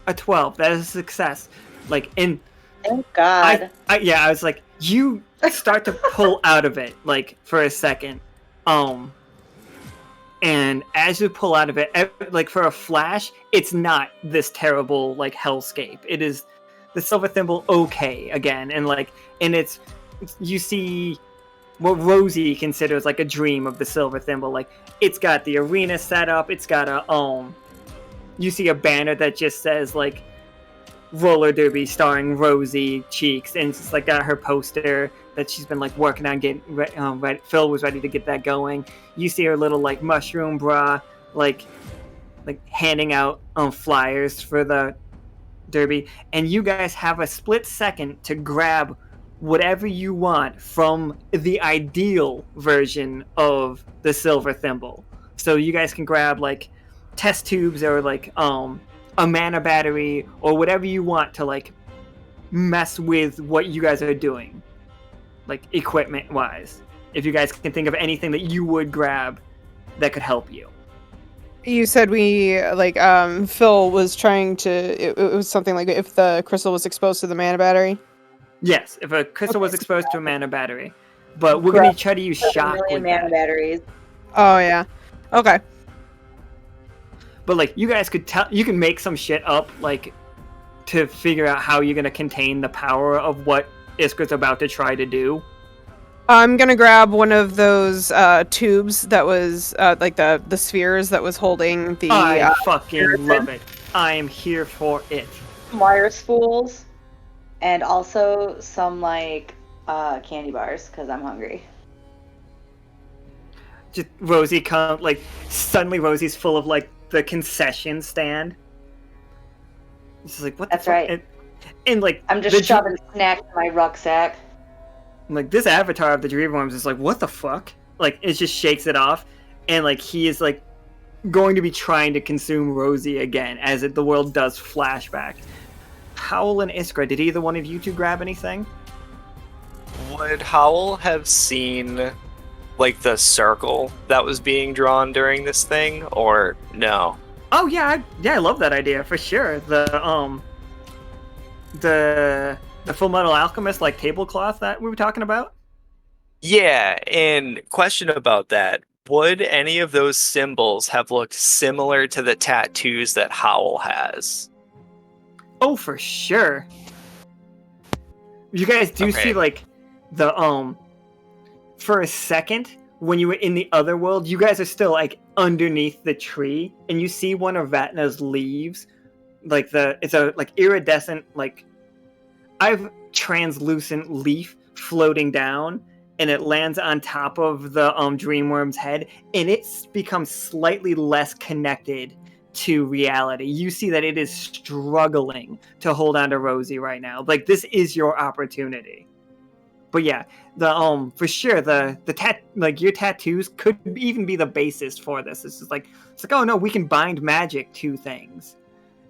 A 12. That is a success. Like, in... Thank God. I was like, you start to pull out of it, like, for a second. And as you pull out of it, like, for a flash, it's not this terrible, like, hellscape. It is the silver thimble okay again. And, like, and it's you see what Rosie considers like a dream of the silver thimble. Like, it's got the arena set up. It's got a you see a banner that just says like roller derby starring Rosie Cheeks, and it's just like got her poster that she's been like working on getting ready. Phil was ready to get that going. You see her little like mushroom bra like handing out flyers for the derby, and you guys have a split second to grab whatever you want from the ideal version of the silver thimble. So you guys can grab like test tubes or like a mana battery or whatever you want to like mess with what you guys are doing, like equipment wise. If you guys can think of anything that you would grab that could help you. You said we like Phil was trying to. It was something like if the crystal was exposed to the mana battery. Yes, if a crystal was exposed to a mana battery, but we're gonna try to use shock with mana that. batteries. Oh yeah. Okay. But like you guys could tell, you can make some shit up like to figure out how you're gonna contain the power of what Iskra's about to try to do. I'm gonna grab one of those tubes that was like the spheres that was holding the. I fucking love it. I am here for it. Wire spools, and also some like candy bars because I'm hungry. Just Rosie come like suddenly Rosie's full of like the concession stand. She's like, what? That's the fuck? right. And like I'm just shoving snacks in my rucksack. Like this avatar of the Dreamworms is like, what the fuck? Like it just shakes it off, and like he is like going to be trying to consume Rosie again as the world does flashback. Howl and Iskra, did either one of you two grab anything? Would Howl have seen like the circle that was being drawn during this thing, or no? Oh yeah, I love that idea for sure. The Full Metal Alchemist like tablecloth that we were talking about? Yeah, and question about that. Would any of those symbols have looked similar to the tattoos that Howl has? Oh, for sure. You guys do see like the for a second when you were in the other world, you guys are still like underneath the tree, and you see one of Vatna's leaves. Like it's a like iridescent like translucent leaf floating down, and it lands on top of the Dreamworm's head, and it becomes slightly less connected to reality. You see that it is struggling to hold on to Rosie right now. Like this is your opportunity. But yeah, the for sure like your tattoos could even be the basis for this. It's like oh no, we can bind magic to things.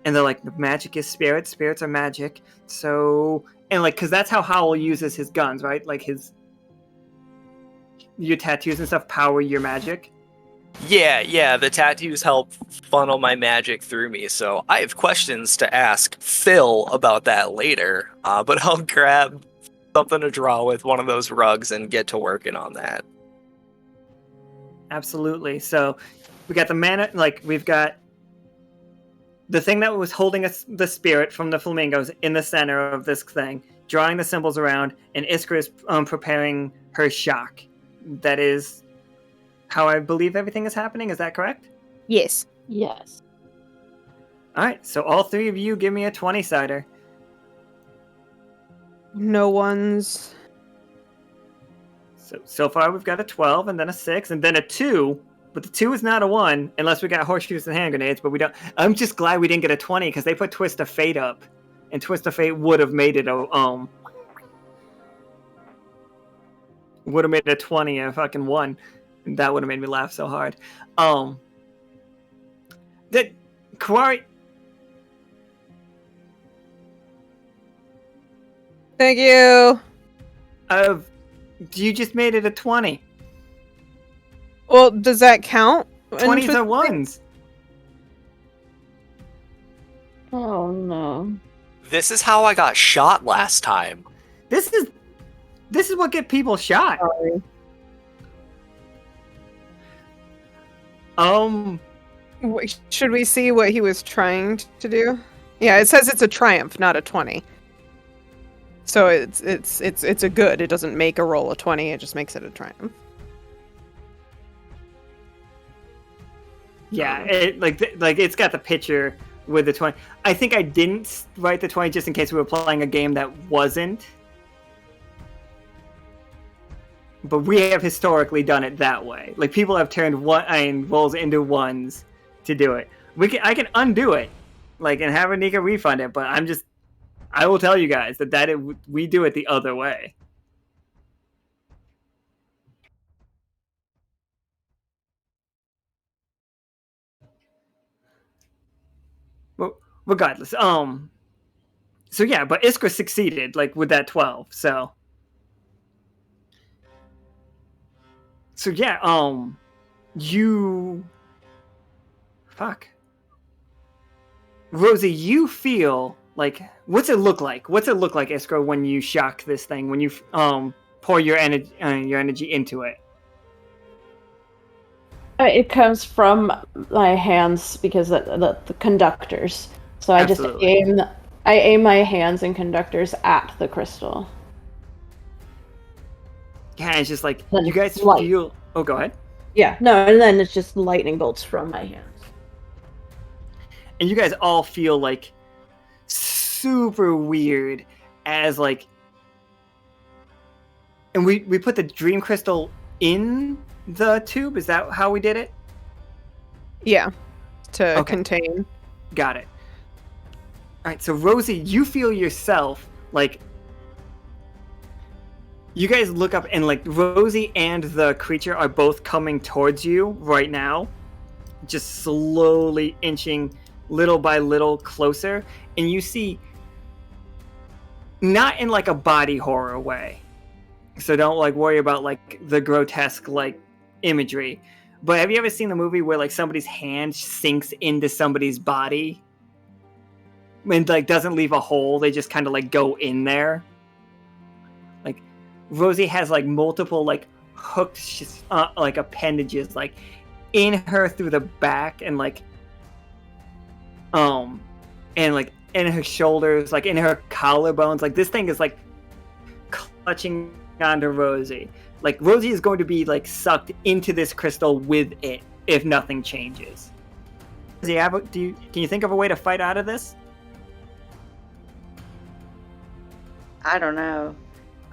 And they're like, magic is spirits, spirits are magic. So, and like, because that's how Howl uses his guns, right? Like your tattoos and stuff power your magic. Yeah, the tattoos help funnel my magic through me, so I have questions to ask Phil about that later, but I'll grab something to draw with, one of those rugs, and get to working on that. Absolutely. So, we got the mana, like, we've got the thing that was holding us, the spirit from the flamingos, in the center of this thing, drawing the symbols around, and Iskra is preparing her shock. That is how I believe everything is happening. Is that correct? Yes. Yes. All right. So all three of you give me a 20-sider. No one's. So far we've got a 12, and then a 6, and then a 2. But the 2 is not a 1, unless we got horseshoes and hand grenades, but we don't. I'm just glad we didn't get a 20, because they put Twist of Fate up. And Twist of Fate would have made it a, would have made it a 20 and a fucking 1. And that would have made me laugh so hard. That Kawari. Thank you. You just made it a 20. Well, does that count? 20s are 1s. Oh no. This is how I got shot last time. This is what get people shot. Sorry. Should we see what he was trying to do? Yeah, it says it's a triumph, not a 20. So it's a good. It doesn't make a roll a 20. It just makes it a triumph. Yeah, it like it's got the picture with the 20. I think I didn't write the 20 just in case we were playing a game that wasn't. But we have historically done it that way. Like people have turned rolls into ones to do it. I can undo it, like, and have Anika refund it. But I will tell you guys that we do it the other way. Well, regardless, so yeah, but Iskra succeeded, like, with that 12, so yeah, Rosie, you feel like, what's it look like, Iskra, when you shock this thing, when you pour your energy into it? It comes from my hands because the conductors. So Absolutely. I aim my hands and conductors at the crystal. Yeah, it's just like, Then you guys light. feel... Oh, go ahead. Yeah, no, and then it's just lightning bolts from my hands. And you guys all feel, like, super weird as, like... And we put the dream crystal in the tube? Is that how we did it? Yeah, to Okay. contain. Got it. All right, so Rosie, you feel yourself, like... You guys look up, and, like, Rosie and the creature are both coming towards you right now. Just slowly inching, little by little, closer. And you see... Not in, like, a body horror way. So don't, like, worry about, like, the grotesque, like, imagery. But have you ever seen the movie where, like, somebody's hand sinks into somebody's body? And, like, doesn't leave a hole. They just kind of, like, go in there. Like, Rosie has, like, multiple, like, hooked, like, appendages, like, in her through the back and, like, like, in her shoulders, like, in her collarbones. Like, this thing is, like, clutching onto Rosie. Like, Rosie is going to be, like, sucked into this crystal with it if nothing changes. Can you think of a way to fight out of this? I don't know.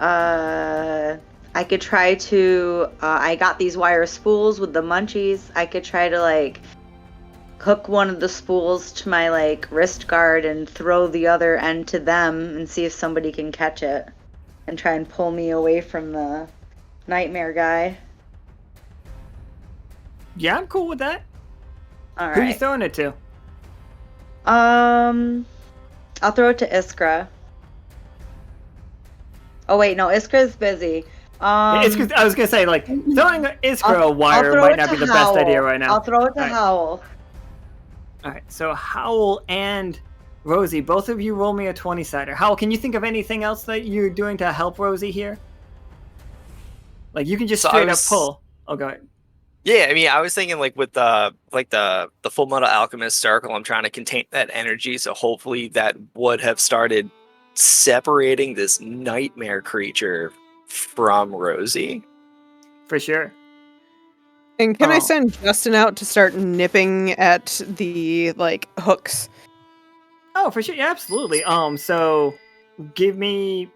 I could try to, I got these wire spools with the munchies. I could try to, like, hook one of the spools to my, like, wrist guard and throw the other end to them and see if somebody can catch it and try and pull me away from the nightmare guy. Yeah, I'm cool with that. All Who are you right. throwing it to? I'll throw it to Iskra. Oh wait, no, Iskra's busy. I was gonna say, like, throwing Iskra a wire might not be the best idea right now. I'll throw it to All right. Howl. Alright, so Howl and Rosie, both of you roll me a 20-sider. Howl, can you think of anything else that you're doing to help Rosie here? Like, you can just So straight up pull. Oh, go ahead. Yeah, I mean, I was thinking like with the Full Metal Alchemist circle, I'm trying to contain that energy, so hopefully that would have started separating this nightmare creature from Rosie. For sure. And can I Oh. send Justin out to start nipping at the, like, hooks? Oh, for sure. Yeah, absolutely. So give me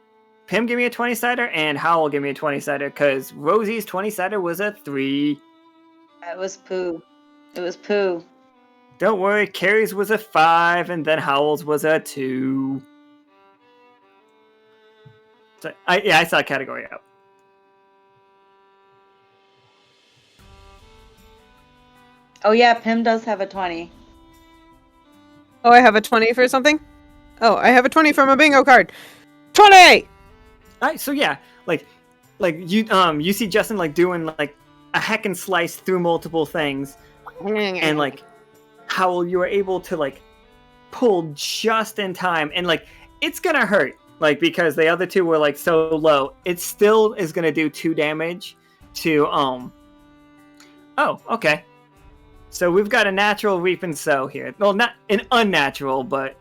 a 20-sider, and Howl give me a 20-sider, because Rosie's 20-sider was a 3. It was Pooh. It was Pooh. Don't worry, Keri's was a 5, and then Howl's was a 2. So, I saw category out. Oh yeah, Pim does have a 20. Oh, I have a 20 for something? Oh, I have a 20 from a bingo card. 20! Alright, so yeah, like you see Justin, like, doing, like, a hack and slice through multiple things, and, like, Howl, you are able to, like, pull just in time, and, like, it's gonna hurt, like, because the other two were, like, so low. It still is gonna do 2 damage to oh, okay. So we've got a natural reap and sow here. Well, not an unnatural, but...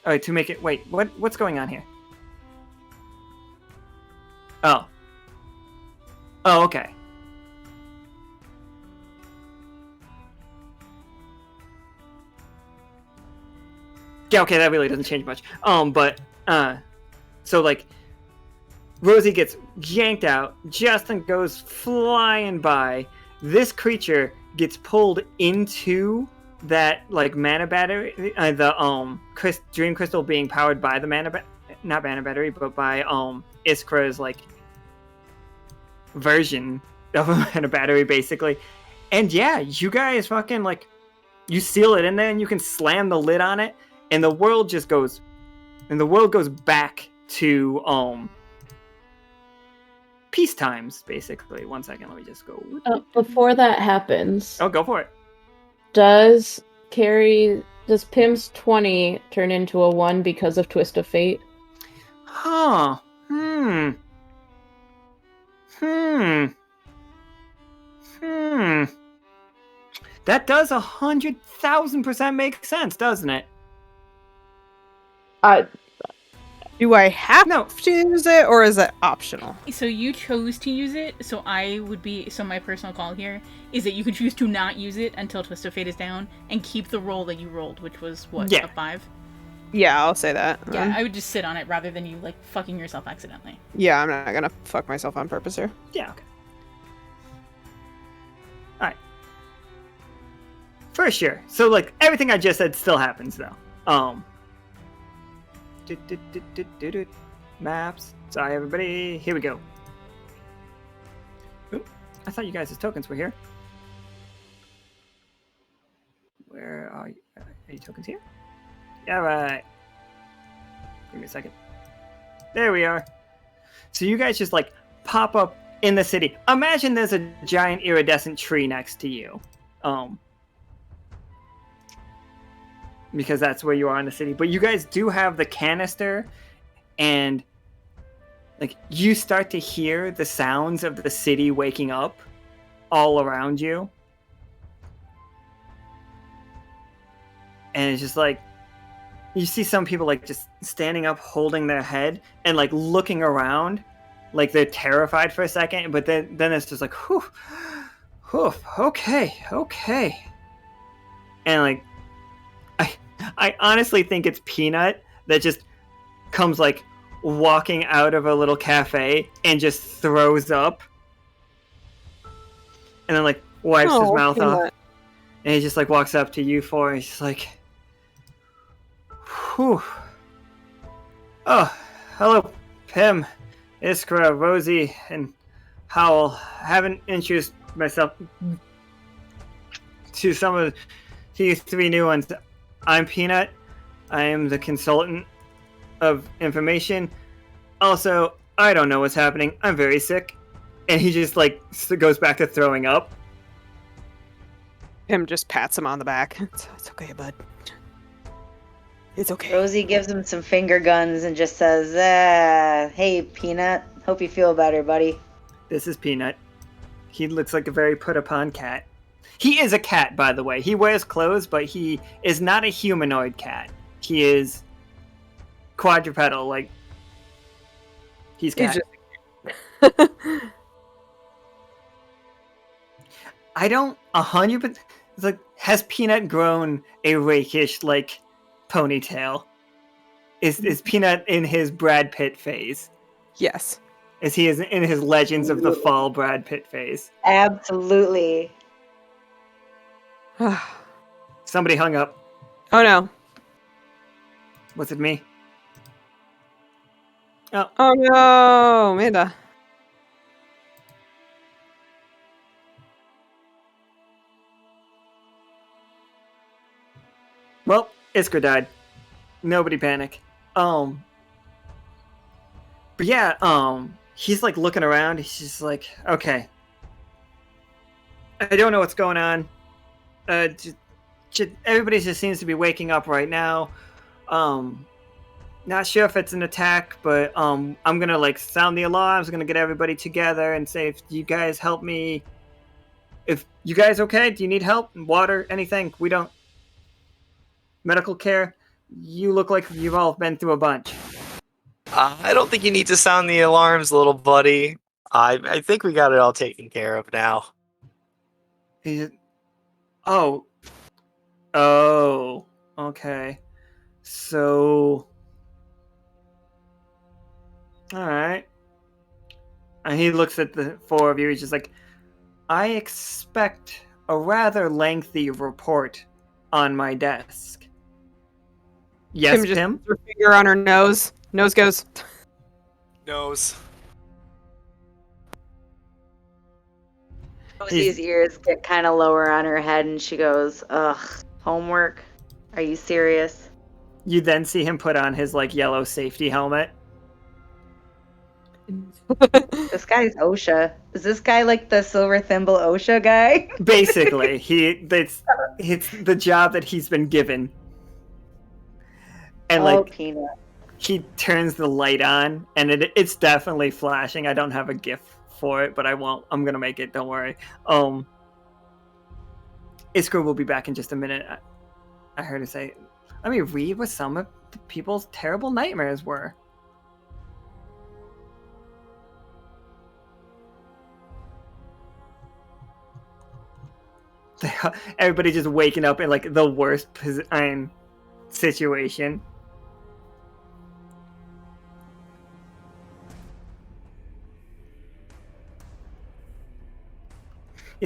Alright, to make it... Wait, what's going on here? Oh. Oh, okay. Yeah, okay, that really doesn't change much. So like, Rosie gets yanked out. Justin goes flying by. This creature gets pulled into that like mana battery. The dream crystal being powered by the not mana battery, but by Iskra's like version of a mana battery, basically. And yeah, you guys fucking like, you seal it in there, and you can slam the lid on it, and the world just goes, back to peace times, basically. 1 second, let me just go. Before that happens, Oh, go for it. does Pim's 20 turn into a 1 because of Twist of Fate? Huh. That does 100,000% make sense, doesn't it? Do I have No. to use it, or is it optional? So you chose to use it, so my personal call here is that you can choose to not use it until Twist of Fate is down, and keep the roll that you rolled, which was, what, Yeah. a 5? Yeah, I'll say that. Yeah, I would just sit on it rather than you, like, fucking yourself accidentally. Yeah, I'm not gonna fuck myself on purpose here. Yeah, okay. Alright. For sure. So, like, everything I just said still happens, though. Maps. Sorry, everybody. Here we go. Oop, I thought you guys' tokens were here. Where are you? Are your tokens here? Yeah, right. Give me a second. There we are. So you guys just like pop up in the city. Imagine there's a giant iridescent tree next to you. Because that's where you are in the city. But you guys do have the canister, and like you start to hear the sounds of the city waking up all around you. And it's just like, you see some people like just standing up, holding their head, and like looking around, like they're terrified for a second. But then it's just like, whew, okay. And like, I honestly think it's Peanut that just comes like walking out of a little cafe and just throws up, and then like wipes his mouth off, and he just like walks up to you four, and he's just like, whew. Oh, hello, Pim, Iskra, Rosie, and Howl. Haven't introduced myself to some of these three new ones. I'm Peanut. I am the consultant of information. Also, I don't know what's happening. I'm very sick. And he just like goes back to throwing up. Him just pats him on the back. It's okay, bud. It's okay. Rosie gives him some finger guns and just says, hey, Peanut. Hope you feel better, buddy. This is Peanut. He looks like a very put-upon cat. He is a cat, by the way. He wears clothes, but he is not a humanoid cat. He is quadrupedal, like, he's cat. I don't 100%. It's like, has Peanut grown a rakish like ponytail? Is Peanut in his Brad Pitt phase? Yes. Is he in his Legends of the Fall Brad Pitt phase? Absolutely. Somebody hung up. Oh no. Was it me? Oh no, Amanda. Well, Iskra died. Nobody panic. But yeah, he's like looking around. He's just like, okay. I don't know what's going on. Everybody just seems to be waking up right now. Not sure if it's an attack, but I'm gonna like sound the alarms. I'm gonna get everybody together and say, if you guys help me, if you guys okay, do you need help? Water, anything? We don't. Medical care? You look like you've all been through a bunch. I don't think you need to sound the alarms, little buddy. I think we got it all taken care of now. Oh. Oh. Okay. So. Alright. And he looks at the four of you. He's just like, I expect a rather lengthy report on my desk. Yes, Tim just Tim? puts her finger on her nose. Nose goes. Nose. Rosie's ears get kind of lower on her head, and she goes, "Ugh, homework? Are you serious?" You then see him put on his like yellow safety helmet. This guy's OSHA. Is this guy like the silver thimble OSHA guy? Basically, it's the job that he's been given. And Oh, like Peanut. he turns the light on, and it's definitely flashing. I don't have a GIF for it, but I won't. I'm gonna make it. Don't worry. Iskra will be back in just a minute. I heard her say, "Let me read what some of the people's terrible nightmares were." Everybody just waking up in like the worst situation.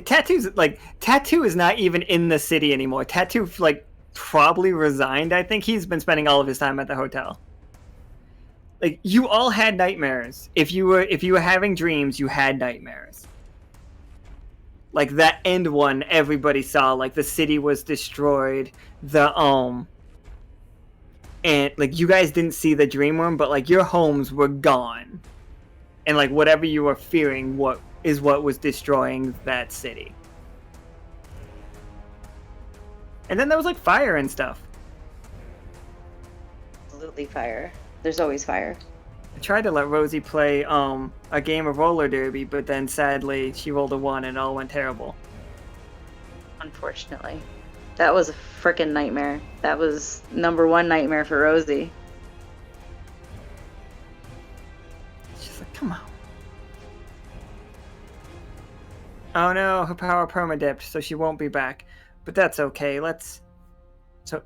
Tattoo is not even in the city anymore. Tattoo like probably resigned. I think he's been spending all of his time at the hotel. Like you all had nightmares. If you were having dreams, you had nightmares. Like that end one, everybody saw. Like the city was destroyed. And like you guys didn't see the dream room, but like your homes were gone, and like whatever you were fearing, what was destroying that city. And then there was like fire and stuff. Absolutely fire. There's always fire. I tried to let Rosie play a game of roller derby, but then sadly she rolled a 1 and it all went terrible. Unfortunately. That was a freaking nightmare. That was #1 nightmare for Rosie. She's like, come on. Oh no, her power perma-dipped, so she won't be back. But that's okay, So,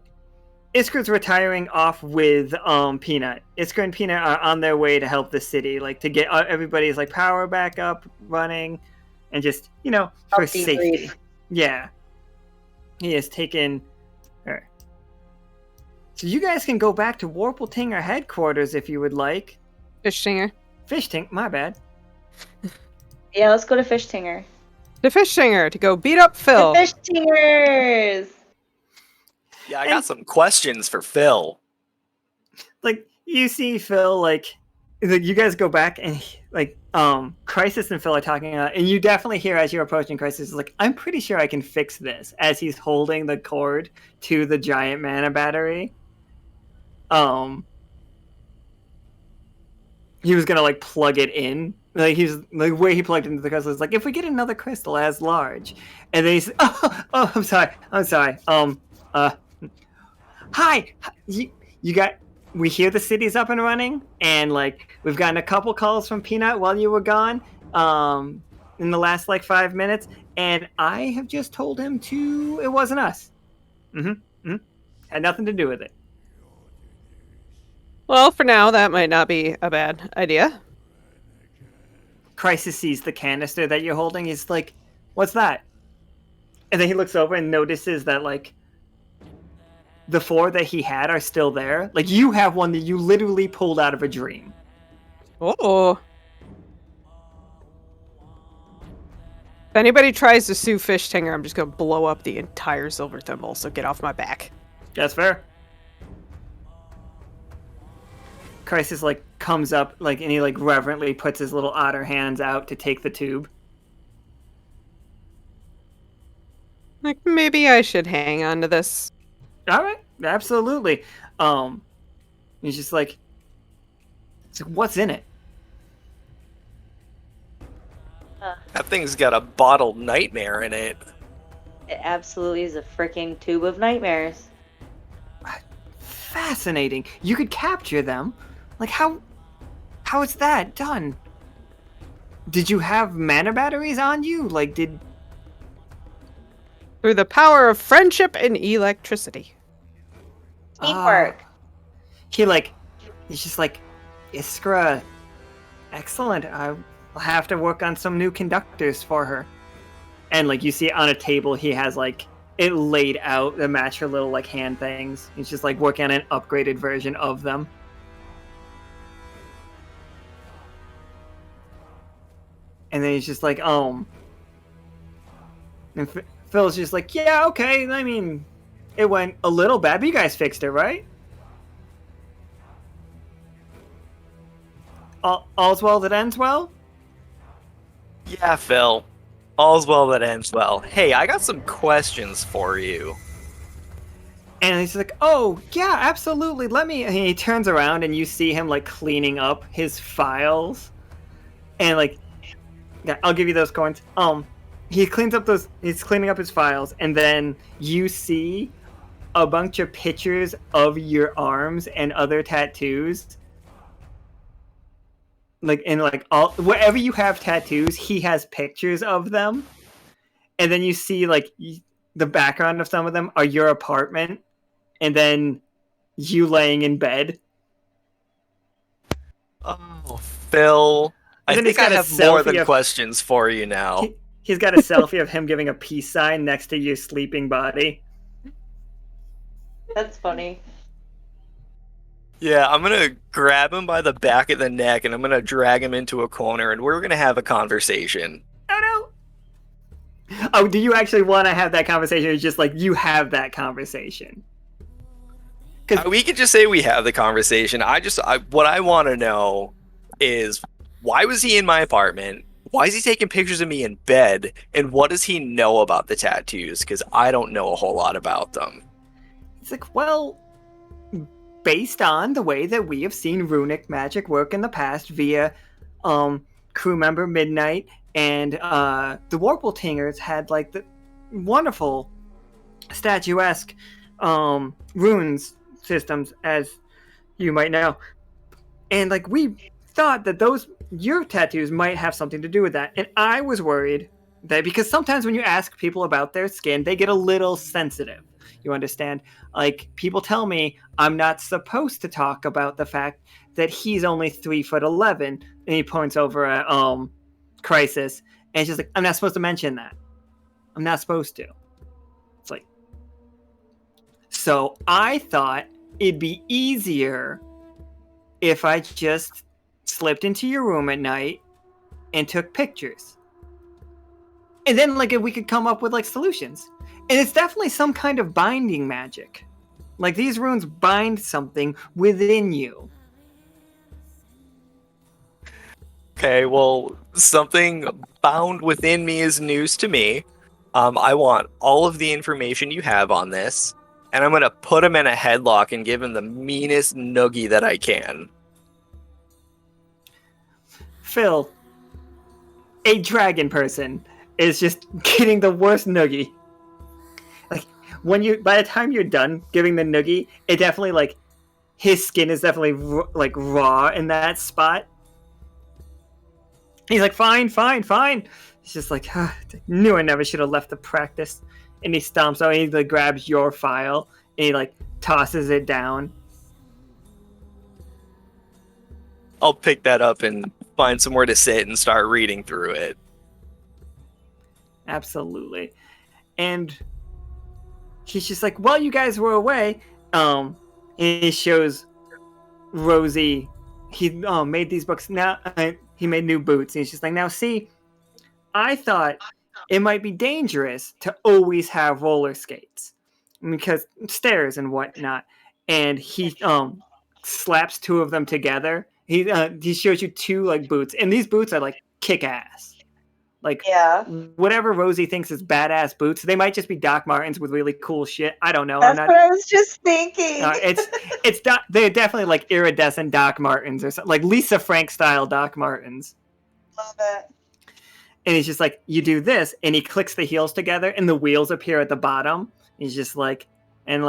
Iskra's retiring off with Peanut. Iskra and Peanut are on their way to help the city, like to get everybody's like power back up, running, and just, for safety. Yeah. He has taken her. So you guys can go back to Warpletinger headquarters if you would like. Fishtinger. Fishtinger, my bad. Yeah, let's go to Fishtinger. The Fishtinger to go beat up Phil. The Fishtingers! Yeah, I got some questions for Phil. Like, you see Phil, like you guys go back and Crisis and Phil are talking about, and you definitely hear as you're approaching Crisis, like, I'm pretty sure I can fix this, as he's holding the cord to the giant mana battery. He was gonna like plug it in. Like he's like where he plugged into the crystal is like, if we get another crystal as large, and then he's I'm sorry. Hi, you got. We hear the city's up and running, and like we've gotten a couple calls from Peanut while you were gone, in the last like 5 minutes, and I have just told him it wasn't us. Had nothing to do with it. Well, for now, that might not be a bad idea. Crisis sees the canister that you're holding. He's like, what's that? And then he looks over and notices that like the 4 that he had are still there. Like you have one that you literally pulled out of a dream. Oh. If anybody tries to sue Fishtinger, I'm just going to blow up the entire silver thimble, so get off my back. That's fair. Crisis like comes up like and he like reverently puts his little otter hands out to take the tube. Like, maybe I should hang on to this. All right, absolutely. He's just like, it's like, what's in it? That thing's got a bottled nightmare in it. It absolutely is a freaking tube of nightmares. Fascinating. You could capture them. Like how How is that done? Did you have mana batteries on you? Like, Through the power of friendship and electricity. Teamwork. He's just like, Iskra, excellent. I'll have to work on some new conductors for her. And like you see on a table, he has like it laid out to match her little like hand things. He's just like working on an upgraded version of them. And then he's just like, and Phil's just like, yeah, okay. I mean, it went a little bad, but you guys fixed it, right? All's well that ends well? Yeah, Phil. All's well that ends well. Hey, I got some questions for you. And he's like, oh, yeah, absolutely. Let me... And he turns around and you see him, like, cleaning up his files. And, like... Yeah, I'll give you those coins. He cleans up those... He's cleaning up his files. And then you see a bunch of pictures of your arms and other tattoos. Like, and, like, all... Wherever you have tattoos, he has pictures of them. And then you see, like... The background of some of them are your apartment. And then you laying in bed. Oh, Phil. I think I have more than questions for you now. He's got a selfie of him giving a peace sign next to your sleeping body. That's funny. Yeah, I'm going to grab him by the back of the neck and I'm going to drag him into a corner and we're going to have a conversation. Oh, no. Oh, do you actually want to have that conversation? Or just like you have that conversation? We could just say we have the conversation. What I want to know is why was he in my apartment? Why is he taking pictures of me in bed? And what does he know about the tattoos? Because I don't know a whole lot about them. It's like, well, based on the way that we have seen runic magic work in the past via crew member Midnight and the Warple Tingers had like the wonderful statuesque runes systems, as you might know, and like we thought that your tattoos might have something to do with that. And I was worried that because sometimes when you ask people about their skin, they get a little sensitive, you understand? Like people tell me I'm not supposed to talk about the fact that he's only 3'11", and he points over at Crisis, and she's like, I'm not supposed to mention that. I'm not supposed to. It's like, so I thought it'd be easier if I just slipped into your room at night and took pictures. And then like if we could come up with like solutions. And it's definitely some kind of binding magic. Like these runes bind something within you. Okay, well, something bound within me is news to me. I want all of the information you have on this. And I'm going to put him in a headlock and give him the meanest noogie that I can. Phil, a dragon person is just getting the worst noogie. Like, by the time you're done giving the noogie, it definitely, like, his skin is definitely, like, raw in that spot. He's like, fine. He's just like, knew I never should have left the practice. And he stomps out and he like, grabs your file and he like tosses it down. I'll pick that up and find somewhere to sit and start reading through it. Absolutely. And he's just like, well, you guys were away. And he shows Rosie, he made these books. Now he made new boots. And he's just like, now see, I thought it might be dangerous to always have roller skates because stairs and whatnot. And he slaps two of them together. He shows you two like boots, and these boots are like kick ass. Like whatever Rosie thinks is badass boots, they might just be Doc Martens with really cool shit. I don't know. That's what I was just thinking. They're definitely like iridescent Doc Martens or something, like Lisa Frank style Doc Martens. Love it. And he's just like, you do this, and he clicks the heels together, and the wheels appear at the bottom. He's just like, and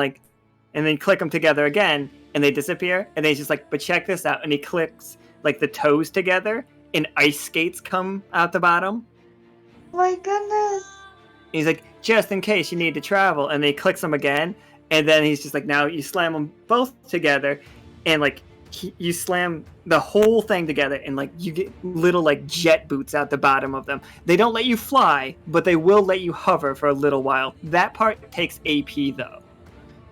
then click them together again, and they disappear. And then he's just like, but check this out. And he clicks like the toes together, and ice skates come out the bottom. My goodness. He's like, just in case you need to travel, and then he clicks them again, and then he's just like, now you slam them both together, and like you slam the whole thing together, and like you get little like jet boots out the bottom of them. They don't let you fly, but they will let you hover for a little while. That part takes AP though.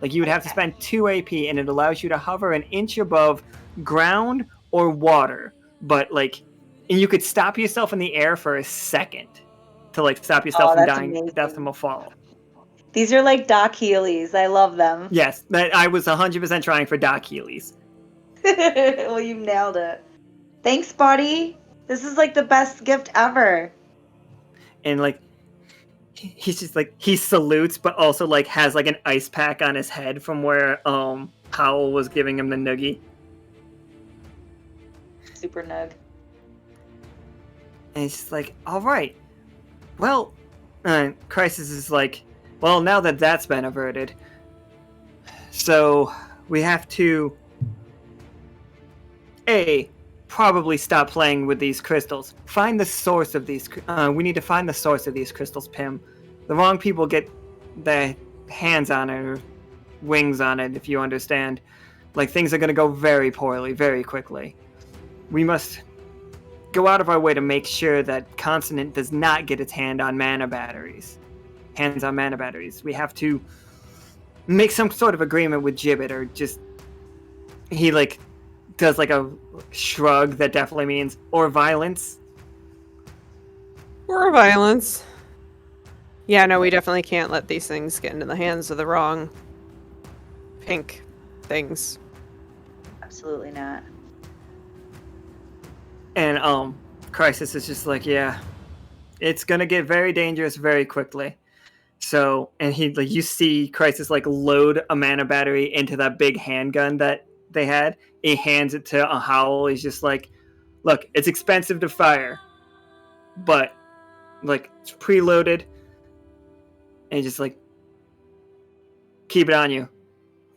Like you would have to spend 2 AP, and it allows you to hover an inch above ground or water, but like, and you could stop yourself in the air for a second to like stop yourself from dying to death from a fall. These are like Doc Heelys. I love them. Yes, I was 100% trying for Doc Heelys. Well, you nailed it. Thanks, buddy. This is like the best gift ever. And like, he's just like, he salutes, but also like has like an ice pack on his head from where Howl was giving him the noogie. Super nug. And he's just like, all right. Well, Crisis is like, well, now that that's been averted, so we have to probably stop playing with these crystals. Find the source of these. We need to find the source of these crystals, Pim. The wrong people get their hands on it or wings on it, if you understand. Like, things are going to go very poorly, very quickly. We must go out of our way to make sure that Consonant does not get its hands on mana batteries. We have to make some sort of agreement with Gibbet, or just he like does like a shrug that definitely means or violence. Or violence. Yeah, no, we definitely can't let these things get into the hands of the wrong pink things. Absolutely not. And Crisis is just like, yeah, it's gonna get very dangerous very quickly. So, and he like, you see Crisis like load a mana battery into that big handgun that they had. He hands it to a Howl. He's just like, look, it's expensive to fire, but like it's preloaded, and just like keep it on you.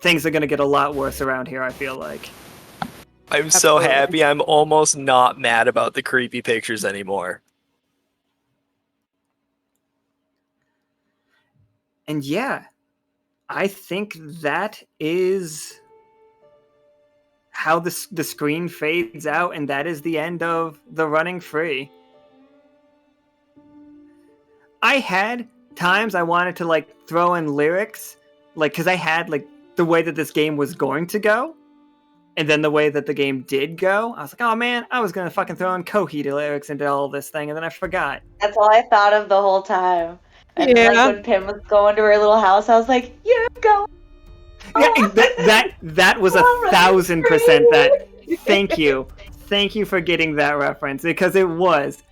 Things are gonna get a lot worse around here, I feel like. I'm so happy I'm almost not mad about the creepy pictures anymore. And yeah, I think that is how the screen fades out, and that is the end of the running free. I had times I wanted to like throw in lyrics, like because I had like the way that this game was going to go, and then the way that the game did go. I was like, oh man, I was gonna fucking throw in Coheed lyrics into all this thing, and then I forgot. That's all I thought of the whole time. And Yeah. like when Pim was going to her little house, I was like, "Yeah, go." Yeah, that was 1,000% that. Thank you for getting that reference, because it was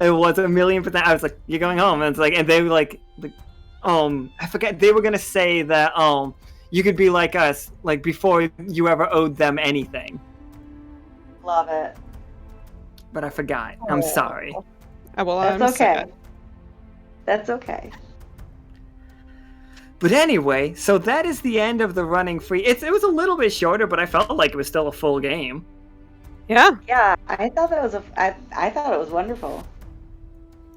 1,000,000%. I was like, "You're going home," and it's like, and they were like, I forget, they were gonna say that you could be like us, like before you ever owed them anything. Love it. But I forgot. I'm sorry. Well, That's I'm okay. sad. That's okay. But anyway, so that is the end of the running free. It was a little bit shorter, but I felt like it was still a full game. Yeah. Yeah, I thought that was I thought it was wonderful.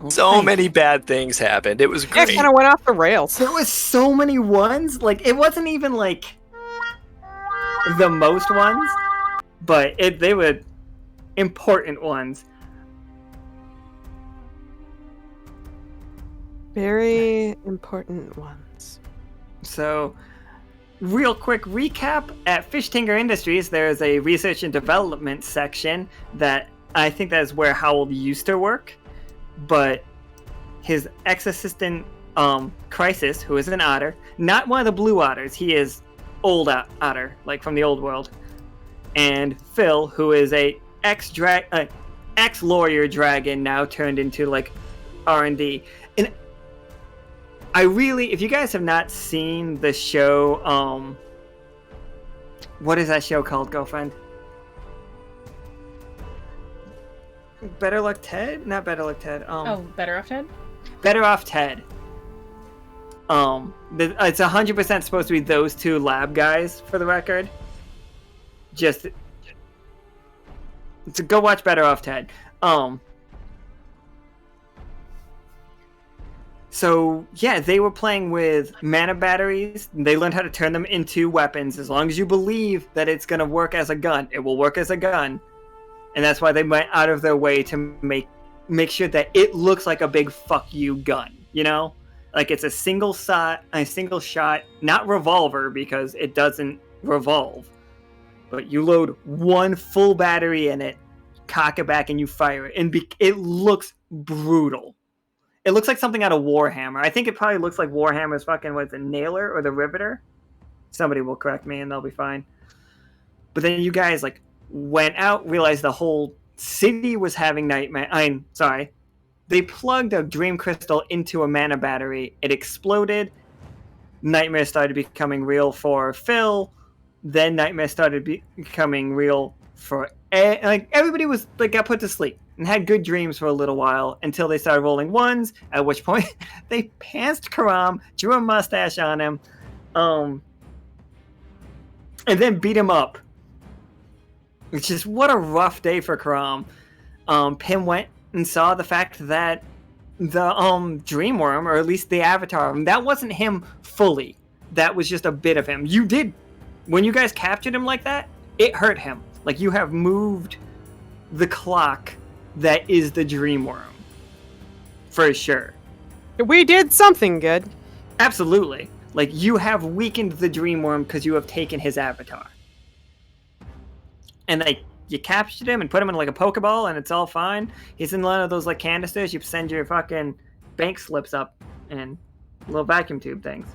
Well, So thank many you. bad things happened. It was Yeah, great. it kind of went off the rails. There was so many ones. Like, it wasn't even like the most ones, but they were important ones. Very important ones. So, real quick recap, at Fish Tinker Industries, there is a research and development section that I think that is where Howl used to work, but his ex-assistant, Crisis, who is an otter, not one of the blue otters, he is old otter, like from the old world, and Phil, who is a ex-lawyer dragon now turned into like R&D. And I really, if you guys have not seen the show, what is that show called, girlfriend? Better Luck Ted? Not Better Luck Ted. Better Off Ted? Better Off Ted. It's 100% supposed to be those two lab guys, for the record. Just So go watch Better Off Ted. So yeah, they were playing with mana batteries. They learned how to turn them into weapons. As long as you believe that it's gonna work as a gun, it will work as a gun. And that's why they went out of their way to make sure that it looks like a big fuck you gun. You know, like it's a single shot, not revolver because it doesn't revolve. But you load one full battery in it, cock it back, and you fire it, and it looks brutal. It looks like something out of Warhammer. I think it probably looks like Warhammer's fucking, what's it, Nailer or the Riveter? Somebody will correct me and they'll be fine. But then you guys, like, went out, realized the whole city was having nightmare. They plugged a dream crystal into a mana battery. It exploded. Nightmares started becoming real for Phil. Then nightmares started becoming real for... everybody was, like, got put to sleep and had good dreams for a little while until they started rolling ones, at which point they pantsed Karam, drew a mustache on him, and then beat him up. Which is, what a rough day for Karam. Pim went and saw the fact that the dream worm, or at least the avatar of him, that wasn't him fully. That was just a bit of him. You did, when you guys captured him like that, it hurt him. Like, you have moved the clock that is the dream worm. For sure. We did something good. Absolutely. Like, you have weakened the dream worm because you have taken his avatar. And, like, you captured him and put him in, like, a Pokeball, and it's all fine. He's in one of those, like, canisters. You send your fucking bank slips up and little vacuum tube things.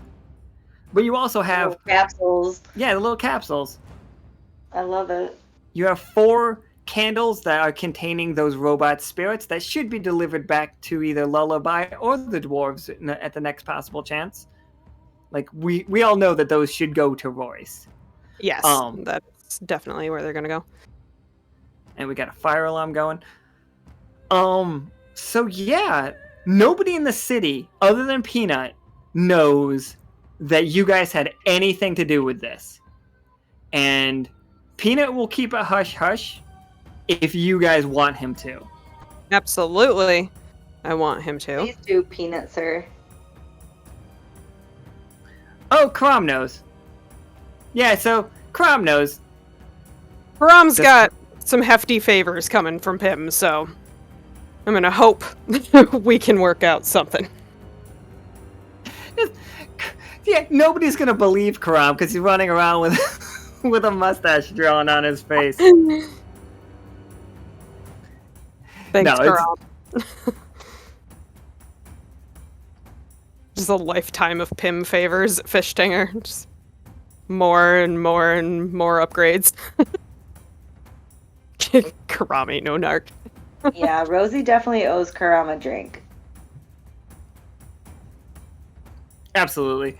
But you also have... Little capsules. Yeah, the little capsules. I love it. You have 4 candles that are containing those robot spirits that should be delivered back to either Lullaby or the dwarves at the next possible chance. Like, we all know that those should go to Royce. Yes, that's definitely where they're gonna go. And we got a fire alarm going. So yeah, nobody in the city other than Peanut knows that you guys had anything to do with this. And Peanut will keep a hush-hush if you guys want him to. Absolutely. I want him to. Please do, Peanut, sir. Oh, Karam knows. Yeah, so Karam knows. Karam's got some hefty favors coming from Pim, so I'm gonna hope we can work out something. Yeah, nobody's gonna believe Karam because he's running around with a mustache drawn on his face. Thanks, Karam. Just a lifetime of Pim favors, Fish Stinger. Just more and more and more upgrades. Karam ain't no narc. Yeah, Rosie definitely owes Karam a drink. Absolutely.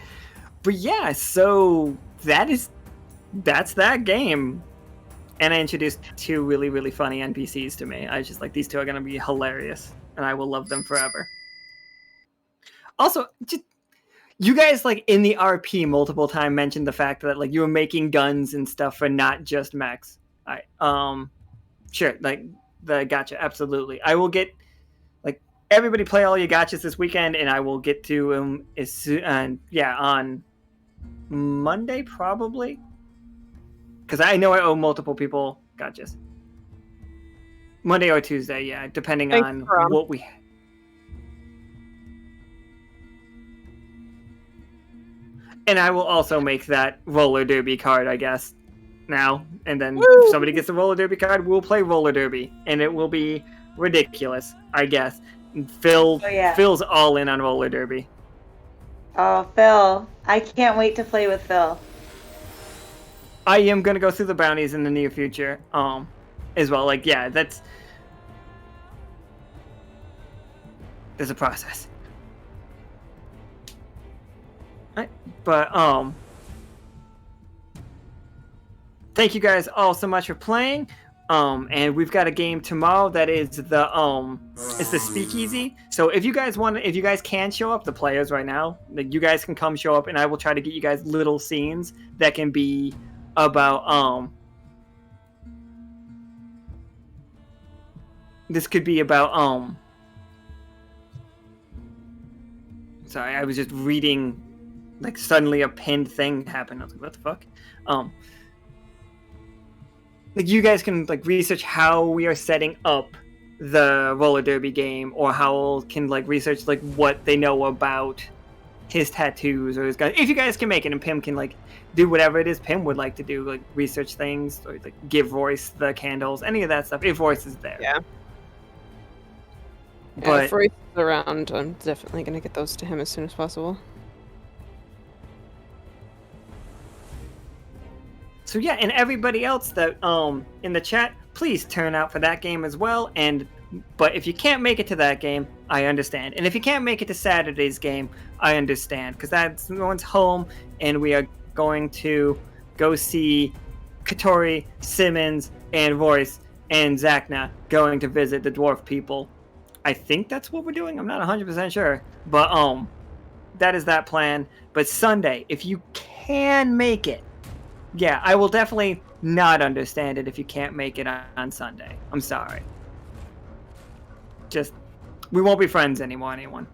But yeah, so that's that game. And I introduced 2 really, really funny NPCs to me. I was just like, these 2 are going to be hilarious, and I will love them forever. Also, just, you guys, like, in the RP multiple times mentioned the fact that, like, you were making guns and stuff for not just mechs. Sure, like, the gotcha, absolutely. I will get, like, everybody play all your gotchas this weekend, and I will get to them as soon, on Monday, probably. Because I know I owe multiple people gotchas. Monday or Tuesday, yeah, depending on what we... And I will also make that roller derby card, I guess, now. And then if somebody gets the roller derby card, we'll play roller derby. And it will be ridiculous, I guess. Phil's all in on roller derby. Oh, Phil. I can't wait to play with Phil. I am going to go through the bounties in the near future, as well. Like, yeah, there's a process. Right, but, thank you guys all so much for playing. And we've got a game tomorrow that is it's the Speakeasy. So if you guys can show up, the players right now, like, you guys can come show up, and I will try to get you guys little scenes that can be about this could be about sorry, I was just reading, like suddenly a pinned thing happened. I was like, what the fuck? Like you guys can like research how we are setting up the roller derby game, or Howl can like research like what they know about his tattoos or his guys. If you guys can make it, and Pim can like do whatever it is Pim would like to do, like research things or like give Royce the candles, any of that stuff. If Royce is there, Yeah. But if Royce is around, I'm definitely gonna get those to him as soon as possible. so yeah, and everybody else that in the chat, please turn out for that game as well. But if you can't make it to that game, I understand. And if you can't make it to Saturday's game, I understand, because that's no one's home, and we are going to go see Katori, Simmons, and Royce, and Zakna going to visit the dwarf people. I think that's what we're doing. I'm not 100% sure, but that is that plan. But Sunday, if you can make it, yeah, I will definitely not understand it if you can't make it on Sunday. I'm sorry. Just, we won't be friends anymore, anyone.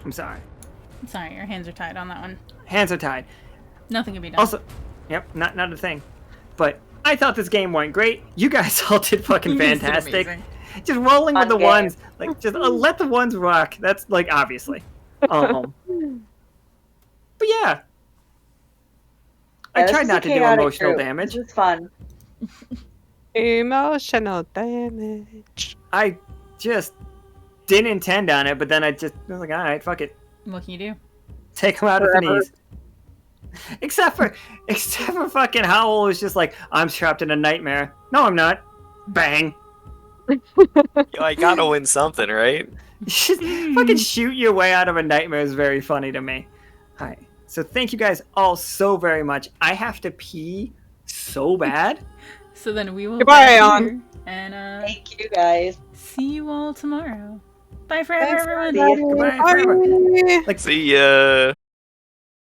I'm sorry. Sorry, your hands are tied on that one. Hands are tied. Nothing can be done. Also, yep, not a thing. But I thought this game went great. You guys all did fucking fantastic. Just rolling with the ones, like just let the ones rock. That's like obviously. But yeah, I tried not to do emotional damage. This is fun. Emotional damage. I just didn't intend on it, but then I was like, all right, fuck it. What can you do? Take him out at the knees. Except for fucking Howl was just like, I'm trapped in a nightmare. No, I'm not. Bang. I gotta win something, right? Just fucking shoot your way out of a nightmare is very funny to me. Alright, so thank you guys all so very much. I have to pee so bad. So then we will Goodbye, on. And Thank you guys. see you all tomorrow. Bye forever, everyone. See ya. Goodbye forever. See ya.